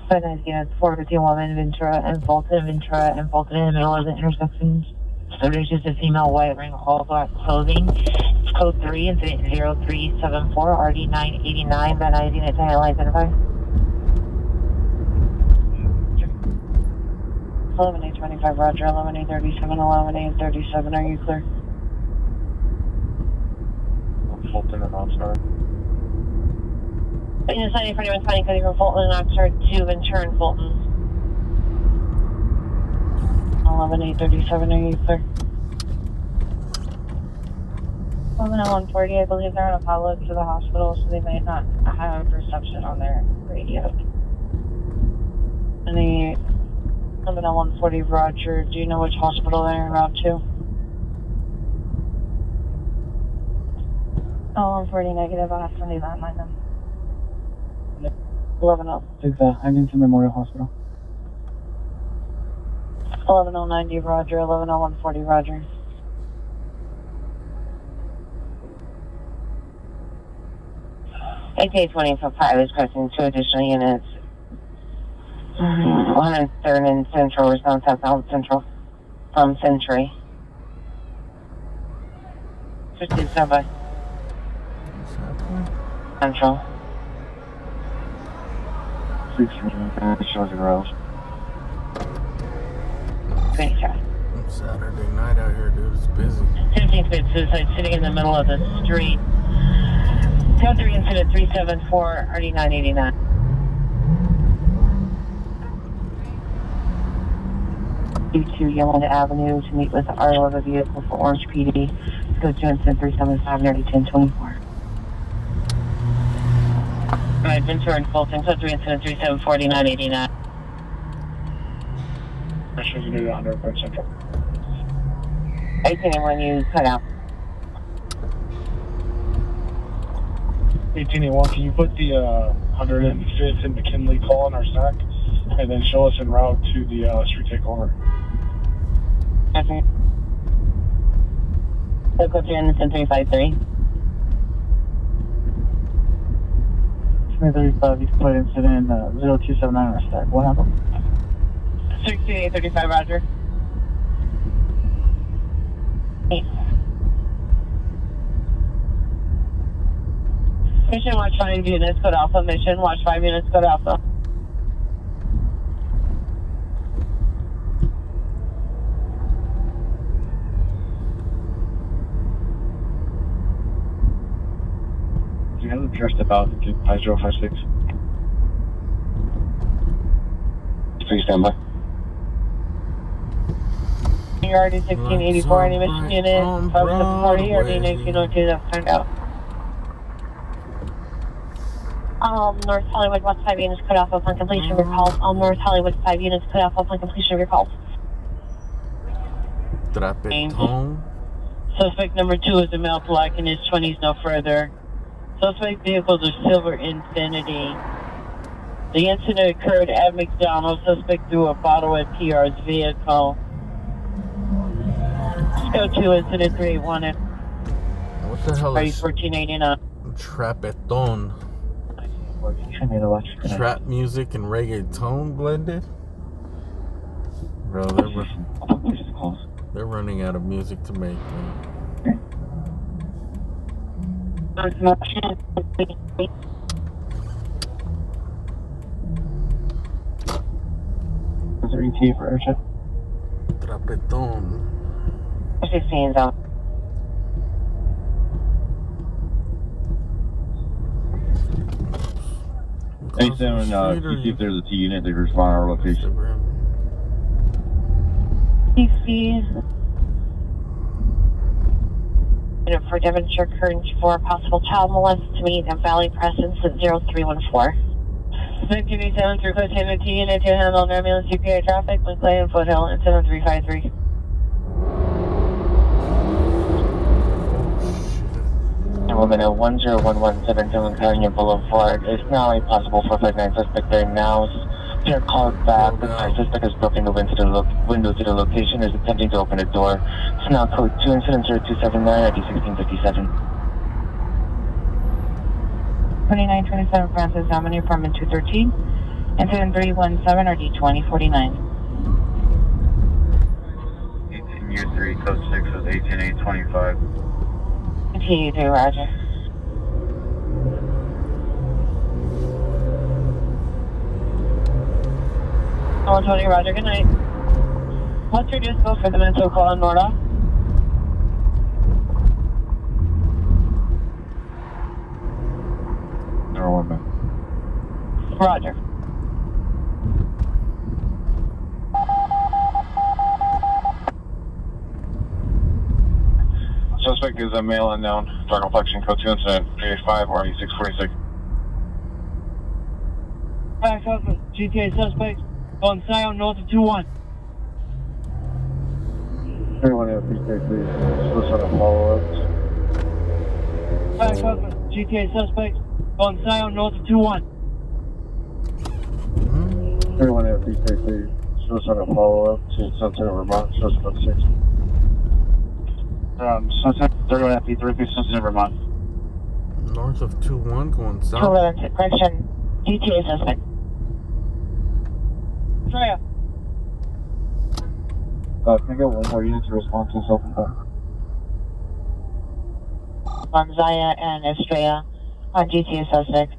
451 Ventura and Fulton in the middle of the intersection. So there's just a female white ring all black clothing. It's code 3, incident 0374, RD 989, Van Nuys unit 10 identified. 11A25, Roger, 11A37, 11A37, are you clear? Fulton and Oxnard. Unit 9041 finding coding from Fulton and Oxford to Ventura and Fulton. 11A37, are you clear? 11A140, I believe they're on Apollo to the hospital, so they might not have reception on their radio. And the 11A140, Roger, do you know which hospital they're en route to? 140 negative, I'll have to leave that in mind then. 11-0. Take the Huntington Memorial Hospital. 11-090, Roger. 11-0140, Roger. ATA-20-5 is crossing 2 additional units. 103rd and Central, we're down southbound Central from Century. 50 standby. Central. 6 shows the road. Great, sir. Saturday night out here, dude. It's busy. 15th bit suicide sitting in the middle of the street. Code 3 incident 374, RD 989. To Yolanda Avenue to meet with the RO of a vehicle for Orange PD. Go to incident 375, nearly 1024. Alright, Ventura and Fulton, code 3 incident 374, 989. Pressure unit 100% Central. 18 and when you cut out. 1881, can you put the 105th and McKinley call in our stack and then show us en route to the street takeover? Okay. So code 3 incident 353. 335, you can put incident 0279 on our stack. What happened? 6835, Roger. Mission, watch 5 units, code Alpha. Mission, watch 5 units, code Alpha. Do you have the pure step out to 5056? Please stand by. You're already 1684, any mission unit, 540, or do you know if you don't do that, find out. North Hollywood, West 5 units, cut off upon completion of your calls. North Hollywood, 5 units, cut off upon completion of your calls. Trapeton. Suspect number 2 is a male black in his 20s, no further. Suspect vehicles are Silver Infinity. The incident occurred at McDonald's. Suspect threw a bottle at PR's vehicle. Go to incident 381. What the hell is 1489. Trapeton? Trap music and reggaeton blended? Bro, they're running out of music to make, man. Is there ETA for airship? Trapeton. 16 zone. Hey, Seven, you see if there's a T unit that respond to our location. PC. Unit for Devonshire Current for possible child molest to meet at Valley Presence at 0314. 1987 through Cotaina T unit to handle an ambulance CPI traffic with Clay and Foothill at 7353. Woman at 10117 California Boulevard is now a possible 459 suspect there now. They're called back. The car suspect has broken the window to the location, is attempting to open the door. It's now code 2 incident 0279 ID 1657. 2927 Francis Avenue, apartment 213. Incident 317 RD 2049. 18 year 3, code 6 was 18825. Continue to, Roger. 120, Roger, good night. What's your dispo for the mental call in Norda? Roger. Suspect is a male unknown. Dark complexion, code 2 incident 385 or 8646. Back up, GTA suspect on Scion north of 21. Everyone have PK, please. Just on a follow-up. Back up, GTA suspect on Scion north of 21. Everyone have PK, please. Just on a follow-up to Sunset, Vermont, suspect 6. Sunset 31 FP 3 Sunset, Vermont. North of 21 going south. 211, correction, GTA suspect. Australia. Can I get one more unit to respond to self On Zaya and Estrella on GTA suspect.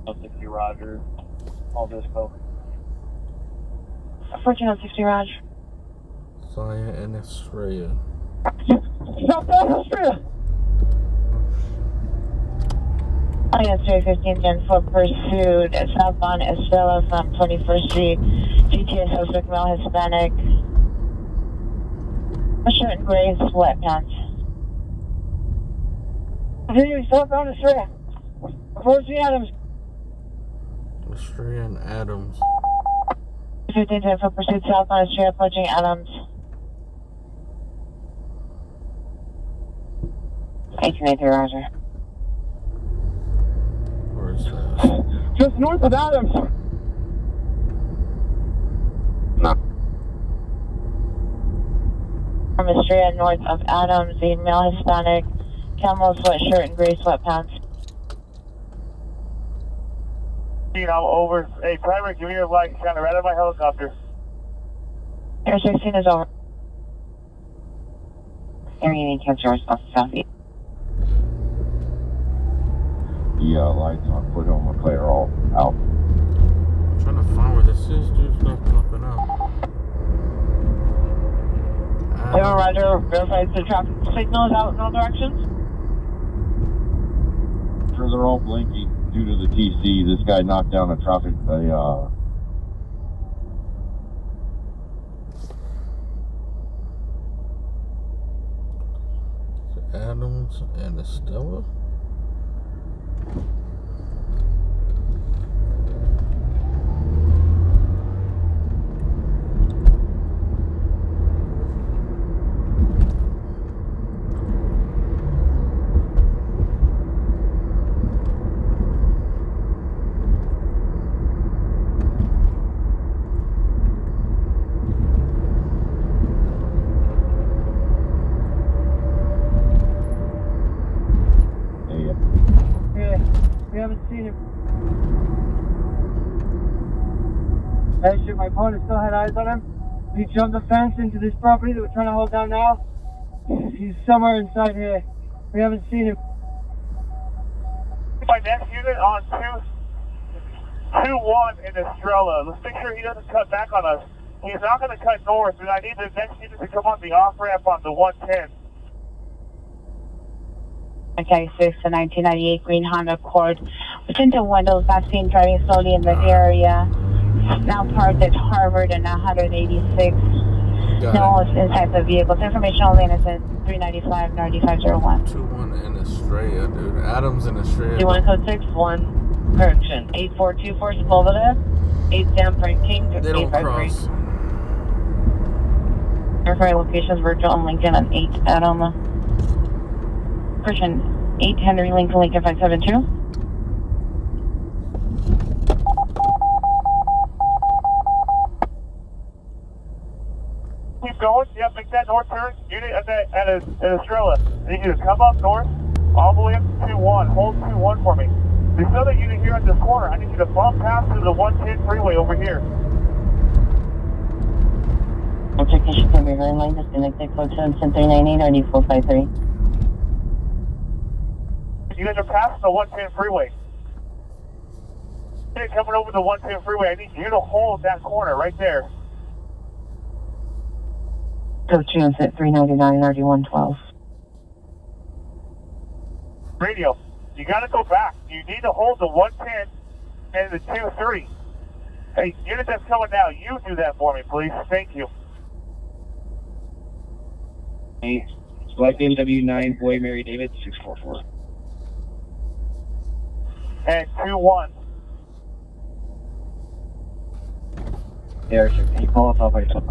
60 Roger. All dispo. 1460 Roger. Zaya and Estrella. Southbound Estrella! Zaya 315 10 foot pursued southbound Estrella from 21st Street. GTA suspect male Hispanic. A shirt and gray sweatpants. Continue southbound Estrella. 14 Adams. Estrella and Adams. 15 10 foot pursuit southbound Estrella approaching Adams. 1883 Roger. Where is that? Just north of Adams. No. From Estrella north of Adams, the male Hispanic, camel sweatshirt and gray sweatpants. I'm over. Hey, primary, give me your light. Kind of right at my helicopter. Air 16 is over. Area 8 capture response southeast. The lights on Foothill and McClay are all out. I'm trying to find where this is, dude's not popping up. Zero Roger, verifies the traffic signal is out in all directions. Sure, they're all blinking due to the TC. This guy knocked down a traffic, Adams and Estella. Hey, shit, my opponent still had eyes on him. He jumped the fence into this property that we're trying to hold down now. He's somewhere inside here. We haven't seen him. My next unit on 2-1 in Estrella. Let's make sure he doesn't cut back on us. He's not going to cut north, and I need the next unit to come on the off-ramp on the 110. Okay, 6 to 1998 green Honda Accord. Within the windows, last seen driving slowly in the area. Now parked at Harvard and 186. No, it's inside the vehicles. Information only innocent 395 9501. 2-1 in Estrella, dude. Adams in Estrella. 21 code 61. Correction. 8424 Sepulveda. 8 Sam Frank King. They don't cross. Verify locations Virgil and Lincoln on 8 Adam. Correction. 8 Henry Lincoln 572. Keep going. Yep, make that north turn. Unit at Estrella. I need you to come up north, all the way up to 2-1. Hold 2-1 for me. This other unit here at this corner, I need you to bump past to the 110 freeway over here. Application can be very line disconnected. Code 77398 9453. You guys are passing the 110 freeway. Unit coming over the 110 freeway, I need you to hold that corner right there. Code 399 9112. Radio, you got to go back. You need to hold the 110 and the 2-3. Hey, unit that's coming now, you do that for me, please. Thank you. Hey, Black BMW9, Boy Mary David, 644. And 2-1. Yeah, sir. Can you call us off by yourself?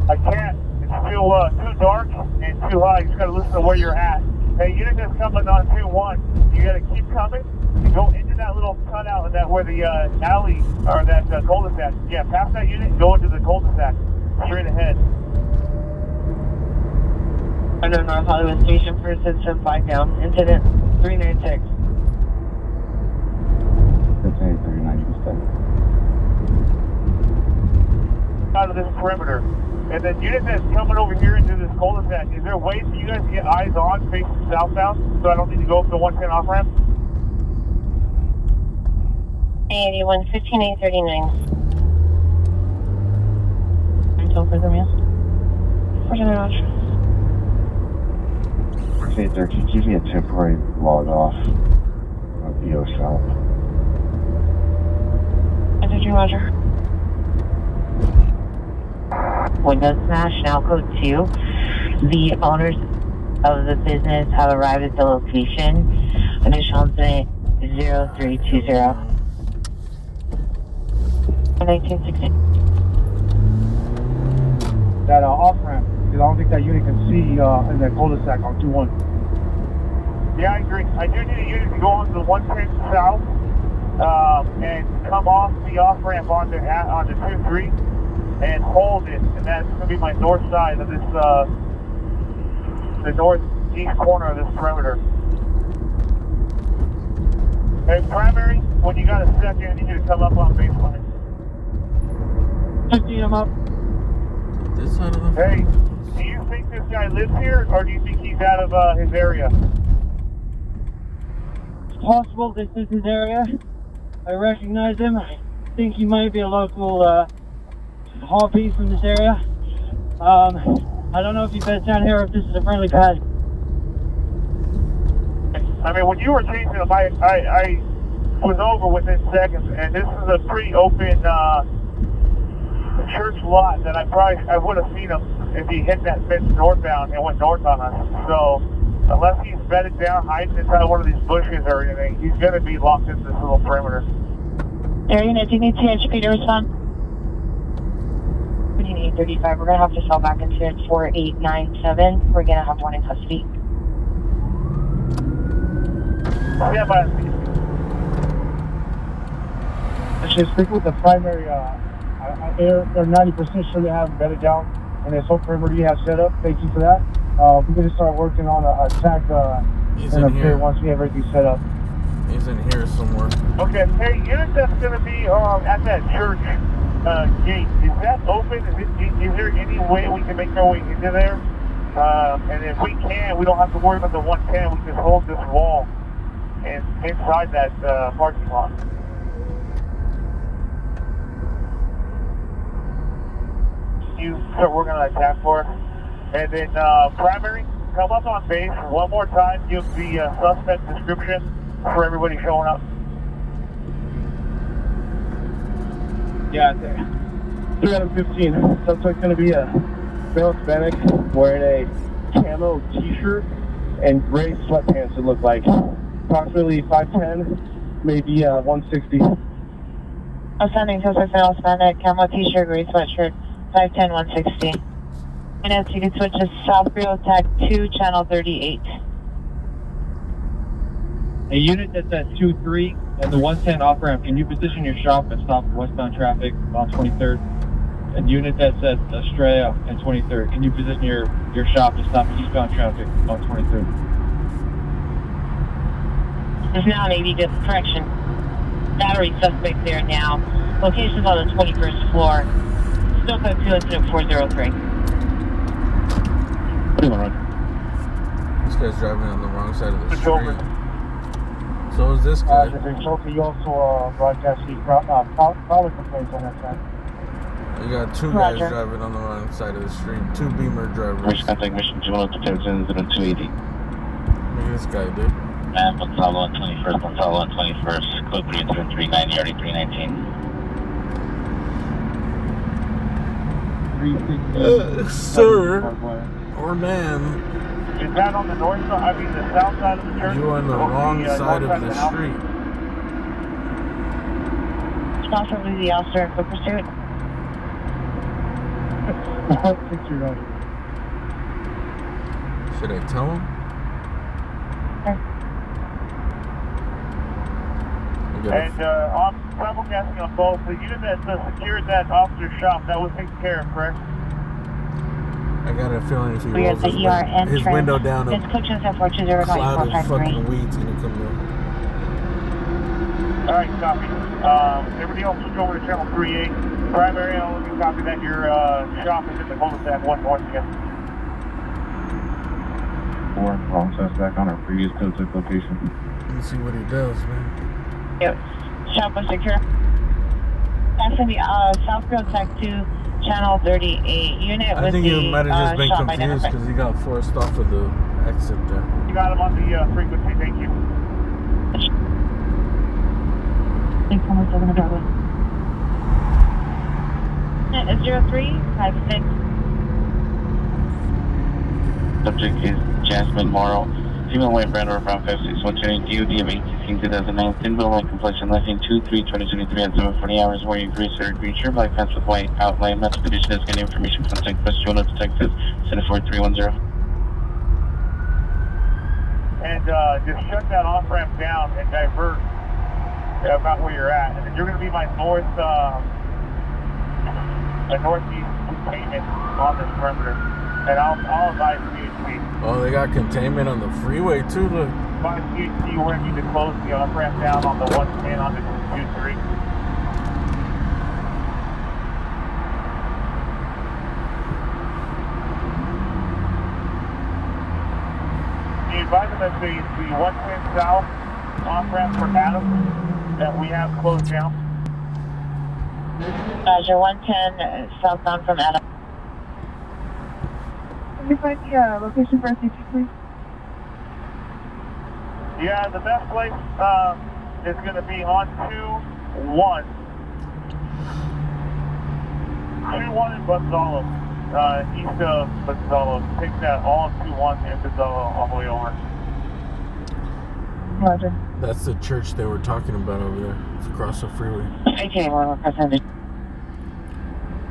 I can't. It's too dark and too high. You just gotta listen to where you're at. Hey, unit that's coming on 2-1. You gotta keep coming. You go into that little cutout, that where the alley or that cul-de-sac. Yeah, past that unit, go into the cul-de-sac. Straight ahead. Under North Hollywood Station, first incident, 5 down. Incident 396. That's 39%. Out of this perimeter. And then unit that's coming over here into this cul-de-sac, is there a way for you guys to get eyes on facing southbound so I don't need to go up the 110 off-ramp? 81 15 839. Until further meal. Where's the rush? Okay, there, can you give me a temporary log off of VO South? Enter Roger. Windows smash, now code 2. The owners of the business have arrived at the location. Initial incident 0320. 1960. That off-ramp, because I don't think that unit can see in that cul-de-sac on 2-1. Yeah, I agree. I do need a unit to go on the 110 south and come off the off-ramp onto 2-3 and hold it. And that's going to be my north side of this, the northeast corner of this perimeter. Hey, primary, when you got a second, I need you to come up on baseline. 50 him up. This side of the... Hey, do you think this guy lives here, or do you think he's out of his area? It's possible this is his area. I recognize him. I think he might be a local hobby from this area. I don't know if he beds down here or if this is a friendly pad. I mean, when you were chasing him, I was over within seconds, and this is a pretty open church lot that I would have seen him if he hit that fence northbound and went north on us. So unless he's bedded down, hiding inside one of these bushes or anything, he's going to be locked into this little perimeter. Area, do you need THP to respond? 835, we're going to have to fall back into 4897. We're going to have one in custody. Yeah, but I should speak with the primary. They're 90% sure they have him bedded down, and this whole perimeter you have set up. Thank you for that. We're going to start working on a attack in a bit once we have everything set up. He's in here somewhere. Okay, hey, unit that's gonna be at that church gate, is that open? Is there any way we can make our way into there? And if we can, we don't have to worry about the 110. We just hold this wall and inside that parking lot. You start working on that task force. And then primary, come up on base one more time, give the suspect description for everybody showing up. Yeah, 315. Suspect's going to be a male Hispanic wearing a camo t-shirt and gray sweatpants, it looked like. Approximately 5'10", maybe 160. Ascending suspect male Hispanic, camo t-shirt, gray sweatshirt, 5'10", 160. And as you can switch to South Bureau Tag 2, channel 38. A unit that's at 2-3 at the 110 off-ramp, can you position your shop and stop westbound traffic on 23rd? A unit that's at Estrella and 23rd, can you position your shop and stop eastbound traffic on 23rd? There's now an AV correction. Battery suspect there now. Location's on the 21st floor. Still code 2 incident 403. This guy's driving on the wrong side of the street. So is this guy. You also broadcast the probably complaints on that side. You got two guys driving on the wrong side of the street. Two Beamer drivers. Which contact mission 210 280. Look at this guy, dude. And Gonzalo on 21st, Gonzalo on 21st, code 3-390, already 319. Sir, or man. Is that on the north side, I mean the south side of the church? You on the wrong side of the street. Possibly the officer in quick pursuit. Should I tell him? And I'm simulcasting on both. The unit that secured that officer's shop, that was taken care of, correct? I got a feeling if he We rolls are the his window down, it's Coach a cloud of fucking weed's gonna come in. Alright, copy. Everybody else switch over to channel 38. Primary, I'll let you copy that your shop is in the cul-de-sac 1 north again. Wrong suspect on our previous code 6 location. Let's see what he does, man. Yep. Shop was secure. That's going to be South Bureau Tag 2, channel 38. Unit I think you might have just been confused because he got forced off of the exit there. You got him on the frequency, thank you. 617 Bravo. 0356. Subject is Jasmine Morrow. Female white brand or around 56120 DOD of 18 2009. Thin bill line complexion left in 2-3-2023 at 7:40 hours. Wearing gray sweater, green shirt, black pants with white outline. Match condition is getting information. Contact West Jonah to Texas. Center 4310. And just shut that off ramp down and divert about where you're at. And then you're going to be my northeast containment on this perimeter. And I'll advise CHP. Oh, they got containment on the freeway too, look. By CHP, we're going to need to close the off ramp down on the 110 on the 2-3. You advise them that the 110 south off ramp for Adams that we have closed down. Roger, 110 southbound from Adams. Can you find the location for CT, please? Yeah, the best place is going to be on 2-1. 2-1 in Gonzalo, east of Gonzalo. Take that all of 2-1 and Gonzalo all the way over. Roger. That's the church they were talking about over there. It's across the freeway. Okay, one more press additional.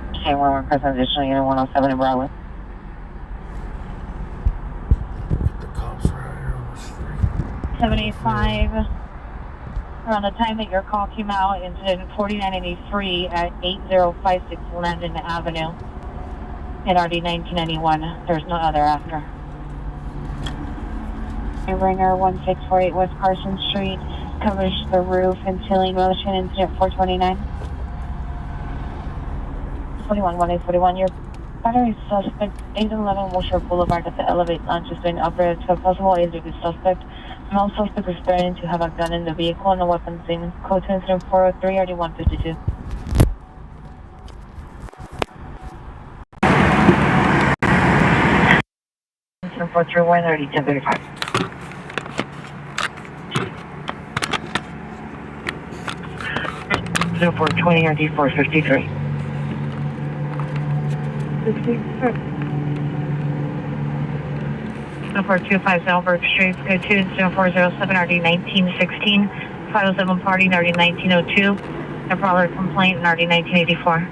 Okay, one more press additional unit 107 in Broadway. The cops are out here on the street. 785. Around the time that your call came out, incident 4983 at 8056 Landon Avenue in RD 1991. There's no other after. Ringer 1648 West Carson Street. covers the roof and ceiling motion, incident 429. 41, your battery suspect 811 Wilshire Boulevard at the Elevate Lounge is being operated to a possible age of the suspect. No suspect is bearing to have a gun in the vehicle and a weapon seen. Code to incident 403 RD152. Incident 431 RD1035. 0420 RD453. 0425 Albert Street, go to 0407 RD 1916, 507 Party RD 1902, a brawler complaint RD 1984.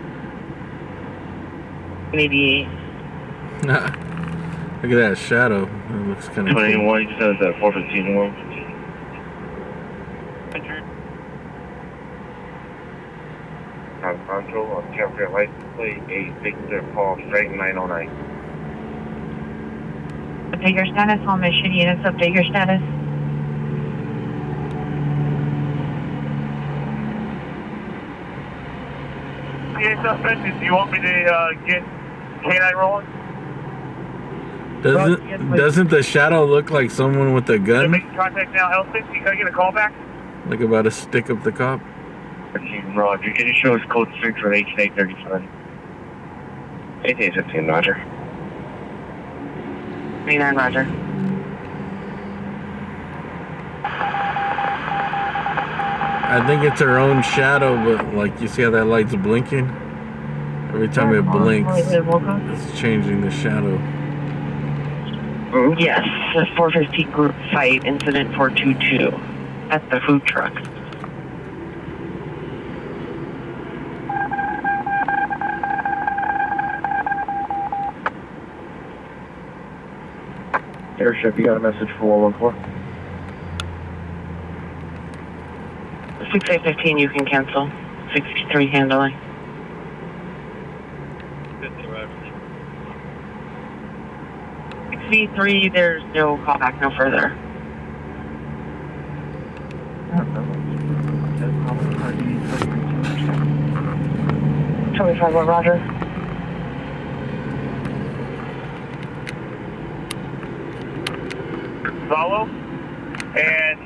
88. Look at that shadow. It looks kind of 21, you just said it's at 415 1. Control on California license plate 860 Paul straight 909. Update your status, all mission units, update your status. PA suspect, do you want me to get K9 rolling? Doesn't the shadow look like someone with a gun? Making contact now, L6, can I get a call back? Like about to stick up the cop? Roger, can you show us code 6 for 18837? 8815, Roger. 39, Roger. I think it's her own shadow, but like you see how that light's blinking? Every time it blinks, it's changing the shadow. Yes, the 450 group fight, incident 422, at the food truck. Airship, you got a message for 114? 6815, you can cancel. 63 handling. 63, there's no callback, no further. 25, Roger. Follow, and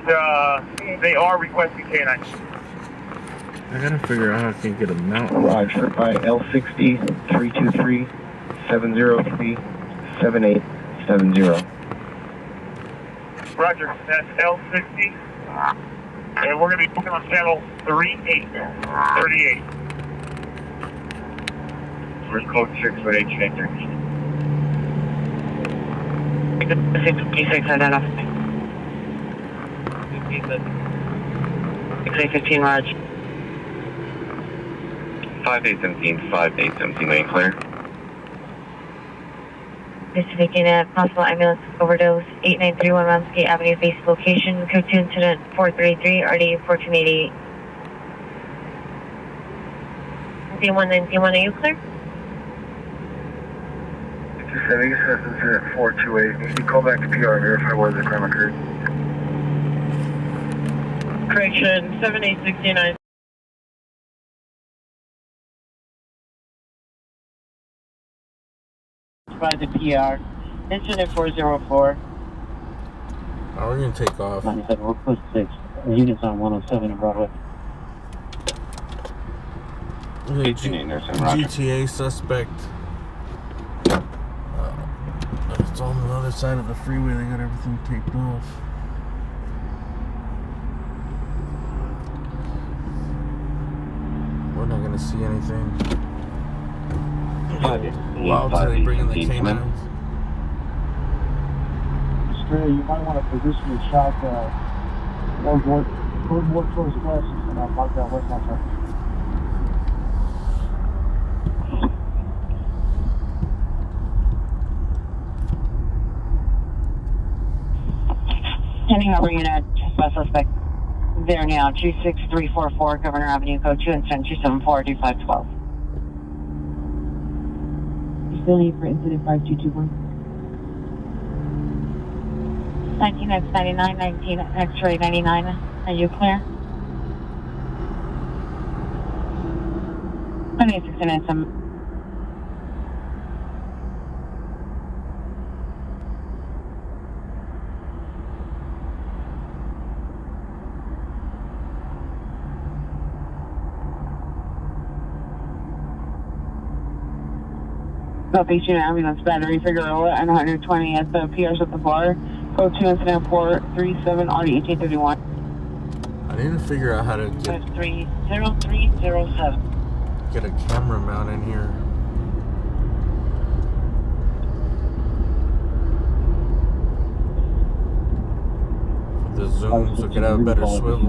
they are requesting K9. I gotta figure out how I can get a mount. Roger, by L60 323 703 7870. Roger, that's L60, and we're going to be booking on channel 3838. Where's code 6 for 883? 56 identified. 6815, Raj. 5817, main clear. Investigating a possible ambulance overdose, 8931 Ramsgate Avenue, base location, code 2 incident 433, RD 1488. D191, are you clear? I think it says incident 428. You can call back to PR and verify where the crime occurred. Correction, 7869. By the PR, incident 404. Oh, we're gonna take off. 97, we're post 6. Units on 107 in Broadway. GTA suspect. It's on the other side of the freeway. They got everything taped off. We're not gonna see anything. Wow, so they bring in the K9s. Australia, you might want to position your shot more towards west and mark that west traffic. Sending over unit, trespass suspect there now, 26344 Governor Avenue, code 2 incident 274 2512. Still need for incident 5221. 19X99, 19X-ray 99. Are you clear? 2869. Southeast Unit Ambulance Battery Figueroa and 120 at the PRs at the bar. Code 2 incident 437 RD 1831. I need to figure out how to get 30307. Get a camera mount in here. For the zoom, so it can have a better swivel.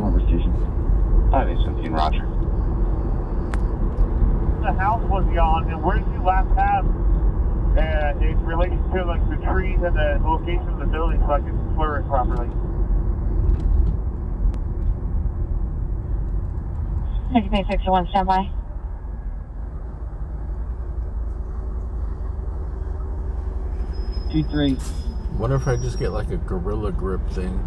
517, Roger. The house was he on, and where did you last have in relation to like the trees and the location of the building, so I can slur it properly? 661, stand by. Wonder if I just get like a gorilla grip thing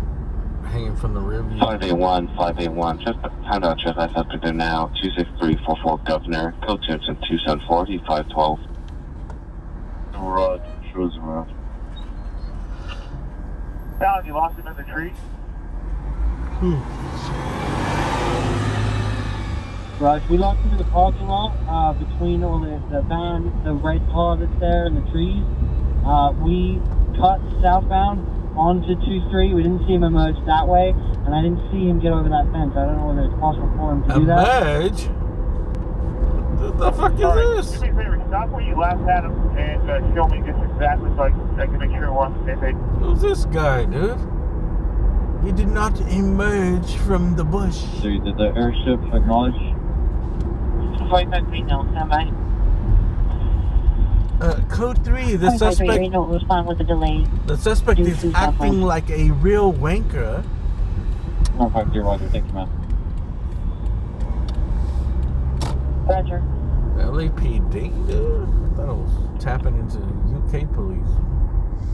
hanging from the rear view. 581, just found out just I have to do now. 26344 Governor, code 2 274 512. Roger, shows around. Alan, you lost him in the tree? Raj, we lost him in the parking lot between all the van, the red car that's there, and the trees. We cut southbound onto 23. We didn't see him emerge that way, and I didn't see him get over that fence. I don't know whether it's possible for him to do that. Emerge? What the fuck is this? Do me a favor, stop where you last had him and show me just exactly so I can make sure we're on the same page. Who's this guy, dude? He did not emerge from the bush. So did the airship acknowledge? 553, no, stand by. Code 3, the suspect. No, respond with a delay. The suspect is acting like a real wanker. 150, Roger, thank you, man. Roger. LAPD, dude? I thought I was tapping into UK police.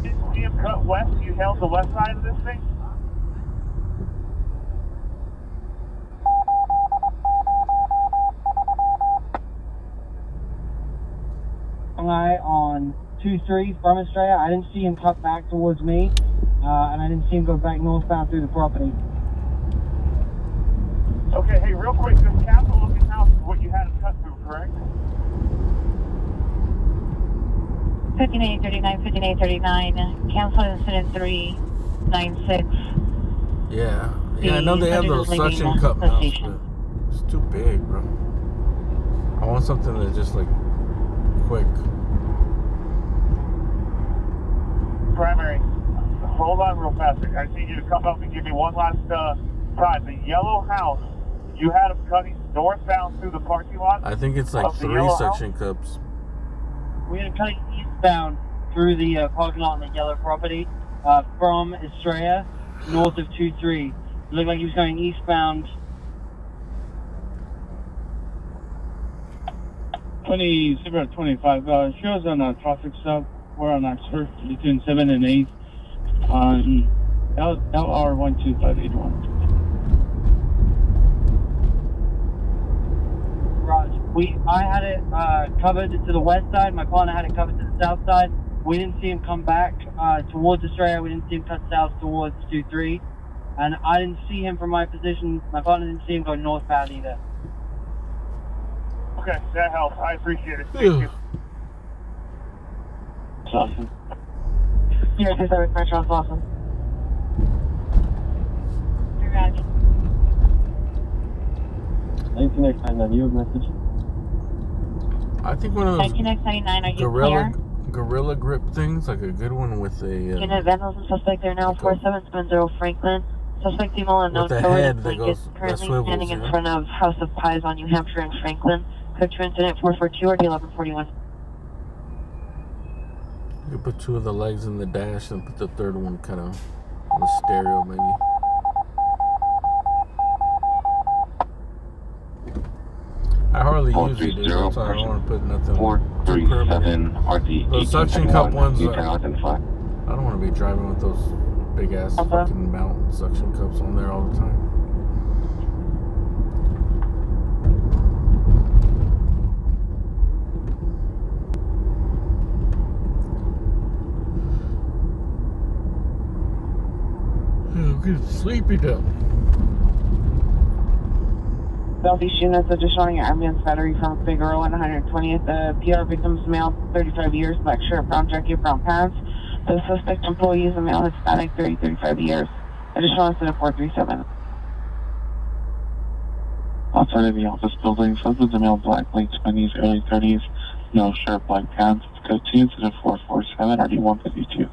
Did you see him cut west? You held the west side of this thing? Guy on 23 from Estrella. I didn't see him cut back towards me, and I didn't see him go back northbound through the property. Okay, hey, real quick, this castle looking house is what you had him cut through, correct? 5939, 5939, cancel incident 396. Yeah, I know they have those suction cup mounts, but it's too big, bro. I want something that's just like quick. Primary, hold on real fast. I need you to come up and give me one last time. The yellow house, you had him cutting northbound through the parking lot? I think it's like 3 suction cups. We had him cutting eastbound through the parking lot on the yellow property from Estrella, north of 23. It looked like he was going eastbound. 2725, shows on a traffic stop. We're on Oxford between 7 and 8 on LR 12581. Raj, I had it covered to the west side. My partner had it covered to the south side. We didn't see him come back towards Australia. We didn't see him cut south towards 23. And I didn't see him from my position. My partner didn't see him go northbound either. Okay, that helps. I appreciate it. Thank you. Awesome. Here, this is Metro, awesome. Roger. 1999, you have a message? I think one of those 1999, are you clear? gorilla grip things, like a good one with a Unit vandals and suspect are now 4770 Franklin. Suspect female and no with a story head that goes currently swivels, standing in you know? front of House of Pies on New Hampshire and Franklin. Code 2 incident 442 RD 1141. You could put 2 of the legs in the dash and put the third one kind of on the stereo, maybe. I hardly use it, dude. That's why I don't want to put nothing 437 RD. Those suction cup ones, I don't want to be driving with those big ass fucking mount suction cups on there all the time. Look at sleepy though. Southeast units are just showing an ambulance battery from Figueroa on 120th. PR victims male, 35 years, black shirt, brown jacket, brown pants. The suspect employee is a male, Hispanic, 35 years. Additional incident 437. Outside of the office building, suspect a male, black, late 20s, early 30s, no shirt, black pants. Code 2, incident 447, RD 152.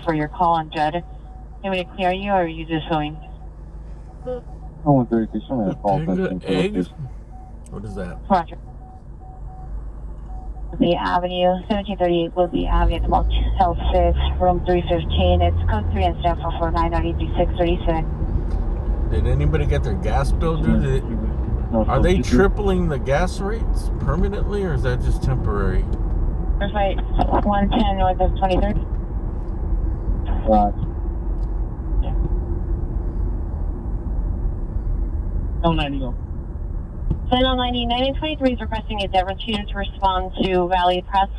For your call on Jed, you want me to clear you, or are you just showing? Oh, 133, somebody had a call. Eggs? What is that? Roger. Woodley Avenue, 1738 Woodley Avenue, Motel 6, room 315. It's code 3 incident 449 RD 3636. Did anybody get their gas bill due? Are they tripling the gas rates permanently, or is that just temporary? There's my 110 north of 23rd. Right. Oh, 90 go. Final 99 and 23 is requesting a Devonshire unit to respond to Valley Press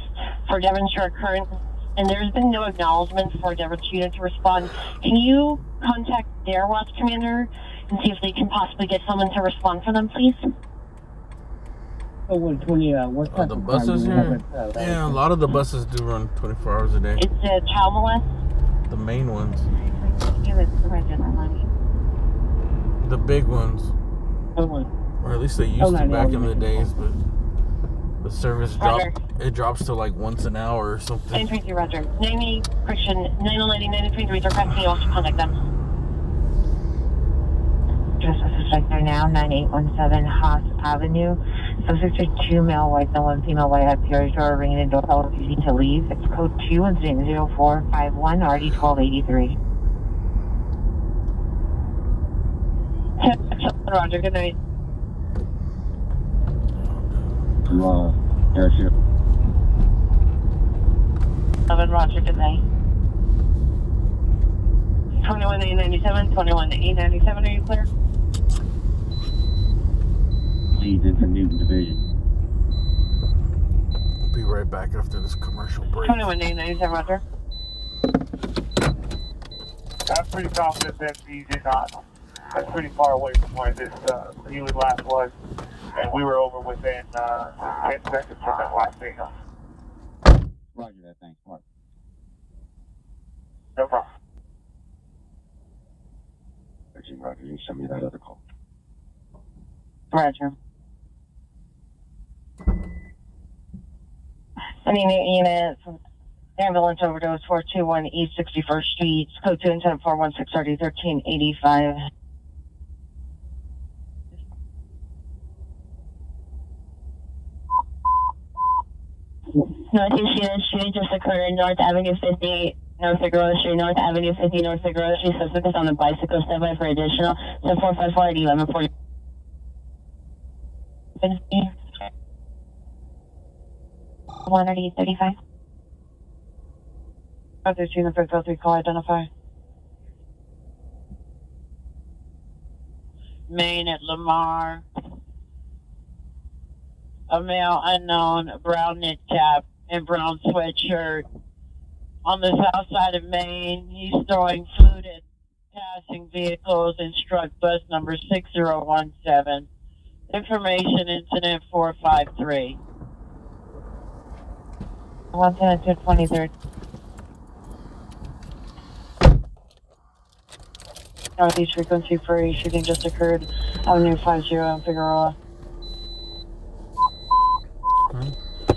for Devonshire current, and there's been no acknowledgement for Devonshire unit to respond. Can you contact their watch commander and see if they can possibly get someone to respond for them, please? Oh, 120, what type the of buses crime? here? Yeah, a lot of the buses do run 24 hours a day. It's a child molest. The main ones. Give it to my general money. The big ones. Oh, or at least they used to back in the days, but the service drops to like once an hour or something. 923 Roger. 90 Christian 9090 923 is requesting you also contact them. Just a suspect there now, 9817 Haas Avenue. Subject to 2 male whites and 1 female white at Pierre's door, ringing the doorbell, refusing to leave. It's code 2 incident 0451 RD 1283. Roger, good night. Airship. 11 Roger, good night. 21-897, 21-897, are you clear? Lead into Newton Division. Be right back after this commercial break. 21-897, Roger. I'm pretty confident that he did not. That's pretty far away from where this unit last was, and we were over within 10 seconds from that last thing. Roger that, thanks, Mark. No problem. Roger, you send me that other call. Roger. Sending new unit, ambulance overdose 421 East 61st Street, code 2 incident 416 RD 1385. Northeast unit shooting just occurred in North Avenue 50, North Figueroa Street, North Avenue 50, North Figueroa Street. Suspect is on the bicycle, standby for additional. So 454 at 1140. 135. 513, the 503 call, identify. Main at Lamar. A male unknown, brown knit cap and brown sweatshirt. On the south side of Maine, he's throwing food at passing vehicles and struck bus number 6017. Information incident 453. 110 to 23rd. Northeast frequency free. Shooting just occurred. Avenue 50 in Figueroa.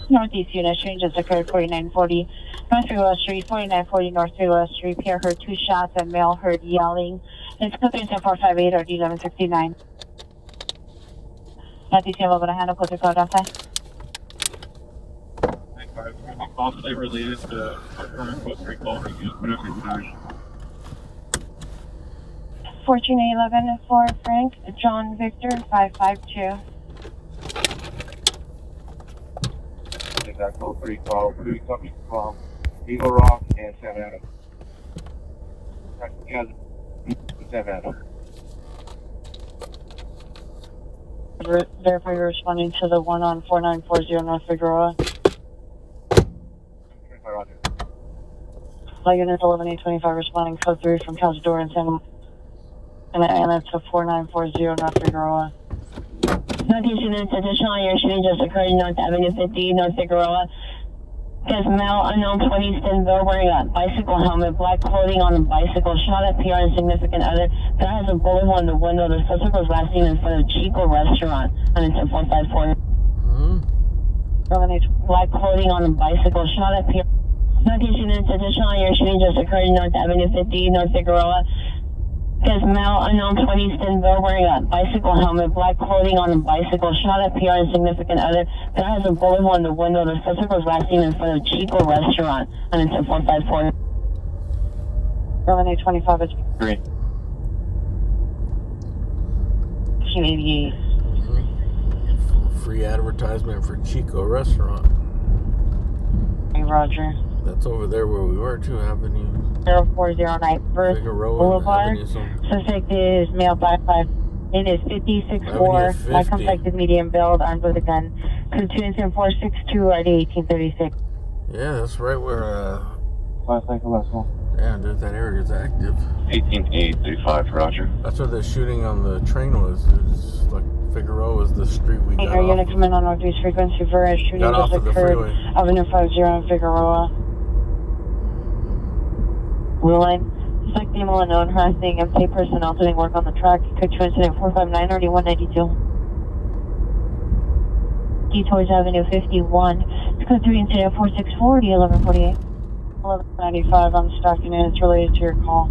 Northeast unit shooting just occurred. 4940 North Figueroa Street. 4940 North Figueroa Street. Pierre heard 2 shots and male heard yelling. It's code 458 or D1169. Northeast unit over to handle closer code outside. Falsely related to our current post recall reviews, whatever you know. 1411 for Frank, John Victor, 552. That code 3 call, food coming from Eagle Rock and San Adam. San Adam. Verify you're responding to the one on 4940 North Figueroa. All units 11-825 responding code 3 from Cazador and San, and that's a 4940 North Figueroa. Northeast units, additional air shooting just occurred in North Avenue 50, North Figueroa. Because male unknown 20 Stenville wearing a bicycle helmet, black clothing on a bicycle, shot at PR and significant other. That has a bullet hole in the window. The suspect was last seen in front of Chico Restaurant on a 10454. Black clothing on a bicycle, shot at PR. Northeast units, additional air shooting just occurred in North Avenue 50, North Figueroa. Because male unknown 20 Stenville wearing a bicycle helmet, black clothing on a bicycle, shot at PR and significant other. That has a bullet hole in the window. The suspect was last seen in front of Chico Restaurant on a 10454. 11-825 is 3. 288. Free advertisement for Chico Restaurant. Hey, Roger. That's over there where we were, too, Avenue. 0409 First Boulevard. Suspect is male 55. It is 5064. Light complected, medium build, armed with a gun. Code 2-462 ID 1836. Yeah, that's right where, Last cycle, last one. yeah, dude, that area is active. 18835, Roger. That's where the shooting on the train was. It's like Figueroa is the street we got Our off unit of. coming on Northeast Frequency for a shooting Got off just of the occurred. freeway. Avenue 50 in Figueroa. Blue line. Suspect name unknown, harassing MTA personnel doing work on the track. Code 2 incident 459 already 192. Detours Avenue 51. Code 3 incident 464 1148. 1195, I'm stacking in. It's related to your call.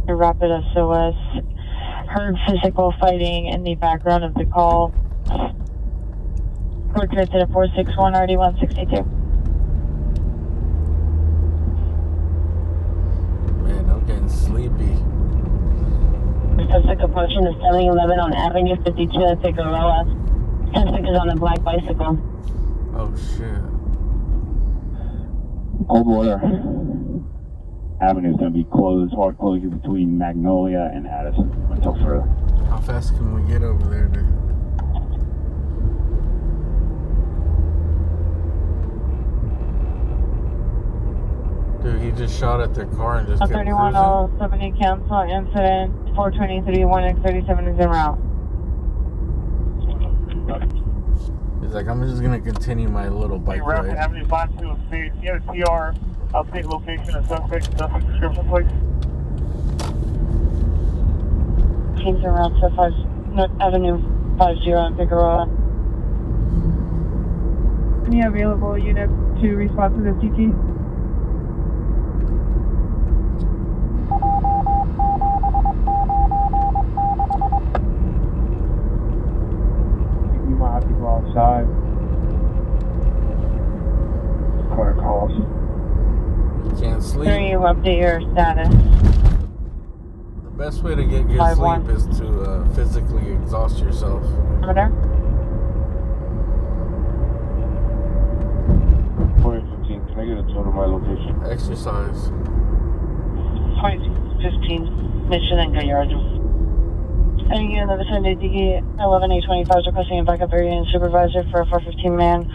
Your rapid SOS. Heard physical fighting in the background of the call. Code 3 incident 461 already 162. Man, I'm getting sleepy. Suspect approaching the 7-Eleven on Avenue 52 in Figueroa. Suspect is on a black bicycle. Oh, shit. Coldwater Avenue is going to be closed, hard closure between Magnolia and Addison until further. How fast can we get over there, dude? Dude, he just shot at their car and just kept cruising. 31-070 cancel incident 423 1X37 is en route. He's like, I'm just gonna continue my little bike Rapid ride. Avenue 5206. You have a TR update location of suspect description, please. Teams en route to North Avenue 50 in Figueroa. Any available units to respond to the CT? You might have to go outside. Car calls. You can't sleep. Can you update your status? The best way to get good 5-1. sleep is to physically exhaust yourself. Over there? 415, can I get a total of my location? Exercise. 2015 Mission and Gayard. Any unit in the vicinity, 11-825 is requesting a backup area and supervisor for a 415 man.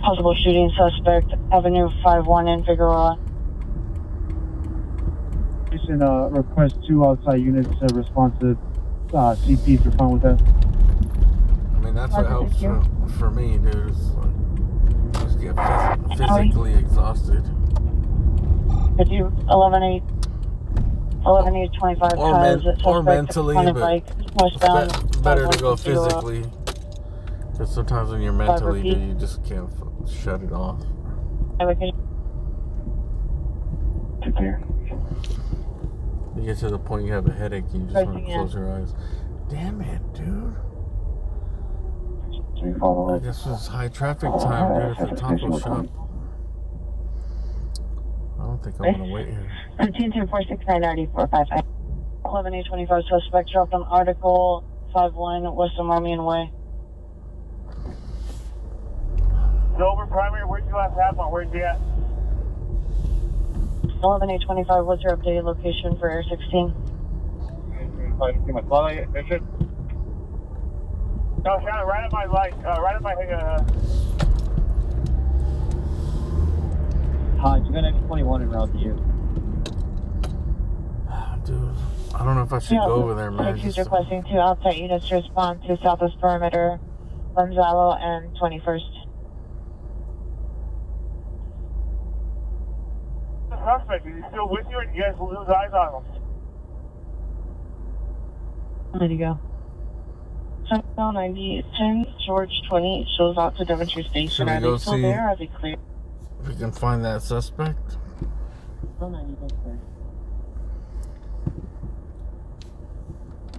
Possible shooting suspect, Avenue 51 in Figueroa. Jason, request 2 outside units to respond to CP if you're fine with that. I mean, that's what helps for me, dude. It's like, just get physically exhausted. Could you 11-825 Or mentally, but westbound, better to go physically. Because sometimes when you're mentally, dude, you just can't shut it off. Clear. You get to the point you have a headache, you just want to close your eyes. Damn it, dude. I guess it was high traffic time, dude, at the taco shop. I don't think I want to wait here. 13-469-9455. 11-825 suspect dropped on Article 51 West of Marmion Way. Dover Primary, where'd you last have one? Where'd you at? 11-825, what's your updated location for Air 16? No, Shannon, right at my light, right at my, Hi, you got X21 en route to you. Dude, I don't know if I should go over there, man. He's requesting 2 outside units to respond to southwest perimeter, Gonzalo and 21st. The suspect, is he still with you, or you guys lose eyes on him? Where'd he go? Central 90, 10, George 20, shows out to Devonshire Station. Should we Are go they still see there? Are they clear? if we can find that suspect?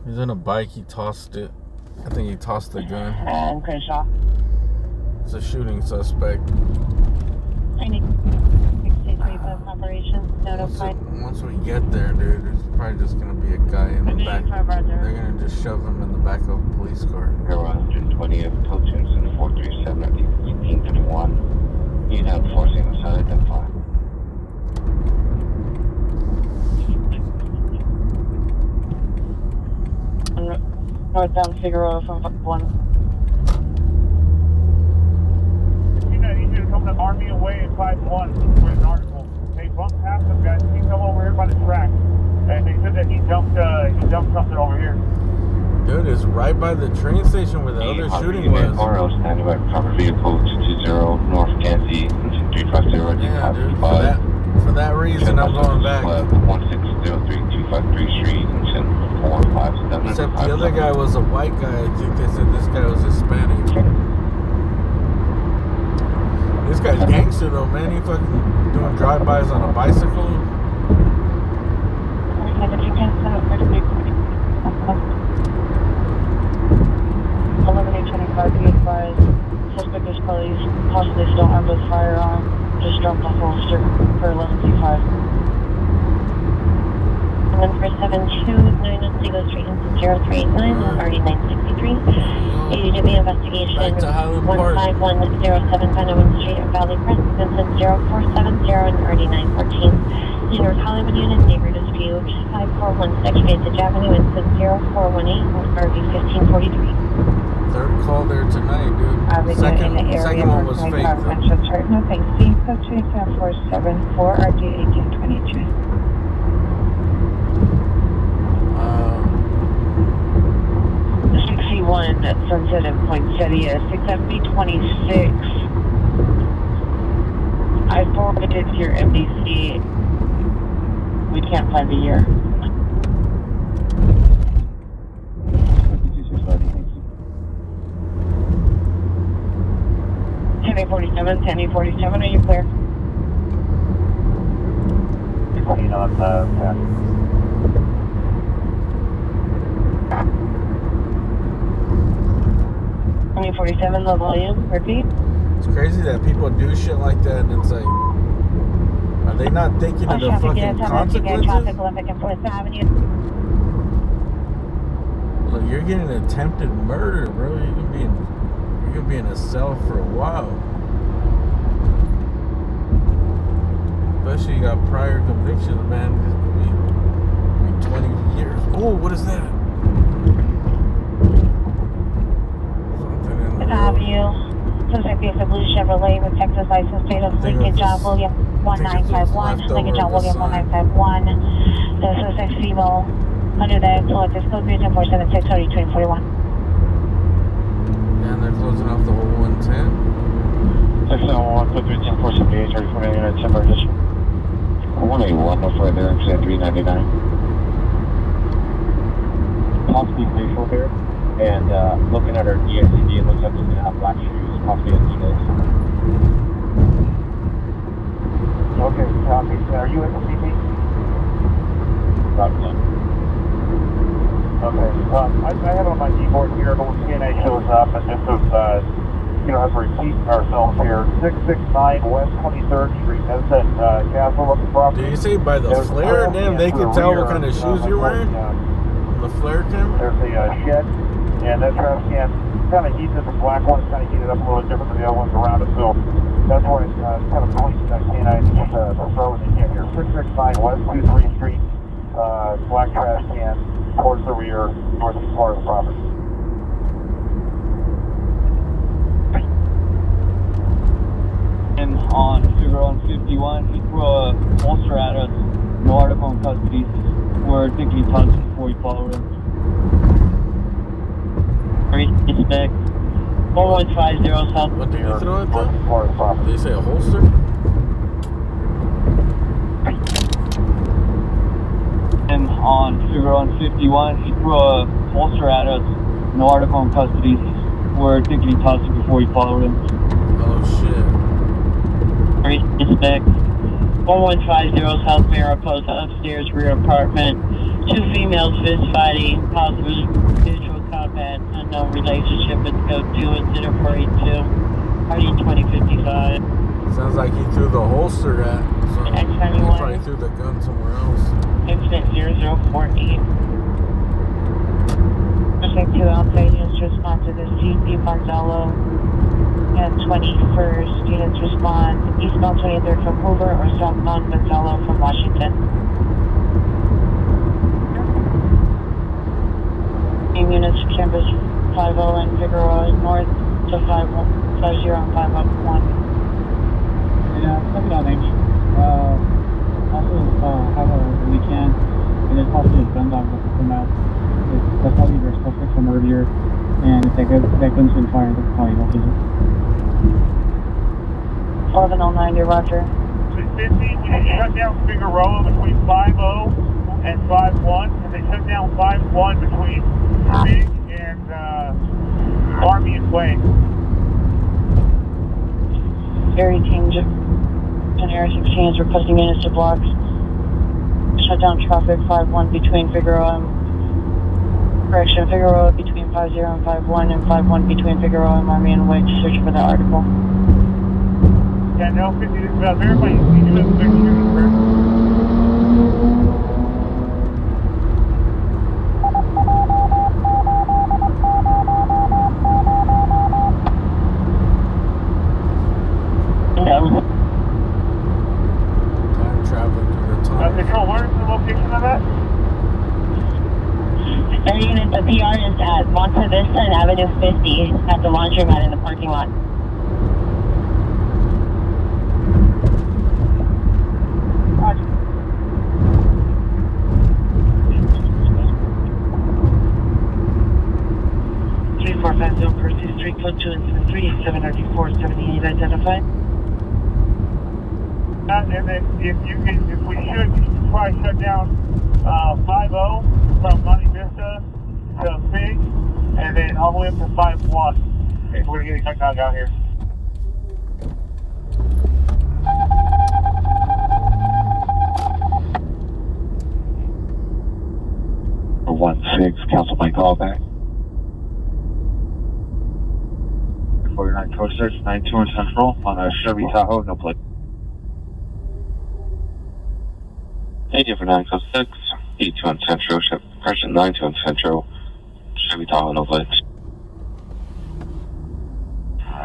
He's on a bike. He tossed it. I think he tossed the gun. And Crenshaw. It's a shooting suspect. Once we get there, dude, there's probably just gonna be a guy in the back. They're gonna just shove him in the back of a police car. Air 120 of Pilchins and 437 at 1831. You have forcing the side and fine. Northbound Figueroa from 1. I need you to come to Army Away at 5-1 for an article. They bumped past them guys. He come over here by the track, and they said that he jumped something over here. Dude, it's right by the train station where the other shooting was. Oro standing by cover vehicle 220 North Kansas 350. Yeah, dude. For that reason, I'm going back. 1603253 Street, 457. Except the other guy was a white guy. I think they said this guy was Hispanic. This guy's gangster though, man. He fucking doing drive-bys on a bicycle. Suspect is possibly still armed with firearm. Just dropped the holster for 1125. And then for 729 on Seagull Street and 0389 on RD 963. ADW investigation 15107 Panaman Street at Valley Crest, Vincent 0470 and RD 914. The North Hollywood unit, neighbor dispute 5416 Vantage Avenue, Vincent 0418 on RV 1543. Third call there tonight, dude. Second one was fake, though. No thanks. Team code 27474 RG 1822. The 61 at Sunset and Poinsettia, 67026. I forwarded it to your MDC. We can't find the year. 10-847, 10-847, are you clear? 20 on 10-847, the volume, repeat. It's crazy that people do shit like that, and it's like, are they not thinking of the fucking consequences? Look, you're getting attempted murder, bro. You're gonna be in a cell for a while. Especially you got prior convictions, man. It could be 20 years. Oh, what is that? Something in the Avenue. Suspect is a blue Chevrolet with Texas license plate of Lincoln John William 1951. Lincoln John William 1951. The suspect female under the influence code 476 2041. And they're closing off the whole 110. 671, put 478, 34 units, emergency. 181, no further, exit 399. Possibly facial hair, and looking at her DSCD, it looks like she's gonna have black shoes, possibly Adidas. Okay, copy. Are you in the CP? Probably. Okay. I have on my keyboard here, the CNA shows up, and this is, as we're repeating ourselves here, 669 West 23rd Street. That's that castle looking property. Did you say by the flare? Damn, they can tell what kind of shoes you're wearing? The flare camera? There's a shed, and that trash can kind of heated. The black one's kind of heated up a little bit different than the other ones around it, so that's why it's kind of pointing that canine just throwing it in here. 669 West 23rd Street, black trash can towards the rear, northeast part of the property. And on Figure on 51. He threw a holster at us. No article in custody. We're thinking he touched him before he followed him. Respect. 4150 South. What did you throw at them? Did they say a holster? Him on Figure on 51. He threw a holster at us. No article in custody. We're thinking he touched him before he followed him. Oh shit. Respect. 1150 South Mariposa, upstairs rear apartment. 2 females fist fighting, possible mutual combat, unknown relationship with code 2 instead of 482. RD 2055. Sounds like he threw the holster at. So he probably threw the gun somewhere else. Incident 0048. Respect 2 Alpha units respond to the CP Gonzalo. And 21st units respond eastbound 23rd from Hoover or southbound Gonzalo from Washington. Team units campus 50 and Figueroa north to 50 and 501. Yeah, check it out, H. Also, have a weekend, and there's possibly a gun dog that will come out. That's probably their suspect from earlier, and if that gun's been fired, that's probably what it is. 1109, you're Roger. 50, we shut down Figueroa between 50 and 51, and they shut down 51 between Big and Army and Way. Area change. And Air 16 is requesting units to block. Shut down traffic 51 between Figueroa and Figueroa between 50 and 51 and 51 between Figueroa and Army and Way to search for the article. Yeah, no, 50, this is about verifying you do have a big shooting, correct? Time traveling through the time. Control, where is the location of that? Their unit, the PR is at Monte Vista and Avenue 50 at the laundromat in the parking lot. Percy Street, code 2 and 3, 79478 identified. And then if we should probably shut down 50 from Monte Vista to Fig, and then all the way up to 51 if we're getting cut out here. For 1-6, cancel my call back. 49 Coast Search, 92 in Central on a Chevy Tahoe, no plate. Thank you for 9 Coast 6, 82 in Central, Correction 92 in Central, Chevy Tahoe, no plate.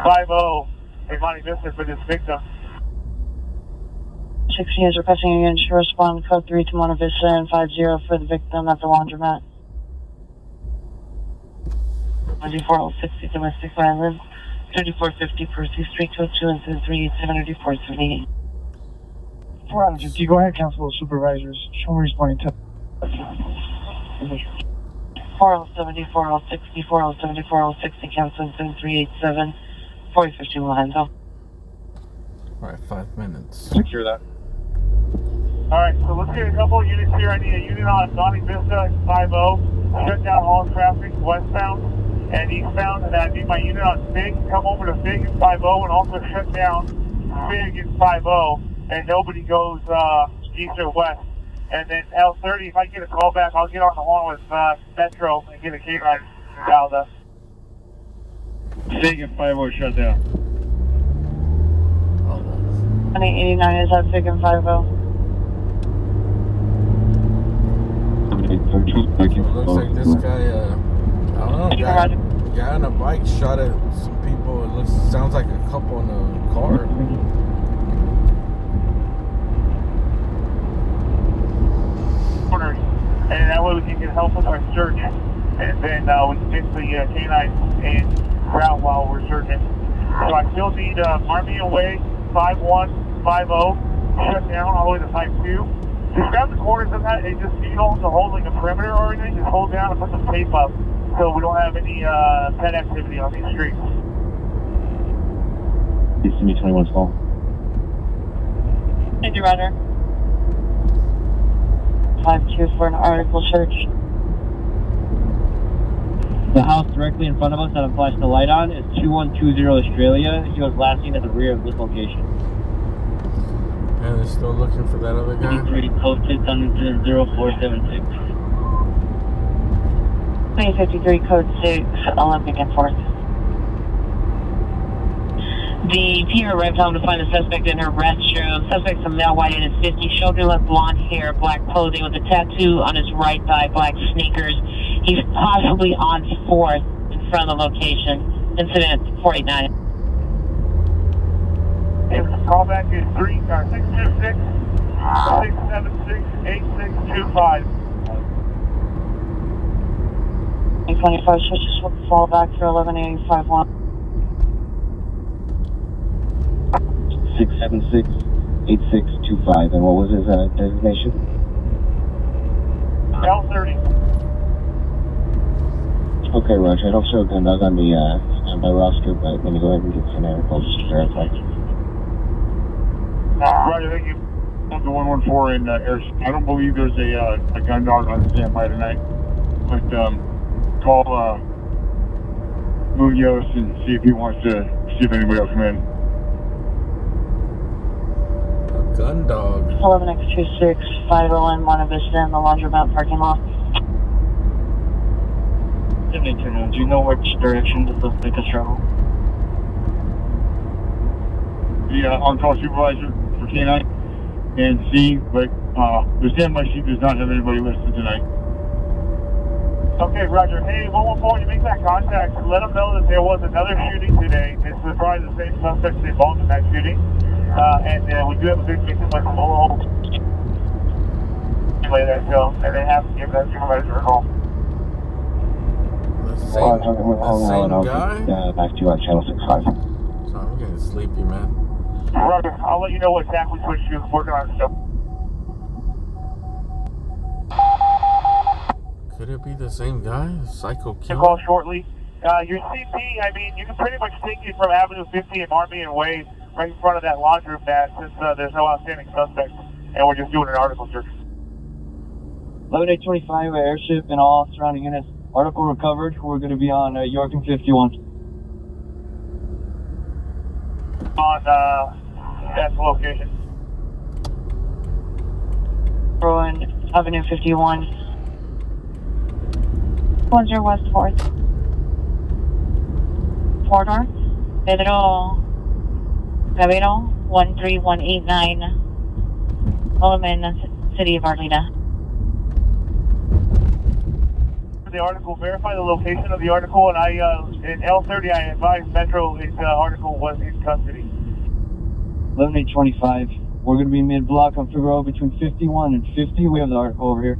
50 in Monte Vista for this victim. 16 is requesting a unit to respond code 3 to Monte Vista and 50 for the victim at the laundromat. 2460 domestic violence. 3450 Percy Street, code 2 and 3, 79478. 450, go ahead, Council Supervisors. Show me responding to 4070, 4060, 4070, 4060, Council 7387, 4050 Orlando. Alright, 5 minutes. Secure that. Alright, so let's get a couple of units here. I need a unit on Monte Vista 50, shut down all traffic westbound and eastbound, and I need my unit on Fig, come over to Fig and 50 and also shut down Fig and 50, and nobody goes east or west. And then L30, if I get a call back, I'll get on the horn with Metro and get a K-Ride dialed up. Fig and 50 shut down. 2089 is at Fig and 50. Looks like this guy, I don't know, guy on a bike shot at some people. It sounds like a couple in a car. And that way we can get help with our search, and then we can get the K9 in route while we're searching. So I still need Army Away 51 shut down all the way to 52. Just grab the corners of that and just, you don't have to hold like a perimeter or anything, just hold down and put some tape up so we don't have any pet activity on these streets. DCM 21 small. Thank you, Roger. 52 for an article search. The house directly in front of us that I've flashed the light on is 2120 Australia. He was last seen at the rear of this location. Yeah, they're still looking for that other guy. Posted on incident 0476. 2053 code 6, Olympic and 4th. The PA arrived home to find the suspect in her restroom. Suspect's a male, white in his 50s, shoulder-length blonde hair, black clothing with a tattoo on his right thigh, black sneakers. He's possibly on 4th in front of the location. Incident 489. Call back is 626-676-8625. 25 switches will fall back for 1185-1. 676-8625. And what was his designation? L30. Okay, Roger. I don't show a gun dog on the standby roster, but let me go ahead and get some air just to verify. Roger, thank you. The 114 in I don't believe there's a gun dog on standby tonight, but call Munoz and see if he wants to see if anybody else come in. A gun dog. 11X26, 501 Monte Vista in the laundromat parking lot. 72, do you know which direction the suspect is traveling? The on-call supervisor for K9 and C, but the standby sheet does not have anybody listed tonight. Okay, Roger. Hey, 114, you make that contact. Let them know that there was another shooting today. This is probably the same suspects involved in that shooting. And we do have a good victim with a little later, so and they have to give that supervisor a call. The same guy? Back to you on channel 65. So I'm getting sleepy, man. Roger, I'll let you know what exactly switch you working on stuff. Could it be the same guy? Psycho killer? Call shortly. Your CP, I mean, you can pretty much take it from Avenue 50 and Army and Way right in front of that laundromat mat since there's no outstanding suspects and we're just doing an article search. 11825 airship and all surrounding units. Article recovered. We're going to be on York and 51. On that location. Rowan, Avenue 51. 10 West 4th. Corridor, Pedro Gavero, 13189. Holloman, City of Arleta. The article, verify the location of the article, and in L30 I advised Metro his article was in custody. 11825. We're going to be mid-block on Figueroa between 51 and 50. We have the article over here.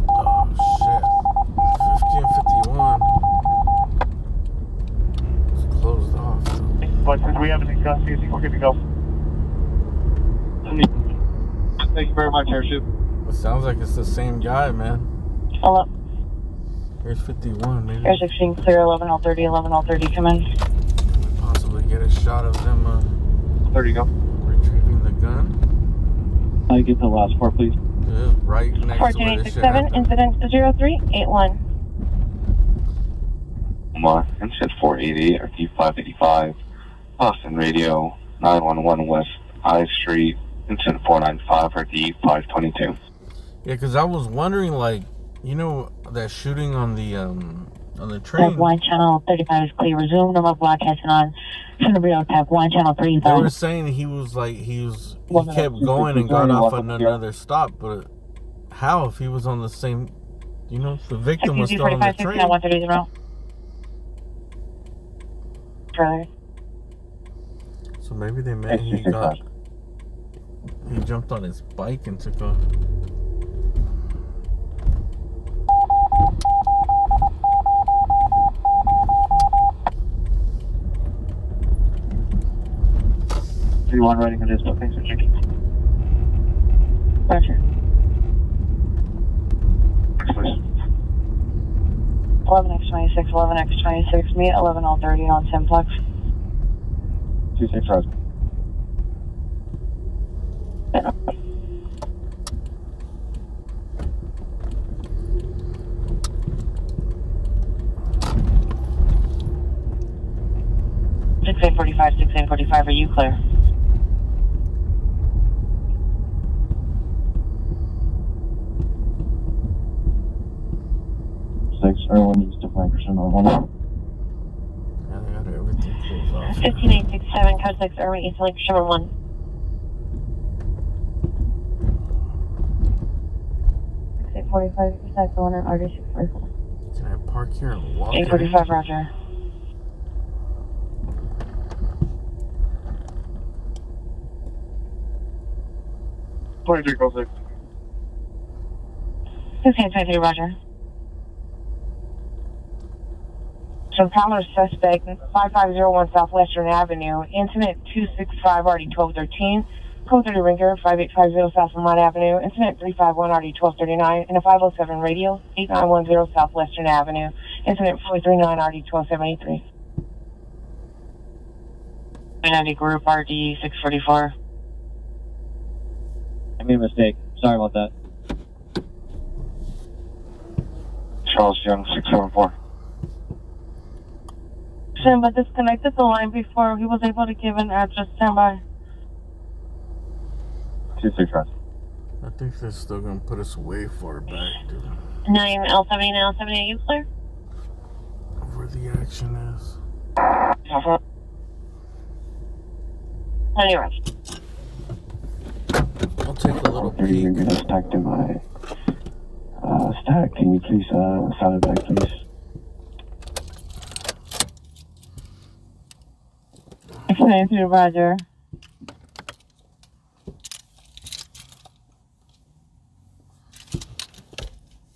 Oh, shit. 50 and 51. It's closed off. But since we have it in custody, I think we're good to go. Thank you very much, Airship. It sounds like it's the same guy, man. Hello. Here's 51, maybe. Air 16 clear, 11L30, 11L30, come in. Possibly get a shot of them 30 go. retrieving the gun. I get the last part, please. It is right next to where this shit 14867, happened. incident 0381. Omar, incident 480, RT 585, Boston Radio, 911 West I Street, incident 495, RT 522. Yeah, because I was wondering, like, you know, that shooting on the train. Type 1, channel 35 is clear. Resume normal broadcasting on Centerville, type 1, channel 3. They were saying he kept going and got off on another stop, but how if he was on the same, you know, the victim was still on the train. 130. Further. So maybe he jumped on his bike and took off. 631 writing a dispatch. Thanks for checking. Roger. Next, please. 11x26, 11x26, meet 11:30 on Simplex. 26 Roger. Six 845, are you clear? Everyone needs to focus on one. Yeah, they got everything closed off. 15867, code 6, Irwin East Lake, Shimmer 1. Six 845, besides the one in RD644. Can I park here and walk? 845, Roger. Twenty-three, call 6. 1623, Roger. Encounter suspect 5501 Southwestern Avenue, incident 265 RD 1213, code 30 Ringer 5850 South Vermont Avenue, incident 351 RD 1239, and a 507 radio 8910 Southwestern Avenue, incident 439 RD 1273. 390 group RD 644. I made a mistake. Sorry about that. Charles Young, 674. But disconnected the line before he was able to give an address. Standby. 26 Roger. I think they're still gonna put us way far back, dude. 9L70, L70, are you clear? Where the action is. Anyway. I'll take a little peek. You're gonna stack to my stack. Can you please sound it back, please? Thank you, Roger.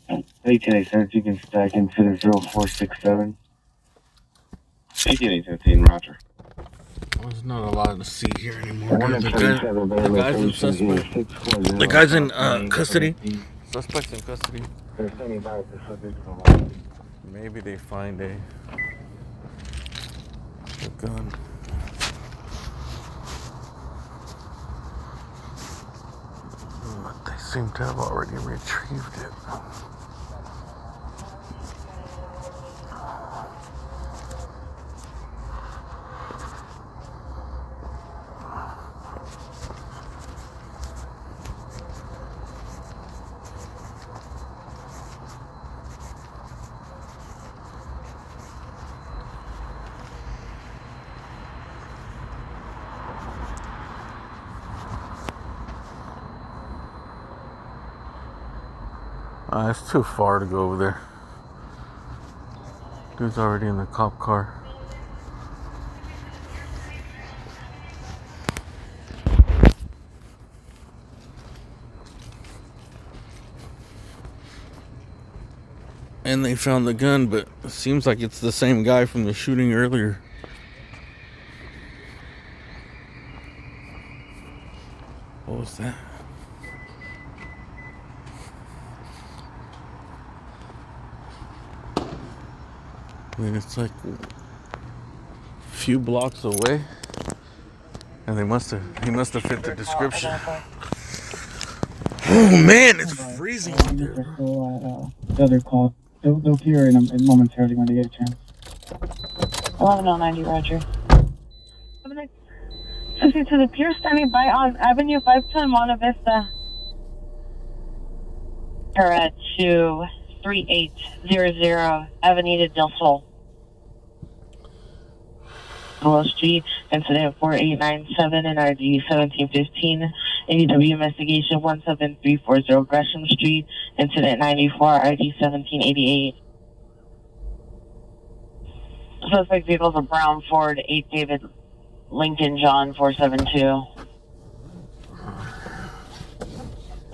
Hey, if you can stack into the 0467. 18815, Roger. There's not a lot to see here anymore. The guy's in suspect. The guy's in custody. Suspect's in custody. Maybe they find a gun. But they seem to have already retrieved it. It's too far to go over there. Dude's already in the cop car. And they found the gun, but it seems like it's the same guy from the shooting earlier. What was that? I mean, it's like a few blocks away, and he must have fit the description. Oh man, it's freezing out there. The other call. They'll appear in momentarily when they get a chance. 11090, Roger. Subject to the pier standing by on Avenue 510 Monte Vista. Or to 3800 Avenida del Sol. Hello Street, incident 4897 and RD 1715. AEW investigation 17340 Gresham Street, incident 94 RD 1788. Suspect vehicles are Brown Ford 8 David Lincoln John 472.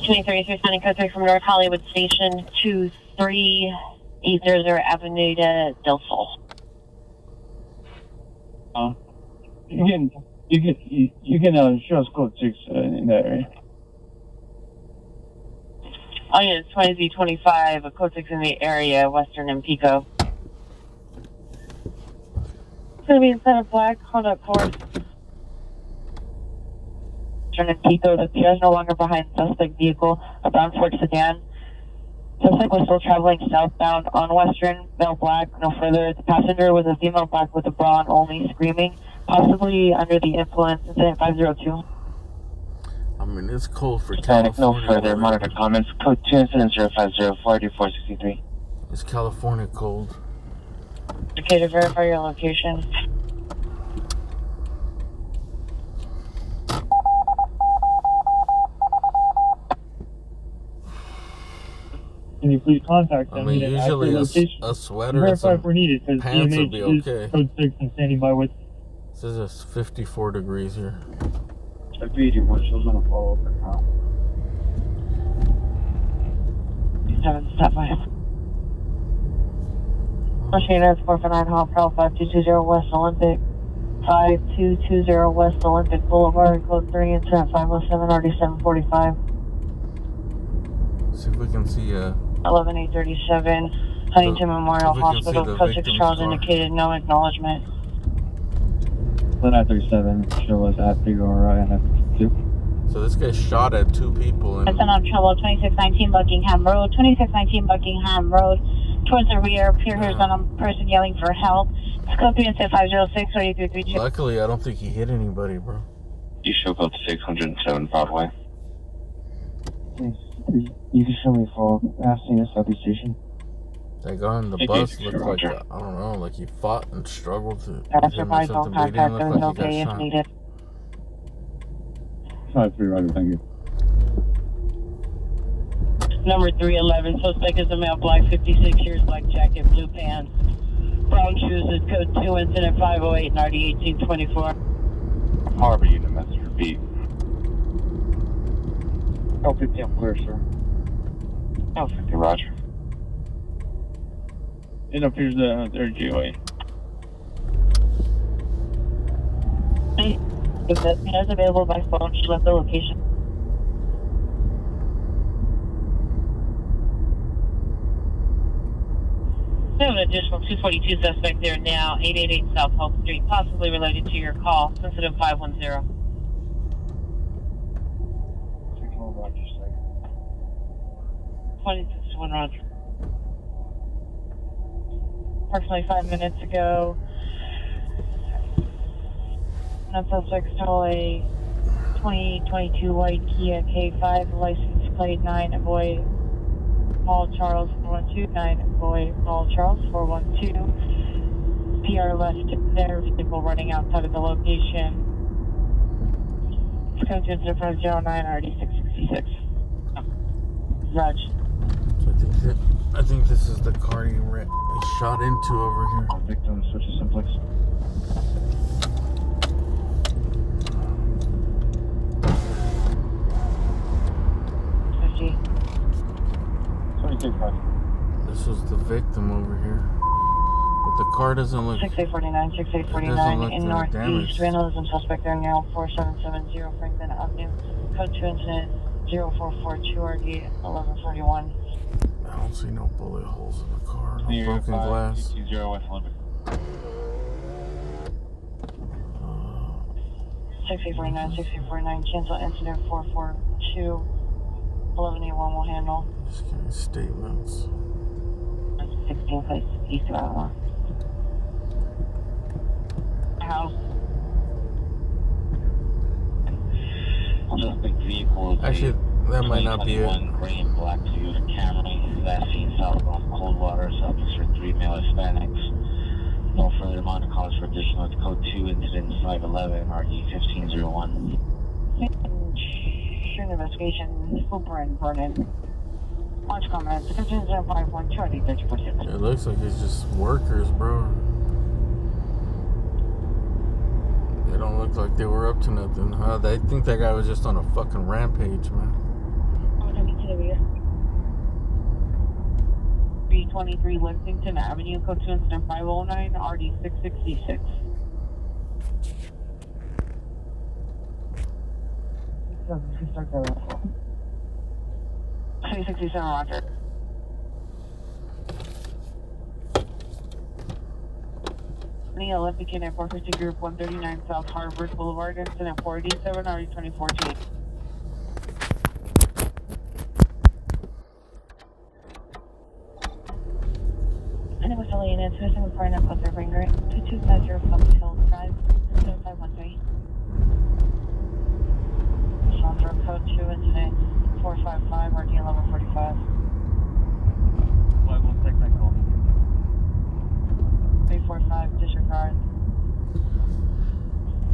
23 Sunny Code 3 from North Hollywood Station 23800 Avenida del Sol. Again, You can show us code 6 in that area. Oh yeah, it's 20Z25, a code 6 in the area, Western and Pico. It's gonna be inside of black, Honda Accord. Western and Pico, the PR is no longer behind suspect vehicle, a brown Ford sedan. Suspect was still traveling southbound on Western, male black, no further. The passenger was a female black with a bra on only, screaming, possibly under the influence, incident 502. I mean, it's cold for California. California. No further monitor comments. Code 2 incident 050-484-63. It's California cold. Okay, to verify your location. Can you please contact them? I mean, usually a sweater and verify some if we're needed, because pants would be EMH okay. is code 6 and standing by with. This is 54 degrees here. Agreed, your marshal's gonna follow up now. 7 step by. Machina is 449 Hall Pro 5220 West Olympic. 5220 West Olympic Boulevard, code 3, incident 507, RD 745. See if we can see 11837, Huntington Memorial if we can Hospital, see the code 6 victim's Charles car. indicated, no acknowledgement. 937, show us at Figura and F2. So this guy shot at 2 people and It's on trouble, 2619 Buckingham Road, 2619 Buckingham Road, towards the rear. Here here's on a person yelling for help. Code 3 incident 506, 3332. luckily I don't think he hit anybody, bro. You show code 607 Broadway. You can show me for Pasadena Southeast Station. That guy on the Hey, bus Dave, looked like, Roger. I don't know, like he fought and struggled to hit Passer him or by phone something, but he contact, didn't those look like he okay if got shot. needed. 5-3, Roger, thank you. Number 311, suspect is a male, black, 56 years, black jacket, blue pants, brown shoes, is code 2, incident 508, and RD 1824. Harbor unit message repeat. L50, I'm clear, sir. L50, Roger. It appears that they're GOA. If the is available by phone, she left the location. We have an additional 242 suspect there now, 888 South Hope Street, possibly related to your call, sensitive 510. Roger, sir. 26-1 Roger. Approximately 5 minutes ago, that suspect stole a 2022 white Kia K5, license plate 9 boy Paul Charles 412, 9 boy Paul Charles 412. PR left their vehicle running outside of the location. Code 20509 RD 666. Raj. So I think this is the car he shot into over here. Victim switches simplex. This was the victim over here. But the car doesn't look... 6849, It 6849 doesn't look in that Northeast. damaged. Reynolds and suspect are now 4770 Franklin Avenue. Code 2 incident 0442 RD 1141. I don't see no bullet holes in the car. No Clear broken glass. 520 West Olympic. 6849, 6849, cancel incident 442. 1181 will handle. Just give me statements. 16 place east of Alamo. House. Suspect vehicle is Actually, that might not be it. 2021 gray and black Toyota Camry. Last seen southbound Coldwater, Southeast for 3 male Hispanics. No further monitor calls for additional. It's code 2 incident 511 RD 1501. Shooting investigation, Hooper and Vernon. Launch comments, 15051, Charlie 34-6. It looks like it's just workers, bro. They don't look like they were up to nothing. I think that guy was just on a fucking rampage, man. 323 Lexington Avenue, code 2 incident 509, RD 666. 367, roger. The Olympic and Airport 50 Group 139 South Harvard Boulevard, incident 487, RE2428. And it was Elaine, it's missing with foreign plus airplane grant 2250 Public Hill Drive, 7513. Chandra code 2, incident 455, RD 1145. 516, I call. 345, disregard.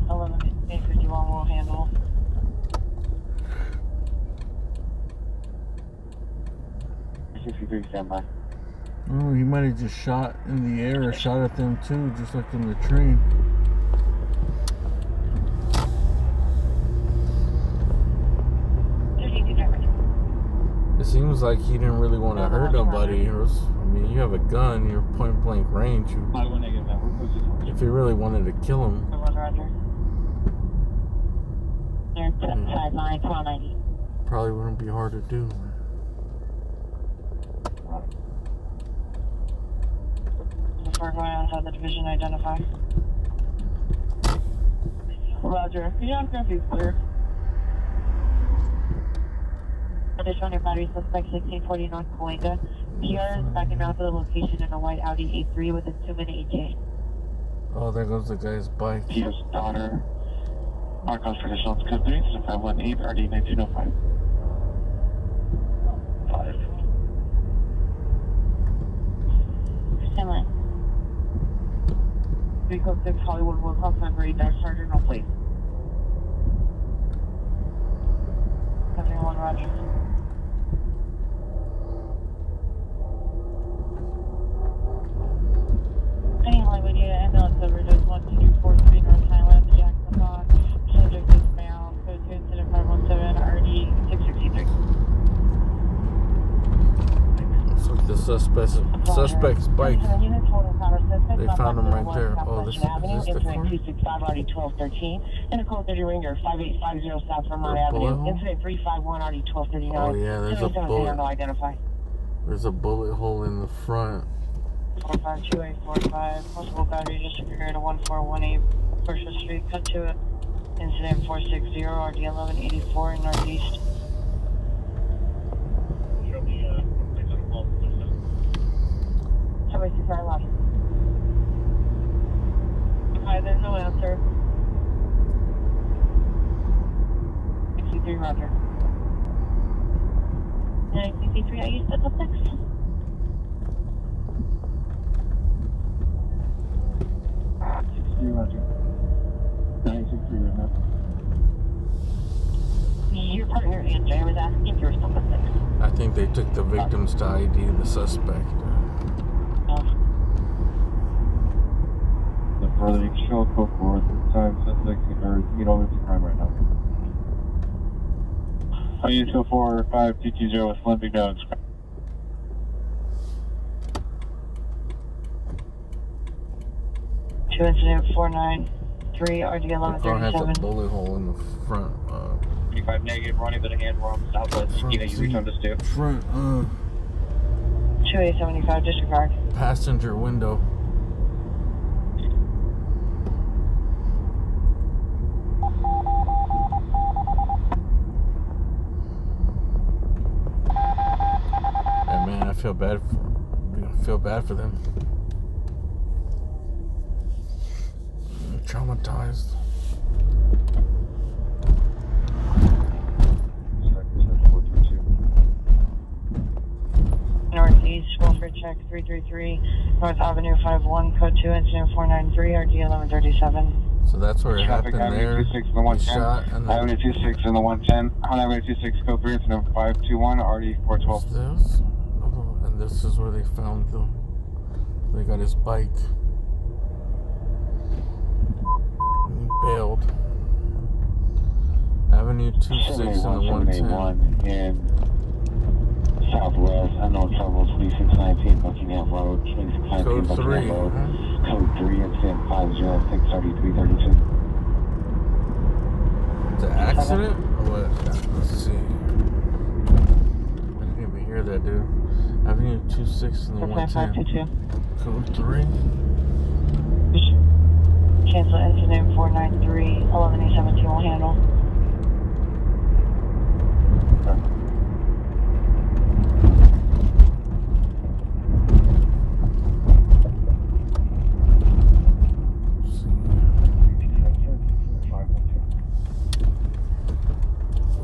11851 will handle. Standby. Oh, he might have just shot in the air or shot at them too, just like in the train. It seems like he didn't really want to hurt nobody. I mean, you have a gun, you're point blank range. If he really wanted to kill him. Roger. Sideline 1290. Probably wouldn't be hard to do. Before going outside the division, identify. Roger. You don't have to be clear. Additional your battery suspect 1640 North Cahuenga. PR is backing out to the location in a white Audi A3 with a 2-minute ETA. Oh, there goes the guy's bike. Peter's daughter. Marcos traditional code 3, 518, RD 1905. 5. Stanley. 3 code 6 Hollywood Wilcox Library, Dark Sergeant, no plate. 71 Roger. Any Hollywood unit, ambulance overdose 1243 North Highland, Jackson Rock. Subject is bound, code 2 incident 517, RD 663. It's like the suspect's bike. They found him right there. Oh, this is the car? 265, RD 1213. And a code 30 Ranger 5850 South Vermont Avenue. Incident 351, RD 1239. Oh yeah, there's a bullet. Identify. There's a bullet hole in the front. 452845. Multiple battery disappeared at 1418 First Street. Cut to it. Incident 460, RD 1184 in Northeast. Somebody see fire logic. Hi, there's no answer. 63 Roger. 963, I used to the 6. Roger. 963 right now. Your partner answered. I was asking if you were still the 6. I think they took the victims to ID the suspect. The further you can show code forward, time suspect or over to crime right now. Use 45220 with Olympic notes. 2 incident 493, RD The car has a 1137. bullet hole in the front. 35 negative, running to the hand, we're on the southwest. You know, you returned us to. Front 2875, disregard. passenger window. And man, I feel bad for them. I'm traumatized. Northeast, Wilford check 333, North Avenue 51, code 2, incident 493, RD 1137. So that's where it Traffic happened there. 26 and the 110. Shot and Highway 26 and the 110. Highway 26 code 3 incident 521, RD 412. This? Oh, and this is where they found them. They got his bike. And he bailed. Avenue 26 and the 110. In Southwest, unknown trouble, 2619 Buckingham Road, 2619 Code 3. Buckingham Road, code 3, incident 506, 3332. It's an accident? Or what? Let's see. I didn't even hear that, dude. Avenue 26 and the 110. Code 3. Cancel engine name 493, 11A17 will handle.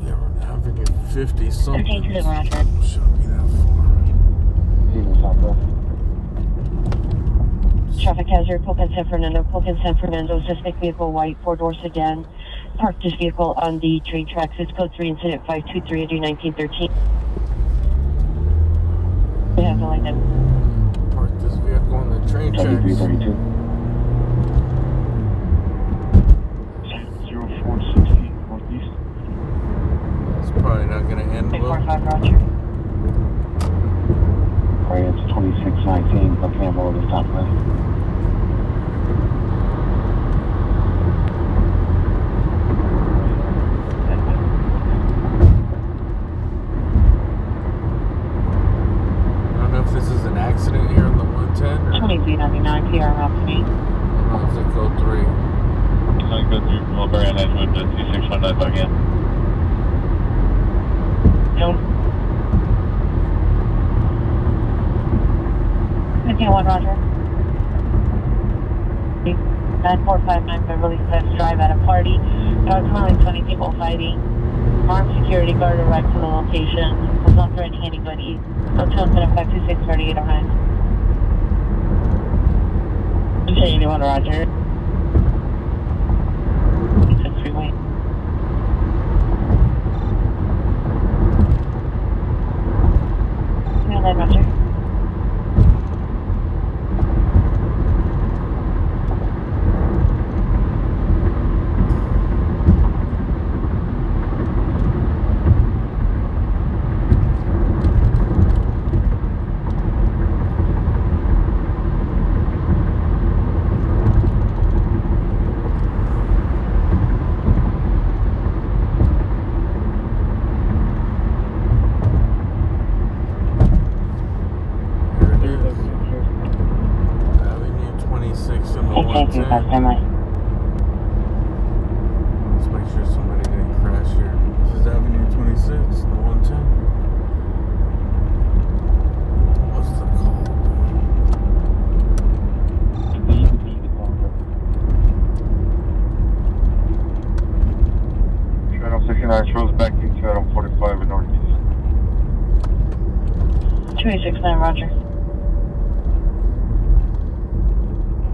Yeah, we're on Avenue 50 something. Okay, to the Roger. Shouldn't be that far. Traffic hazard, Polk San Fernando, suspect vehicle white, 4-door sedan. Parked this vehicle on the train tracks. It's code 3, incident 523, ID 1913. We have to like that. Parked this vehicle on the train tracks. 0460 northeast. It's probably not going to end well. 45 Roger. Alright, it's 2619, looking at over the top left. This is an accident here on the 110? 2399 PR Rockney. No, it's a code 3. It's on code 3 from Mulberry on Edgewood to 2619 again. No. 51 Roger. 9459 Beverly Cliffs Drive at a party. Approximately 20 people fighting. Armed security guard arrived to the location. Was not threatening anybody. Hotel minute 526 3809. Okay, 81 Roger. It's freeway. Yeah, Roger. Let's make sure somebody didn't crash here. This is Avenue 26, the 110. What's the call? 69 Charles back into Adam 45 in northeast. 2869 Roger.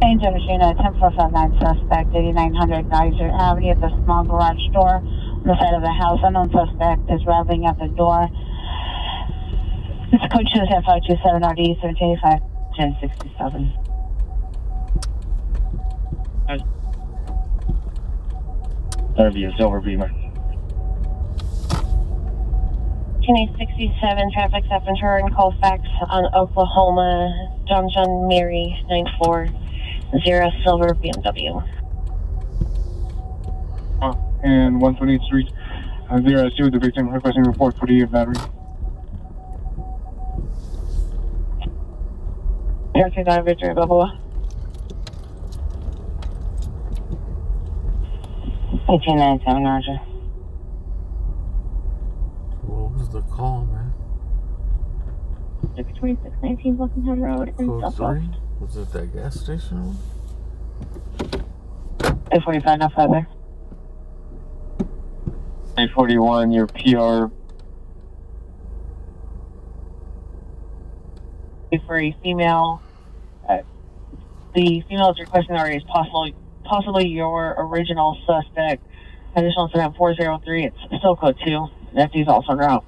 Change of Regina, 10459 suspect, 8900 Geyser Avenue at the small garage door on the side of the house. Unknown suspect is arriving at the door. It's code 27527 RD 1785 1067. That'll be a silver beamer. 1067 traffic stop and turn Colfax on Oklahoma, John Mary 940 silver BMW. And 128th Street, 0 with the victim requesting report for the battery. Aircraft out of victory, blah blah blah. 1897 Roger. What was the call, man? 2619 Buckingham Road in Code Southwest. 3? Was it that gas station? 845 now further. 841, your PR. For a female, the female is requesting RA is possibly your original suspect. Additional incident 403. It's still code 2. FD is also en route.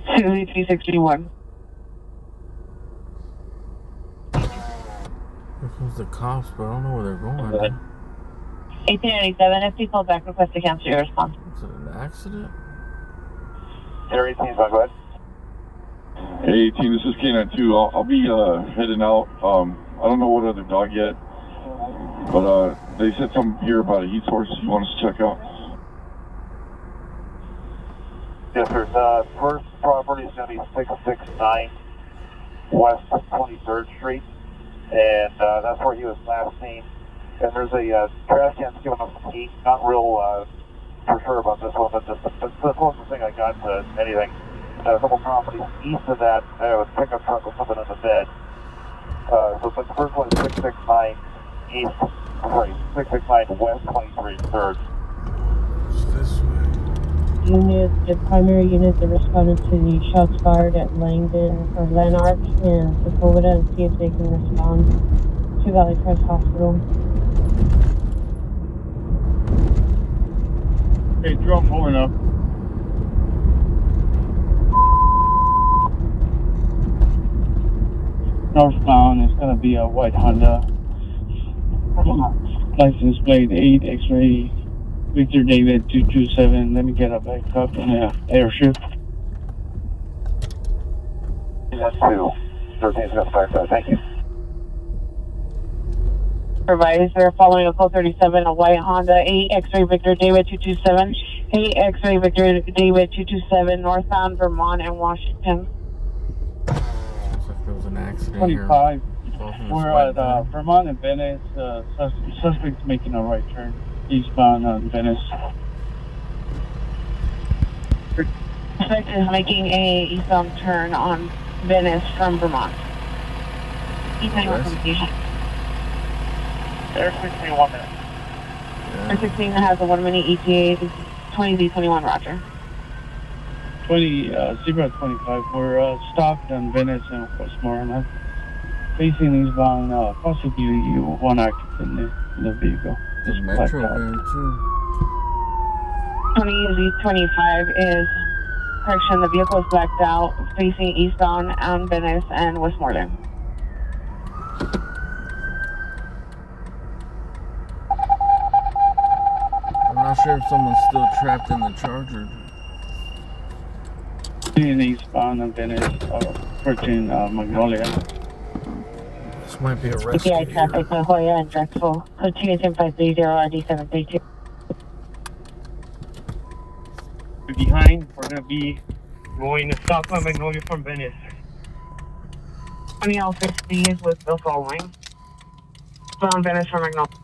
Here 361. comes the cops, but I don't know where they're going. 1897, FD called back, request to cancel your response. Is it an accident? Air 18, go ahead. Hey team, this is K92. I'll be heading out. I don't know what other dog yet, but they said something here about a heat source you want us to check out. Yes, sir. The first property is going to be 669 West 23rd Street, and that's where he was last seen. And there's a trash can giving us some heat. Not real for sure about this one, but the closest thing I got to anything. A couple properties east of that, I have a pickup truck with something in the bed. So the first one is 669 East, sorry, 669 West 23rd. This way. The primary units have responded to the shots fired at Langdon or Lanark and Sepulveda and see if they can respond to Valley Crest Hospital. Hey, drone pulling up. Northbound is going to be a white Honda. License plate 8 X-ray Victor David 227. Let me get a backup and airship. That's 2. 13's going to fire that. Thank you. Supervisor, following a call 37, a white Honda 8 X-ray Victor David 227. 8 X-ray Victor David 227, northbound Vermont and Washington. Looks like there was an accident 25. here. We're at Vermont and Venice. Suspect's making a right turn eastbound on Venice. Suspect is making a eastbound turn on Venice from Vermont. Eastbound communication. Air 16, 1 minute. Air 16 has a 1 minute ETA, 20Z21, roger. 20, Zebra 25. We're stopped on Venice and Westmoreland. Facing eastbound, possibly one occupant in the vehicle. There's Metro there too. 20Z25 is, correction, the vehicle is blacked out, facing eastbound on Venice and Westmoreland. I'm not sure if someone's still trapped in the Charger. In eastbound on Venice, approaching Magnolia. This might be a rescue. EPI traffic, La Jolla and Drexel. Code 28530 RD732. Behind, we're going to be going southbound Magnolia from Venice. 20L60 is with the following. From Venice from Magnolia.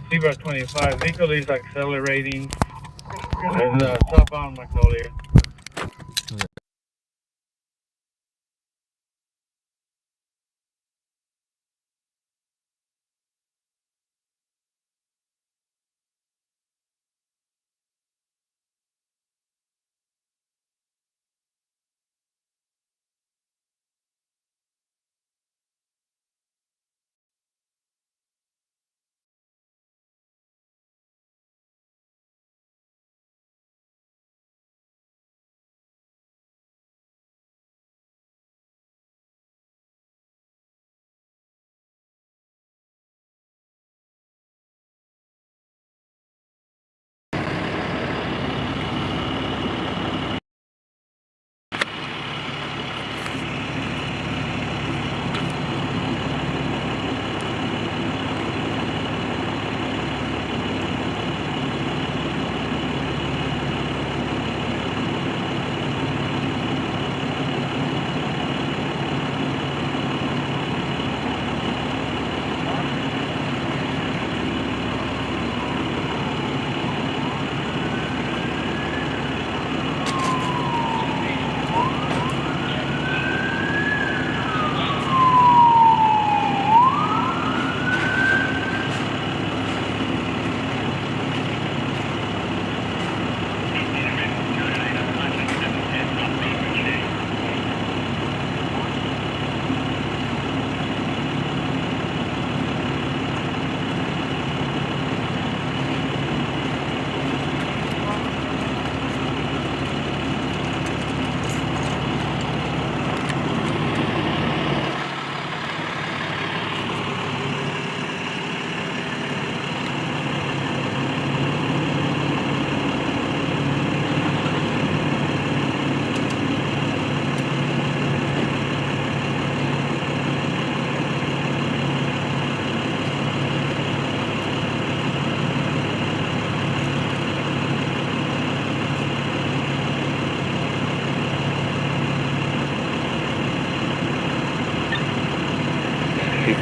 Zebra 25, vehicle is accelerating. And southbound Magnolia.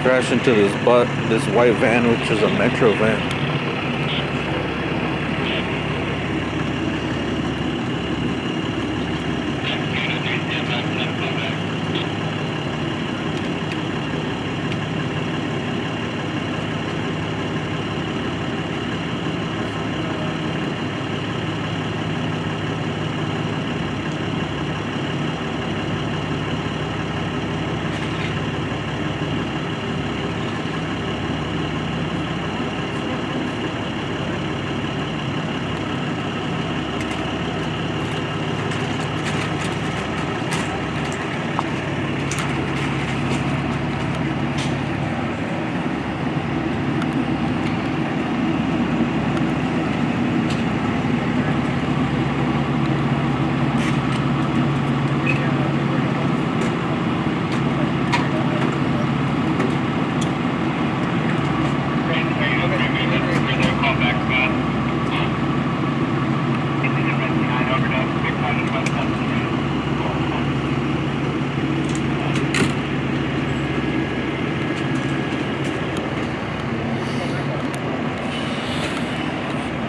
Crashed into this white van, which is a Metro van.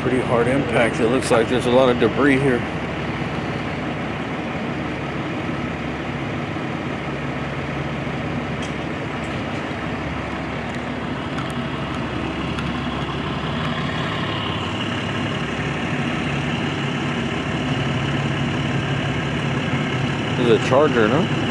Pretty hard impact. It looks like there's a lot of debris here. There's a Charger, no?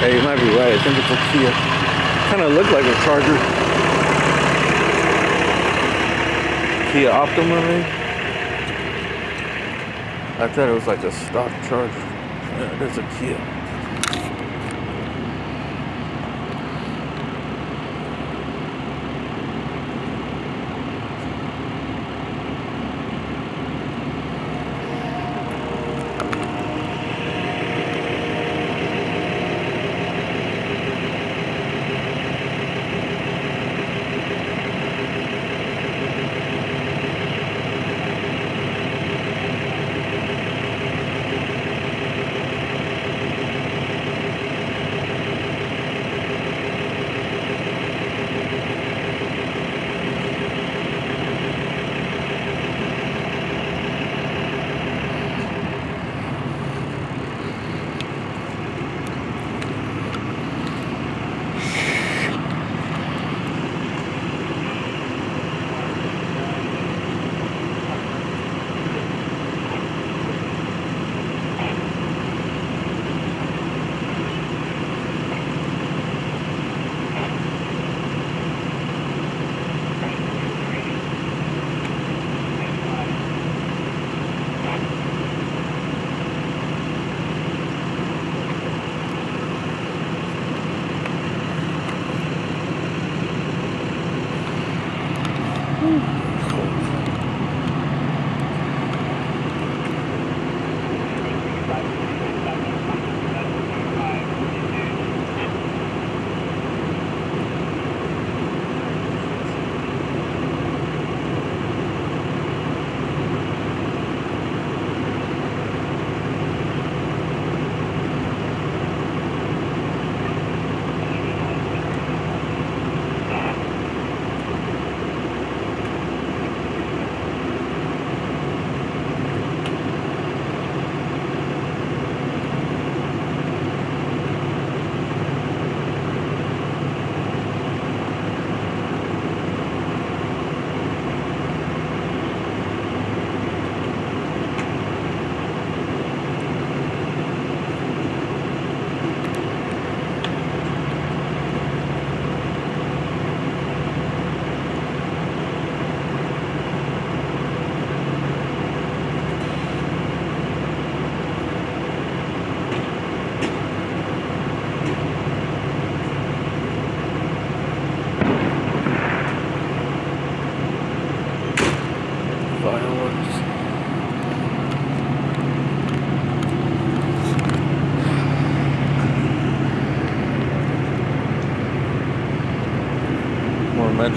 Hey, you might be right. I think it's a Kia. Kind of look like a Charger. Kia Optima, maybe? I thought it was like a stock Charger. Yeah, there's a Kia.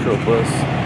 Metro bus.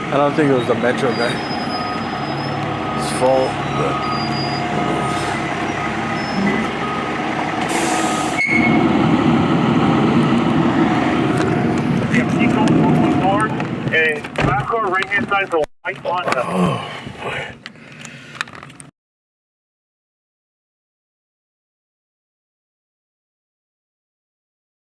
I don't think it was the Metro guy. His fault, but keep going north and back or right hand side is a white Honda.